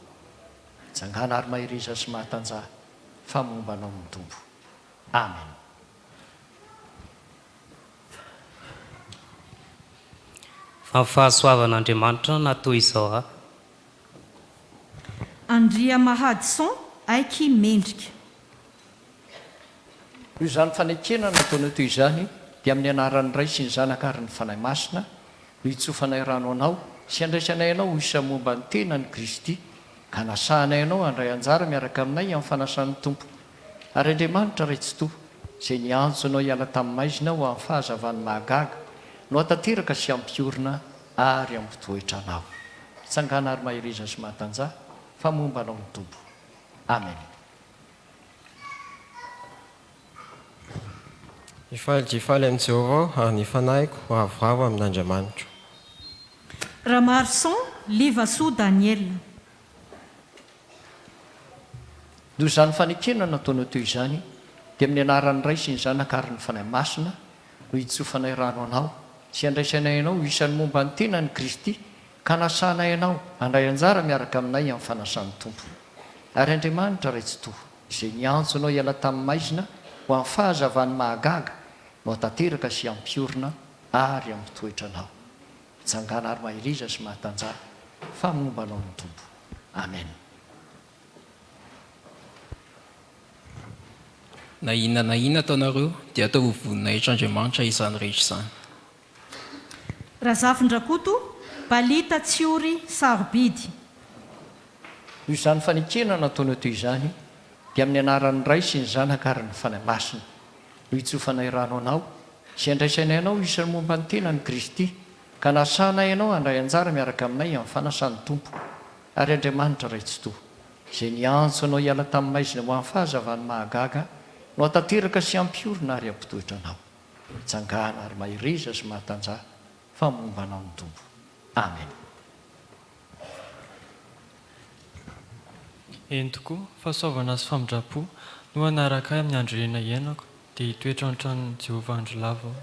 S1: Tsangana ary mahiriza sy mahatanjaka fa momba anao ny tombo. Amen.
S19: Fa ny fahasoavan'Andriamanitra natoy izao aho.
S7: Andria Mahadson Aiky Mendrika.
S1: Noho izany fanekena nataony toy izany dia amin'ny anaran'ny Ray sy ny Zanaka ary ny Fanahy Masina no hitsofanay rano anao sy andraisanay anao isan'ny momba ny tenan'i Kristy ka nasanay anao handray anjara miaraka aminay amin'ny fanasan'ny tombo. Ary Andriamanitra ray tsy toho izay niantso anao hiala tamin'ny maizina ho amin'ny fahazavany mahagaga no hatateraka sy ampiorina ary ampitoetra anao. Tsangana ary mahiriza sy mahatanjaka fa momba anao ny tombo. Amen.
S20: Ifaly amin'i Jehovah ary ny fanahiko ho avoravo amin'Andriamanitra.
S7: Ramarson Livasoa Daniel.
S1: Noho izany fanekena nataony toy izany dia amin'ny anaran'ny Ray sy ny Zanaka ary ny Fanahy Masina no hitsofanay rano anao sy andraisanay anao isan'ny momba ny tenan'i Kristy ka nasanay anao handray anjara miaraka aminay amin'ny fanasan'ny tombo. Ary Andriamanitra ray tsy toho izay niantso anao hiala tamin'ny maizina ho amin'ny fahazavany mahagaga no hatateraka sy ampiorina ary ampitoetra anao. Tsangana ary mahiriza sy mahatanjara fa mombanao ny tompo. Amen.
S21: Na inona taonareo dia atao voninahitran'Andriamanitra izany rehetra izany.
S7: Razafindrakoto, balita tsiory sarobidy.
S1: Noho izany fanekena nataonao toy izany dia amin'ny anaran'ny Ray sy ny Zanaka ary ny Fanahy Masina no hitsofanay rano anao sy andraisanay anao isan'ny momba ny tenan'i Kristy ka nasanay ianao handray anjara miaraka aminay amin'ny fanasan'ny tompo ary Andriamanitra ray tsy toa izay niantso anao hiala tamin'ny maizina ho amin'ny fahazavany mahagaga no hatateraka sy ampiorina ary ampitoetra anao. Tsangana ary mahiriza sy mahatanjara fa momba anao ny tompo. Amen.
S22: Eny tokoa fahasoavana sy famindrapo no anaraka amin'ny andro irena iainako dia hitoetra an-tranon'i Jehovah andro lava aho.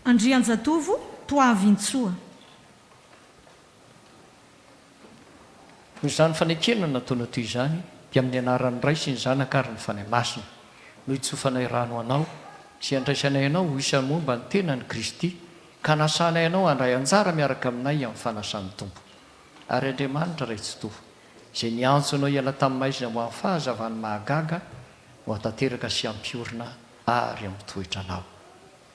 S7: Andrianjatovo toavintsoa.
S1: Noho izany fanekena nataonao toy izany dia amin'ny anaran'ny Ray sy ny Zanaka ary ny Fanahy Masina no hitsofanay rano anao sy andraisanay anao ho isan'ny momba ny tenan'i Kristy ka nasanay anao handray anjara miaraka aminay amin'ny fanasan'ny tompo ary Andriamanitra ray tsy toa izay niantso anao hiala tamin'ny maizina ho amin'ny fahazavany mahagaga no hatateraka sy ampiorina ary ampitoetra anao.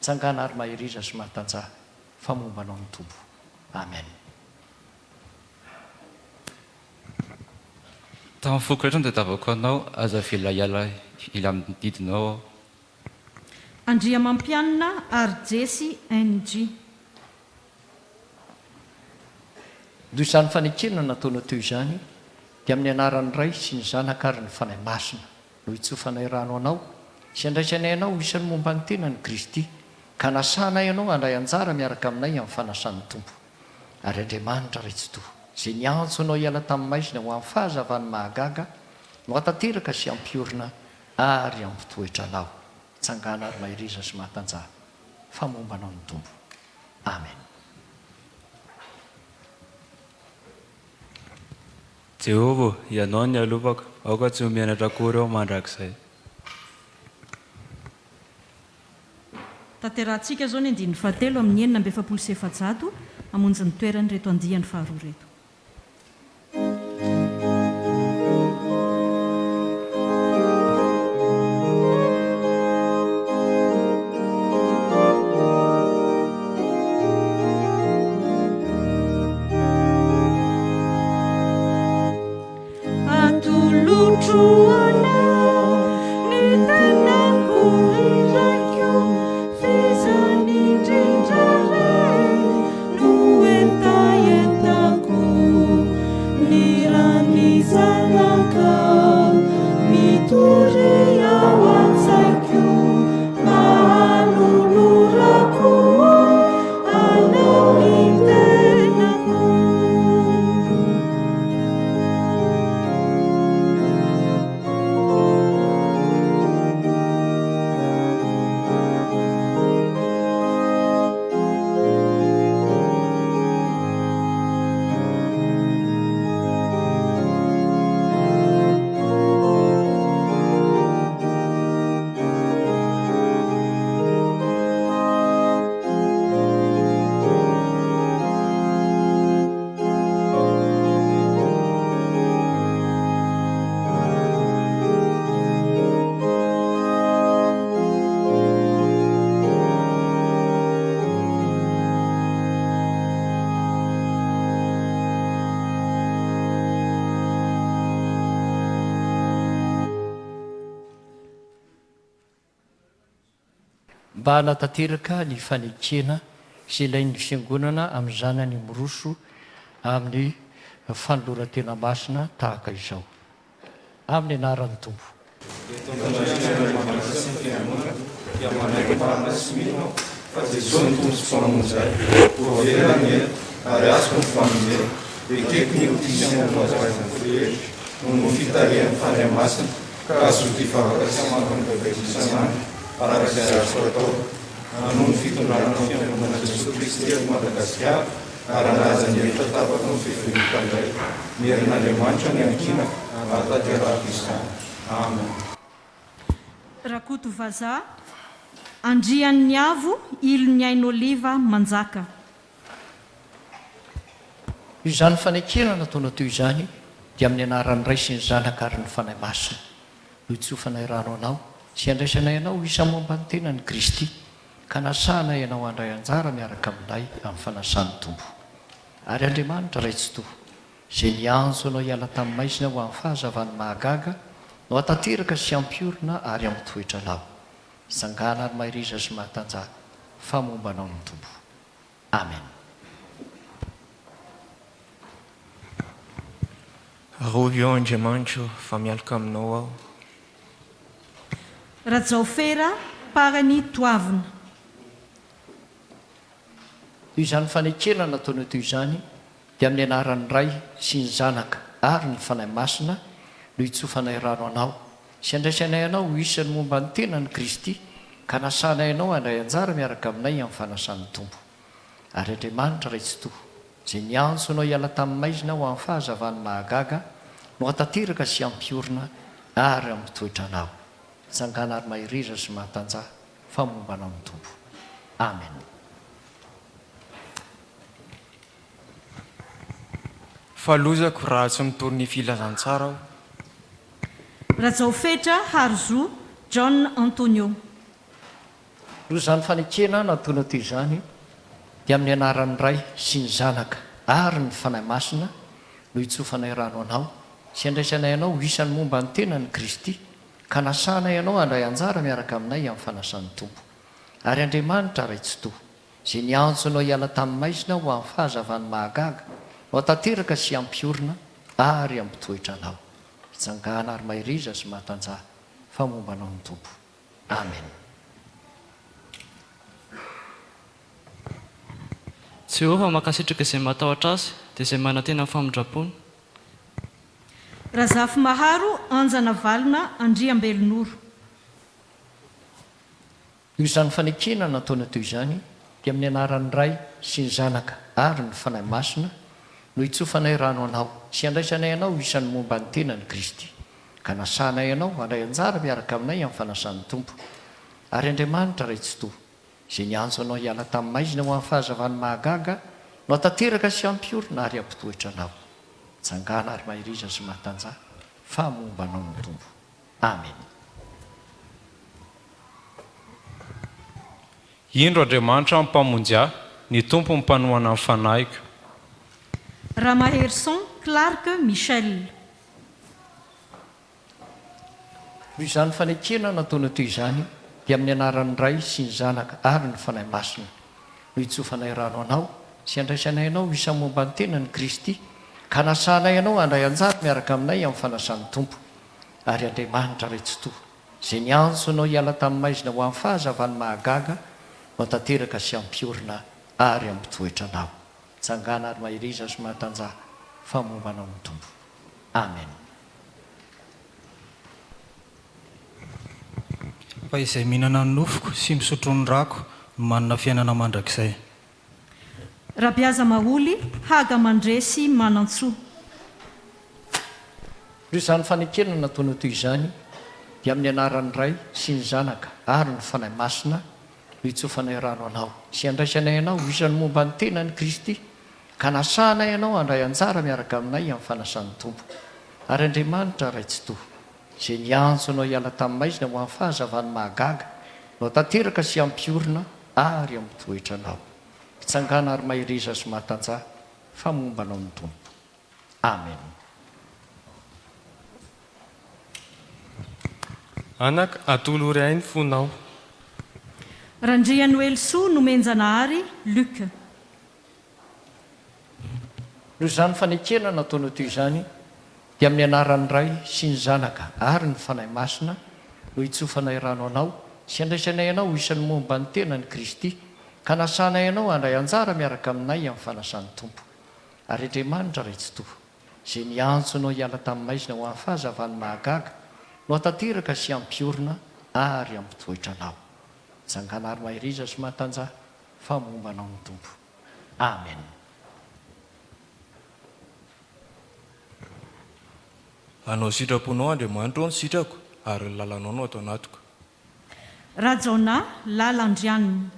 S1: Tsangana ary mahiriza sy mahatanjara fa momba anao ny tompo. Amen.
S22: Tamin'ny foko rehetra no tadiavako anao aza vela ila amin'ny didinao aho.
S7: Andriamanpianina ary Jesy NG.
S1: Noho izany fanekena nataonao teo izany dia amin'ny anaran'ny Ray sy ny Zanaka ary ny Fanahy Masina no hitsofanay rano anao sy andraisanay anao isan'ny momba ny tenan'i Kristy ka nasanay anao handray anjara miaraka aminay amin'ny fanasan'ny tompo ary Andriamanitra ray tsy toa izay niantso anao hiala tamin'ny maizina ho amin'ny fahazavany mahagaga no hatateraka sy ampiorina ary ampitoetra anao. Tsangana ary mahiriza sy mahatanjara fa momba anao ny tompo. Amen.
S22: Jehovah, ianao ny alovako, aoka tsy homenatra akory aho mandrakizay.
S7: Tanterahantsika zao ny 17 amin'ny 9 hamonjy ny toerany reto andiany faharoa reto.
S1: Mba hanatanteraka ny fanekena sy ilain'ny fiangonana amin'ny zanany miroso amin'ny fanoloran-tena masina tahaka izao. Amin'ny anaran'ny tompo.
S5: Fa Jesosy ny tompo sy mpamonjay, voavelany eto ary azoko ny famonjena, ekeko ny otizany azoazany rehetra, no fitarian'ny Fanahy Masina, ka azo tivavaka sy amankan'ny babaisanany, araka izay azoko atao, noho ny fitondrana ny fiangonana Jesosy Kristy eto Madagasikara, ary anazany rehetra tapaka ny fifehim-pandray, mierin'Andriamanitra ny ankina, ataterahako izany. Amen.
S7: Rakoto vazaha, andrian'ny avo, ilon'ny ain'oliva manjaka.
S1: izany fanekena nataona toy izany dia amin'ny anaran'ny ray sy ny zanaka ary ny fanahy masina no itsofanay rano anao sy andraisanay ianao isan'ny momba ny tenany Kristy ka nasana ianao andray anjara miaraka aminay amin'ny fanasan'ny tompo ary Andriamanitra raitsy toa izay niantso anao hiala tamin'ny maizina ho amin'ny fahazavany mahagaga no atateraka sy ampiorina ary amin'ny toetra lao sangana ary mahiriza sy mahatanjaka fa momba anao ny tompo amen.
S20: Rovio Andriamanitra fa mialaka aminao aho.
S7: Rajaofera parany toavina.
S1: Izany fanekena nataony toy izany dia amin'ny anaran'ny ray sy ny zanaka ary ny fanahy masina no itsofanay rano anao sy andraisanay anao isan'ny momba ny tenany Kristy ka nasanay anao andray anjara miaraka aminay amin'ny fanasan'ny tompo ary Andriamanitra raitsy toa izay niantso anao hiala tamin'ny maizina ho amin'ny fahazavany mahagaga no atateraka sy ampiorina ary amin'ny toetra anao sangana ary mahiriza sy mahatanjaka fa momba anao ny tompo amen.
S20: Falozako raha tsy mitory filazantsara aho.
S7: Rajaofetra Harzo John Antonio.
S1: Ro izany fanekena nataona toy izany dia amin'ny anaran'ny ray sy ny zanaka ary ny fanahy masina no itsofanay rano anao sy andraisanay anao isan'ny momba ny tenany Kristy ka nasanay anao andray anjara miaraka aminay amin'ny fanasan'ny tompo ary Andriamanitra raitsy toa izay niantso anao hiala tamin'ny maizina ho amin'ny fahazavany mahagaga no atateraka sy ampiorina ary ampitoetra anao hitsangana ary mahiriza sy mahatanjaka fa momba anao ny tompo amen.
S2: Jehova makasitraka izay matahotra azy dia izay manantena amin'ny famondrapony.
S7: Razafy Maharo Anjana Valona Andriambelonoro.
S1: Io izany fanekena nataona toy izany dia amin'ny anaran'ny ray sy ny zanaka ary ny fanahy masina no itsofanay rano anao sy andraisanay anao isan'ny momba ny tenany Kristy ka nasanay anao andray anjara miaraka aminay amin'ny fanasan'ny tompo ary Andriamanitra raitsy toa izay niantso anao hiala tamin'ny maizina ho amin'ny fahazavany mahagaga no atateraka sy ampiorina ary ampitoetra anao tsangana ary mahiriza sy mahatanjaka fa momba anao ny tompo amen.
S3: Indro Andriamanitra mpamonjea ny tompo mpanoana amin'ny fanahiko.
S7: Ramaherson Clark Michel.
S1: Izany fanekena nataona toy izany dia amin'ny anaran'ny ray sy ny zanaka ary ny fanahy masina no itsofanay rano anao sy andraisanay anao isan'ny momba ny tenany Kristy ka nasanay anao andray anjara miaraka aminay amin'ny fanasan'ny tompo ary Andriamanitra raitsy toa izay niantso anao hiala tamin'ny maizina ho amin'ny fahazavany mahagaga no atateraka sy ampiorina ary ampitoetra anao tsangana ary mahiriza sy mahatanjaka fa momba anao ny tompo amen.
S18: Fa izay mihinana ny nofoko sy misotro ny rako no manana fiainana mandrakizay.
S7: Rabiaza Maholy Haga Mandresy Manantsoa.
S1: Io izany fanekena nataona toy izany dia amin'ny anaran'ny ray sy ny zanaka ary ny fanahy masina no itsofanay rano anao sy andraisanay anao isan'ny momba ny tenany Kristy ka nasanay anao andray anjara miaraka aminay amin'ny fanasan'ny tompo ary Andriamanitra raitsy toa izay niantso anao hiala tamin'ny maizina ho amin'ny fahazavany mahagaga no atateraka sy ampiorina ary ampitoetra anao hitsangana ary mahiriza sy mahatanjaka fa momba anao ny tompo amen.
S22: Anaka atolory ainy fonao.
S7: Randriany Elso Nomenjanahary Luc.
S1: Io izany fanekena nataona toy izany dia amin'ny anaran'ny ray sy ny zanaka ary ny fanahy masina no itsofanay rano anao sy andraisanay anao isan'ny momba ny tenany Kristy ka nasanay anao andray anjara miaraka aminay amin'ny fanasan'ny tompo ary Andriamanitra raitsy toa izay niantso anao hiala tamin'ny maizina ho amin'ny fahazavany mahagaga no atateraka sy ampiorina ary ampitoetra anao tsangana ary mahiriza sy mahatanjaka fa momba anao ny tompo amen.
S21: Anao sitraponao Andriamanitra ny sitrako ary ny lalanao no atao anatiko.
S7: Rajona Lalandrianina.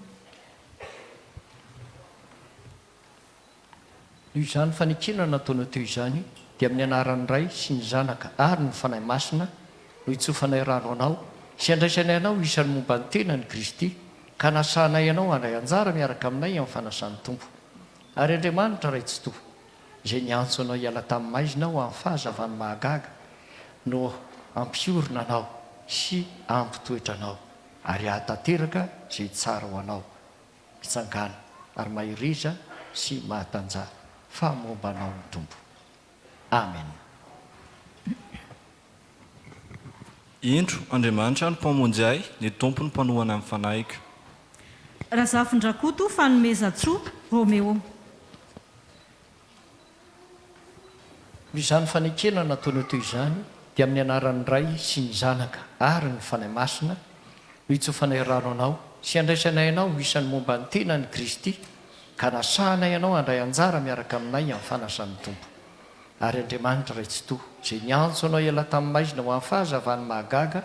S1: noho izany fanekena nataona teo izany dia amin'ny anaran'ny ray sy ny zanaka ary ny fanahy masina no hitsofanay rano anao sy andraisanay anao isan'ny momba ny tena ny Kristy ka nasahanay anao handray anjara miaraka aminay amin'ny fanasan'ny tompo. Ary Andriamanitra ray tsy toa izay niantso anao hiala tamin'ny maizina ho amin'ny fahazavany mahagaga no ampiorina anao sy ampitoetra anao ary ahatateraka izay tsara ho anao mitsangana ary mahiriza sy mahatanja fa momba anao ny tompo. Amen.
S4: Indro Andriamanitra ny mpamonjy ahy, ny tompo ny mpanohana amin'ny fanahiko.
S7: Razafindrakoto fanomezatsoa Romeo.
S1: Izany fanekena nataona teo izany dia amin'ny anaran'ny ray sy ny zanaka ary ny fanahy masina no hitsofanay rano anao sy andraisanay anao isan'ny momba ny tena ny Kristy ka nasahanay anao handray anjara miaraka aminay amin'ny fanasan'ny tompo. Ary Andriamanitra ray tsy toa izay niantso anao hiala tamin'ny maizina ho amin'ny fahazavany mahagaga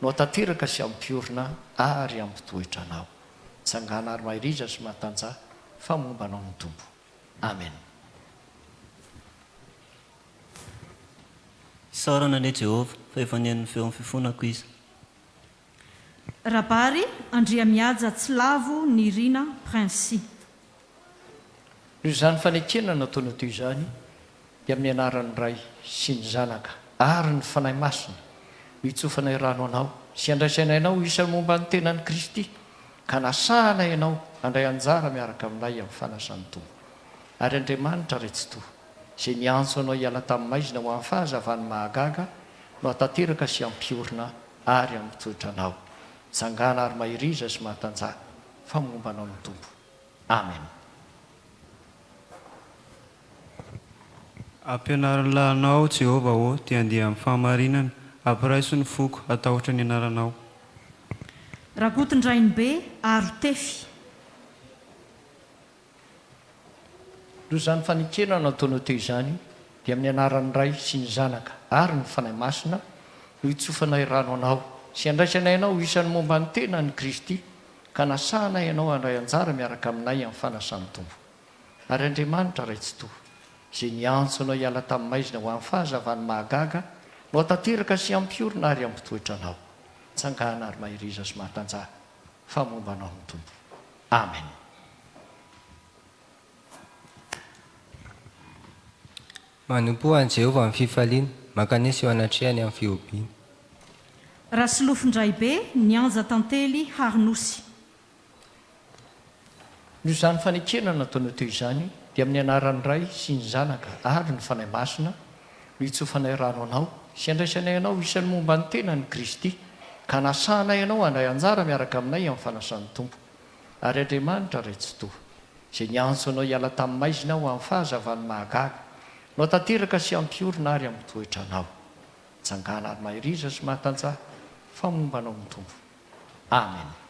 S1: no hatateraka sy ampiorina ary ampitoetra anao. Tsangana ary mahiriza sy mahatanja fa momba anao ny tompo. Amen.
S8: Fisaorana ne Jehova fa efa nihain'ny feo amin'ny fifonako izy.
S7: Rabary Andriamiaja Tsilavo Nirina Princy.
S1: Noho izany fanekena nataona teo izany dia amin'ny anaran'ny ray sy ny zanaka ary ny fanahy masina no hitsofanay rano anao sy andraisanay anao isan'ny momba ny tena ny Kristy ka nasahanay anao handray anjara miaraka aminay amin'ny fanasan'ny tompo. Ary Andriamanitra ray tsy toa izay niantso anao hiala tamin'ny maizina ho amin'ny fahazavany mahagaga no hatateraka sy ampiorina ary ampitoetra anao. Tsangana ary mahiriza sy mahatanja fa momba anao ny tompo. Amen.
S23: Ampianaran'ny lahinao Jehova ô dia andeha amin'ny fahamarinana, ampiraiso ny foko atahotra ny anaranao.
S7: Rakotondrainy be aro tefy.
S1: Noho izany fanekena nataona teo izany dia amin'ny anaran'ny ray sy ny zanaka ary ny fanahy masina no hitsofanay rano anao sy andraisanay anao isan'ny momba ny tena ny Kristy ka nasahanay anao handray anjara miaraka aminay amin'ny fanasan'ny tompo. Ary Andriamanitra ray tsy toa izay niantso anao hiala tamin'ny maizina ho amin'ny fahazavany mahagaga no hatateraka sy ampiorina ary ampitoetra anao. Tsangana ary mahiriza sy mahatanja fa momba anao ny tompo. Amen.
S24: Manompoa an Jehova amin'ny fifaliana, makanisy eo anatrehany amin'ny fihobiana.
S7: Rasolofindray be nianja tantely Harnosy.
S1: Noho izany fanekena nataona teo izany dia amin'ny anaran'ny ray sy ny zanaka ary ny fanahy masina no hitsofanay rano anao sy andraisanay anao isan'ny momba ny tena ny Kristy ka nasahanay anao handray anjara miaraka aminay amin'ny fanasan'ny tompo. Ary Andriamanitra ray tsy toa izay niantso anao hiala tamin'ny maizina ho amin'ny fahazavany mahagaga no hatateraka sy ampiorina ary ampitoetra anao. Tsangana ary mahiriza sy mahatanja fa momba anao ny tompo. Amen.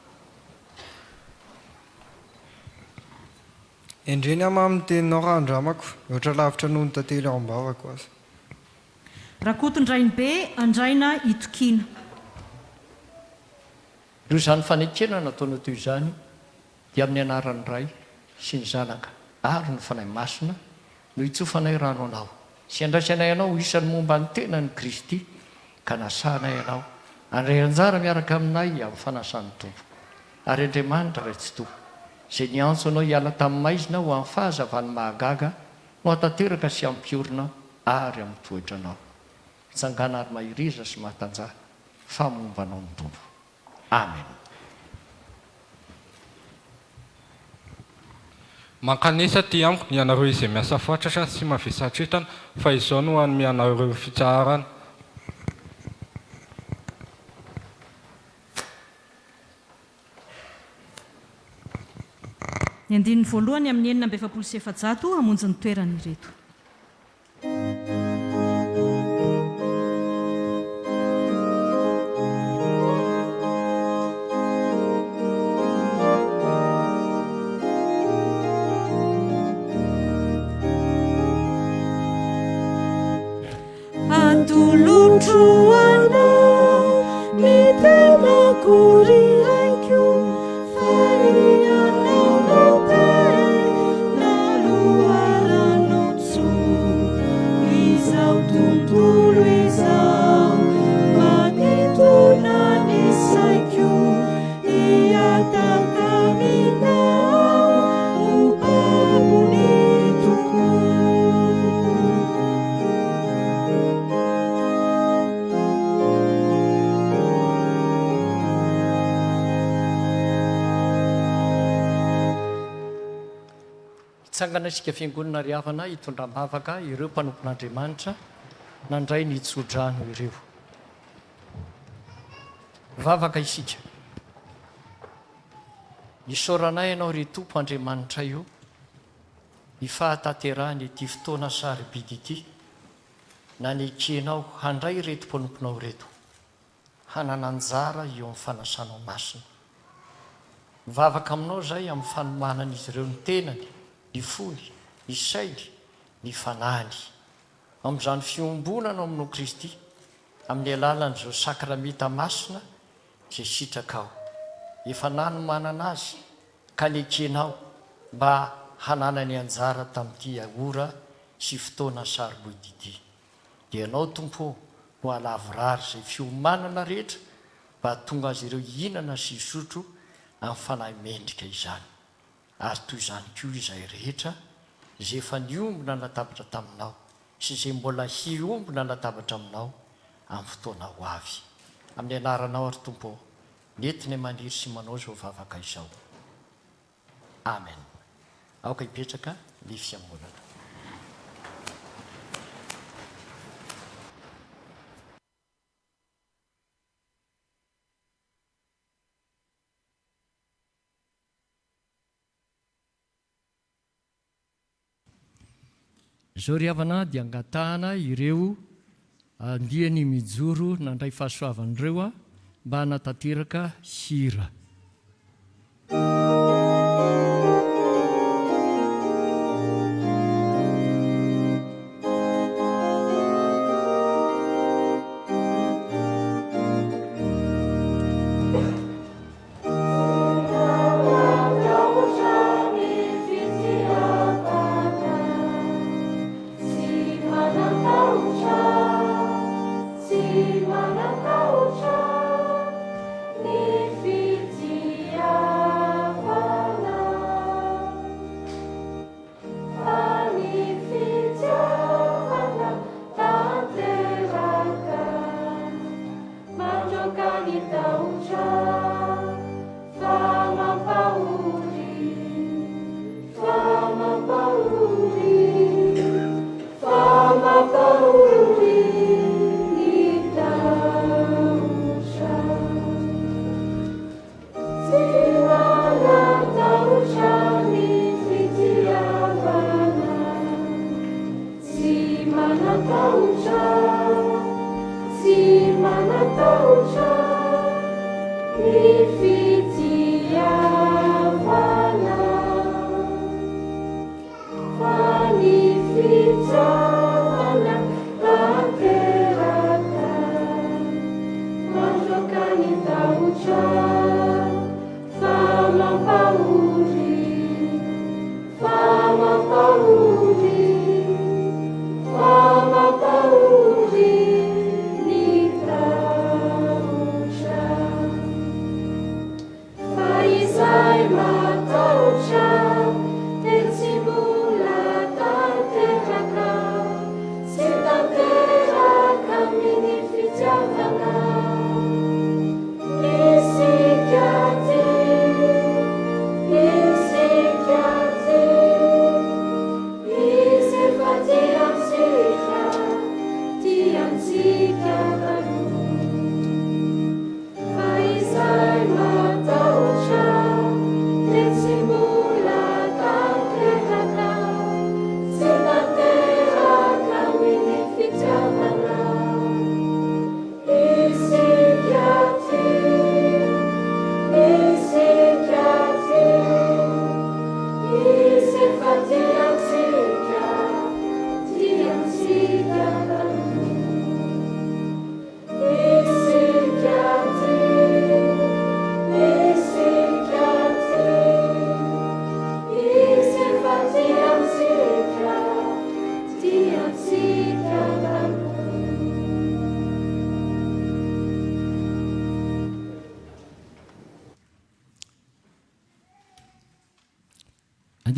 S25: Endreny ama amin'ny teninao randramako, ohatra lavitra noho ny tantely ao am-bavako azy.
S7: Rakotondrainy be andraina itokina.
S1: Noho izany fanekena nataona teo izany dia amin'ny anaran'ny ray sy ny zanaka ary ny fanahy masina no hitsofanay rano anao sy andraisanay anao isan'ny momba ny tena ny Kristy ka nasahanay anao handray anjara miaraka aminay amin'ny fanasan'ny tompo. Ary Andriamanitra ray tsy toa izay niantso anao hiala tamin'ny maizina ho amin'ny fahazavany mahagaga no hatateraka sy ampiorina ary ampitoetra anao. Tsangana ary mahiriza sy mahatanja fa momba anao ny tompo. Amen.
S3: Mankanisa ty amiko ny anareo izay miasa fatratra sy mavesatretana fa izao no any mianareo fitsarana.
S7: Ny andininy voalohany amin'ny 9:700 hamonjy ny toerana ireto.
S26: Naluarano
S6: tontolo izao manintona ny saiko hiatakaminao ho ambony
S1: Tsangana isika fiangonana ry havana hitondram-bavaka ireo mpanompon'Andriamanitra nandray ny tsodrano ireo. Vavaka isika. Isaoranay ianao ry Tompo Andriamanitra io, ny fahatanterahany ity fotoana sarobidy ity, na ny ekenao handray reto mpanomponao reto, hanana anjara eo amin'ny fanasanao masina. Vavaka aminao zay amin'ny fanomanan'izy ireo ny tenany, ny fony, ny sainy, ny fanahiny. Amin'izany fiombonana aminao Kristy, amin'ny alalan'izao sakramenta masina izay sitrakao. Efa nanomanana azy ka ny ekenao mba hanana ny anjara tamin'ity ahora sy fotoana sarobidy ity. Dia ianao Tompo no alavorary izay fiomanana rehetra mba tonga azy ireo hinana sy isotro amin'ny fanahy mendrika izany. Ary toy izany koa izay rehetra izay efa niombona latabatra taminao sy izay mbola hiombona latabatra aminao amin'ny fotoana ho avy. Amin'ny anaranao ary Tompo, nentinay maniry sy manao izao vavaka izao. Amen. Aoka hipetraka ny fiangonana. Izao ry havana dia angatahana ireo andiany mijoro nandray fahasoavan'ireo mba hanatanteraka hira.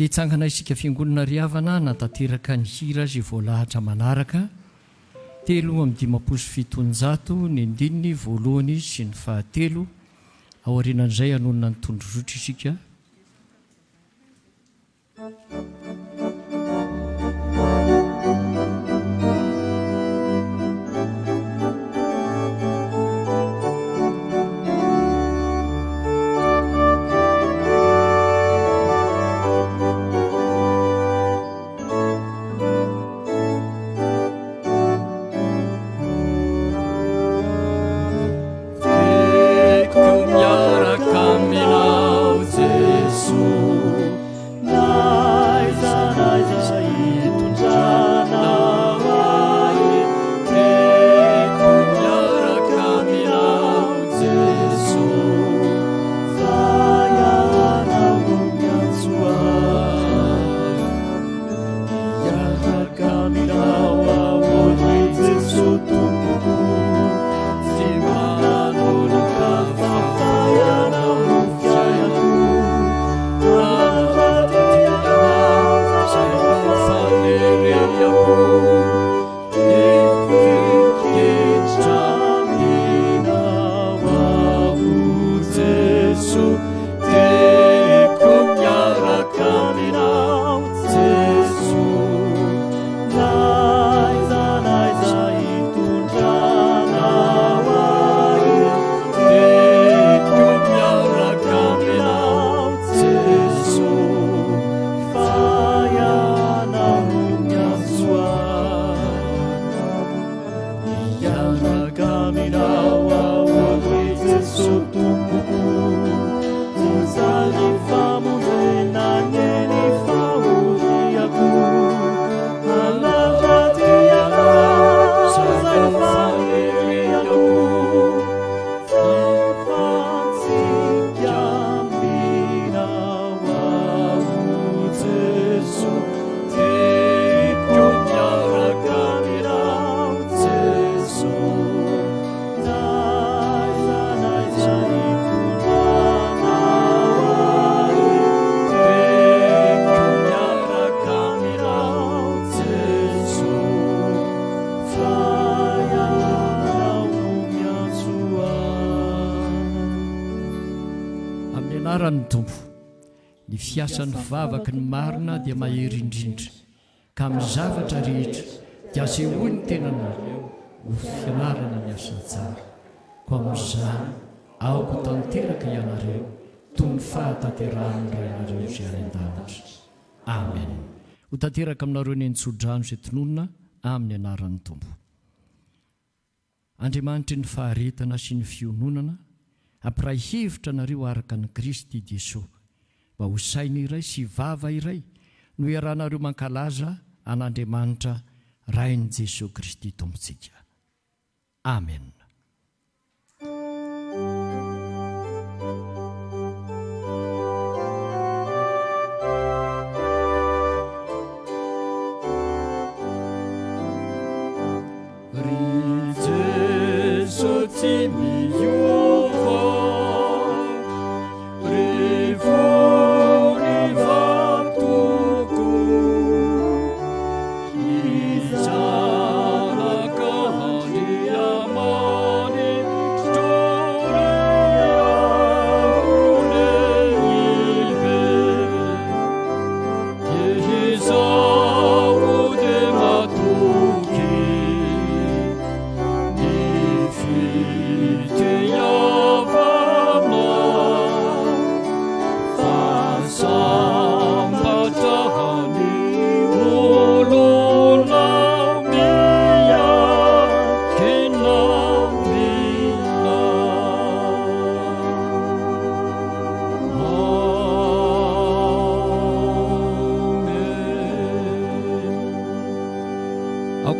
S1: mandeha hitsangana isika fiangonana riavana natateraka ny hira izay voalahatra manaraka 3:700 ny andininy voalohany sy ny fahatelo ao aorianan'izay anonona ny tondrozotra isika. Ny fiasan'ny vavaka ny marina dia mahery indrindra ka amin'ny zavatra rehetra dia asehoany tenanareo ho fianarana ny asa tsara ko amin'izany aoko tanteraka ianareo toy ny fahatanterahany rainareo izay any an-danitra. Amen. Ho tanteraka aminareo ny entsodrano izay tononona amin'ny anaran'ny Tompo. Andriamanitra ny faharetana sy ny fiononana ampiray hevitra nareo araka ny Kristy Jesosy mba ho saina iray sy vava iray no iarahanareo mankalaza an'Andriamanitra rain'i Jesosy Kristy Tompontsika. Amen.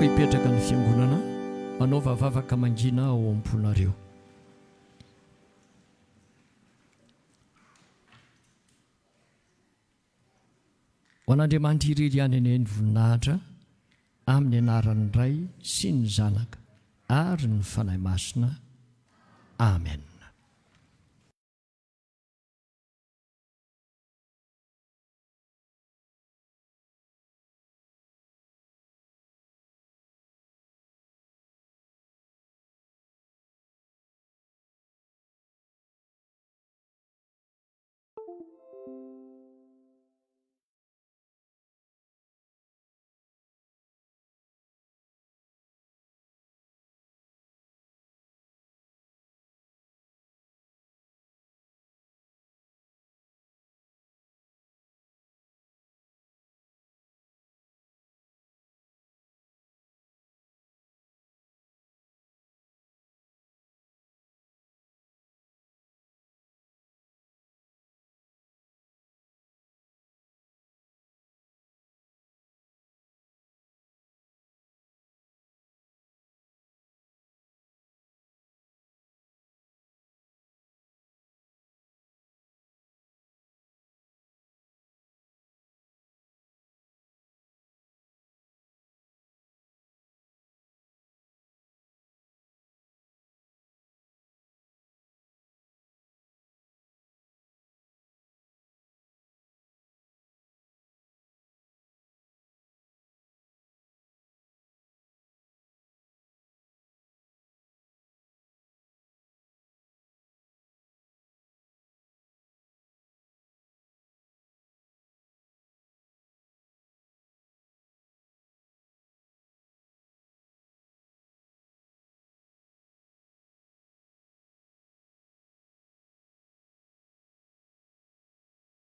S1: Hipetraka ny fiangonana manaova vavaka mangina ao am-ponareo. Ho an'Andriamanitra irery ihany eny ny voninahitra amin'ny anaran'ny Ray sy ny Zanaka ary ny fanahy masina. Amen.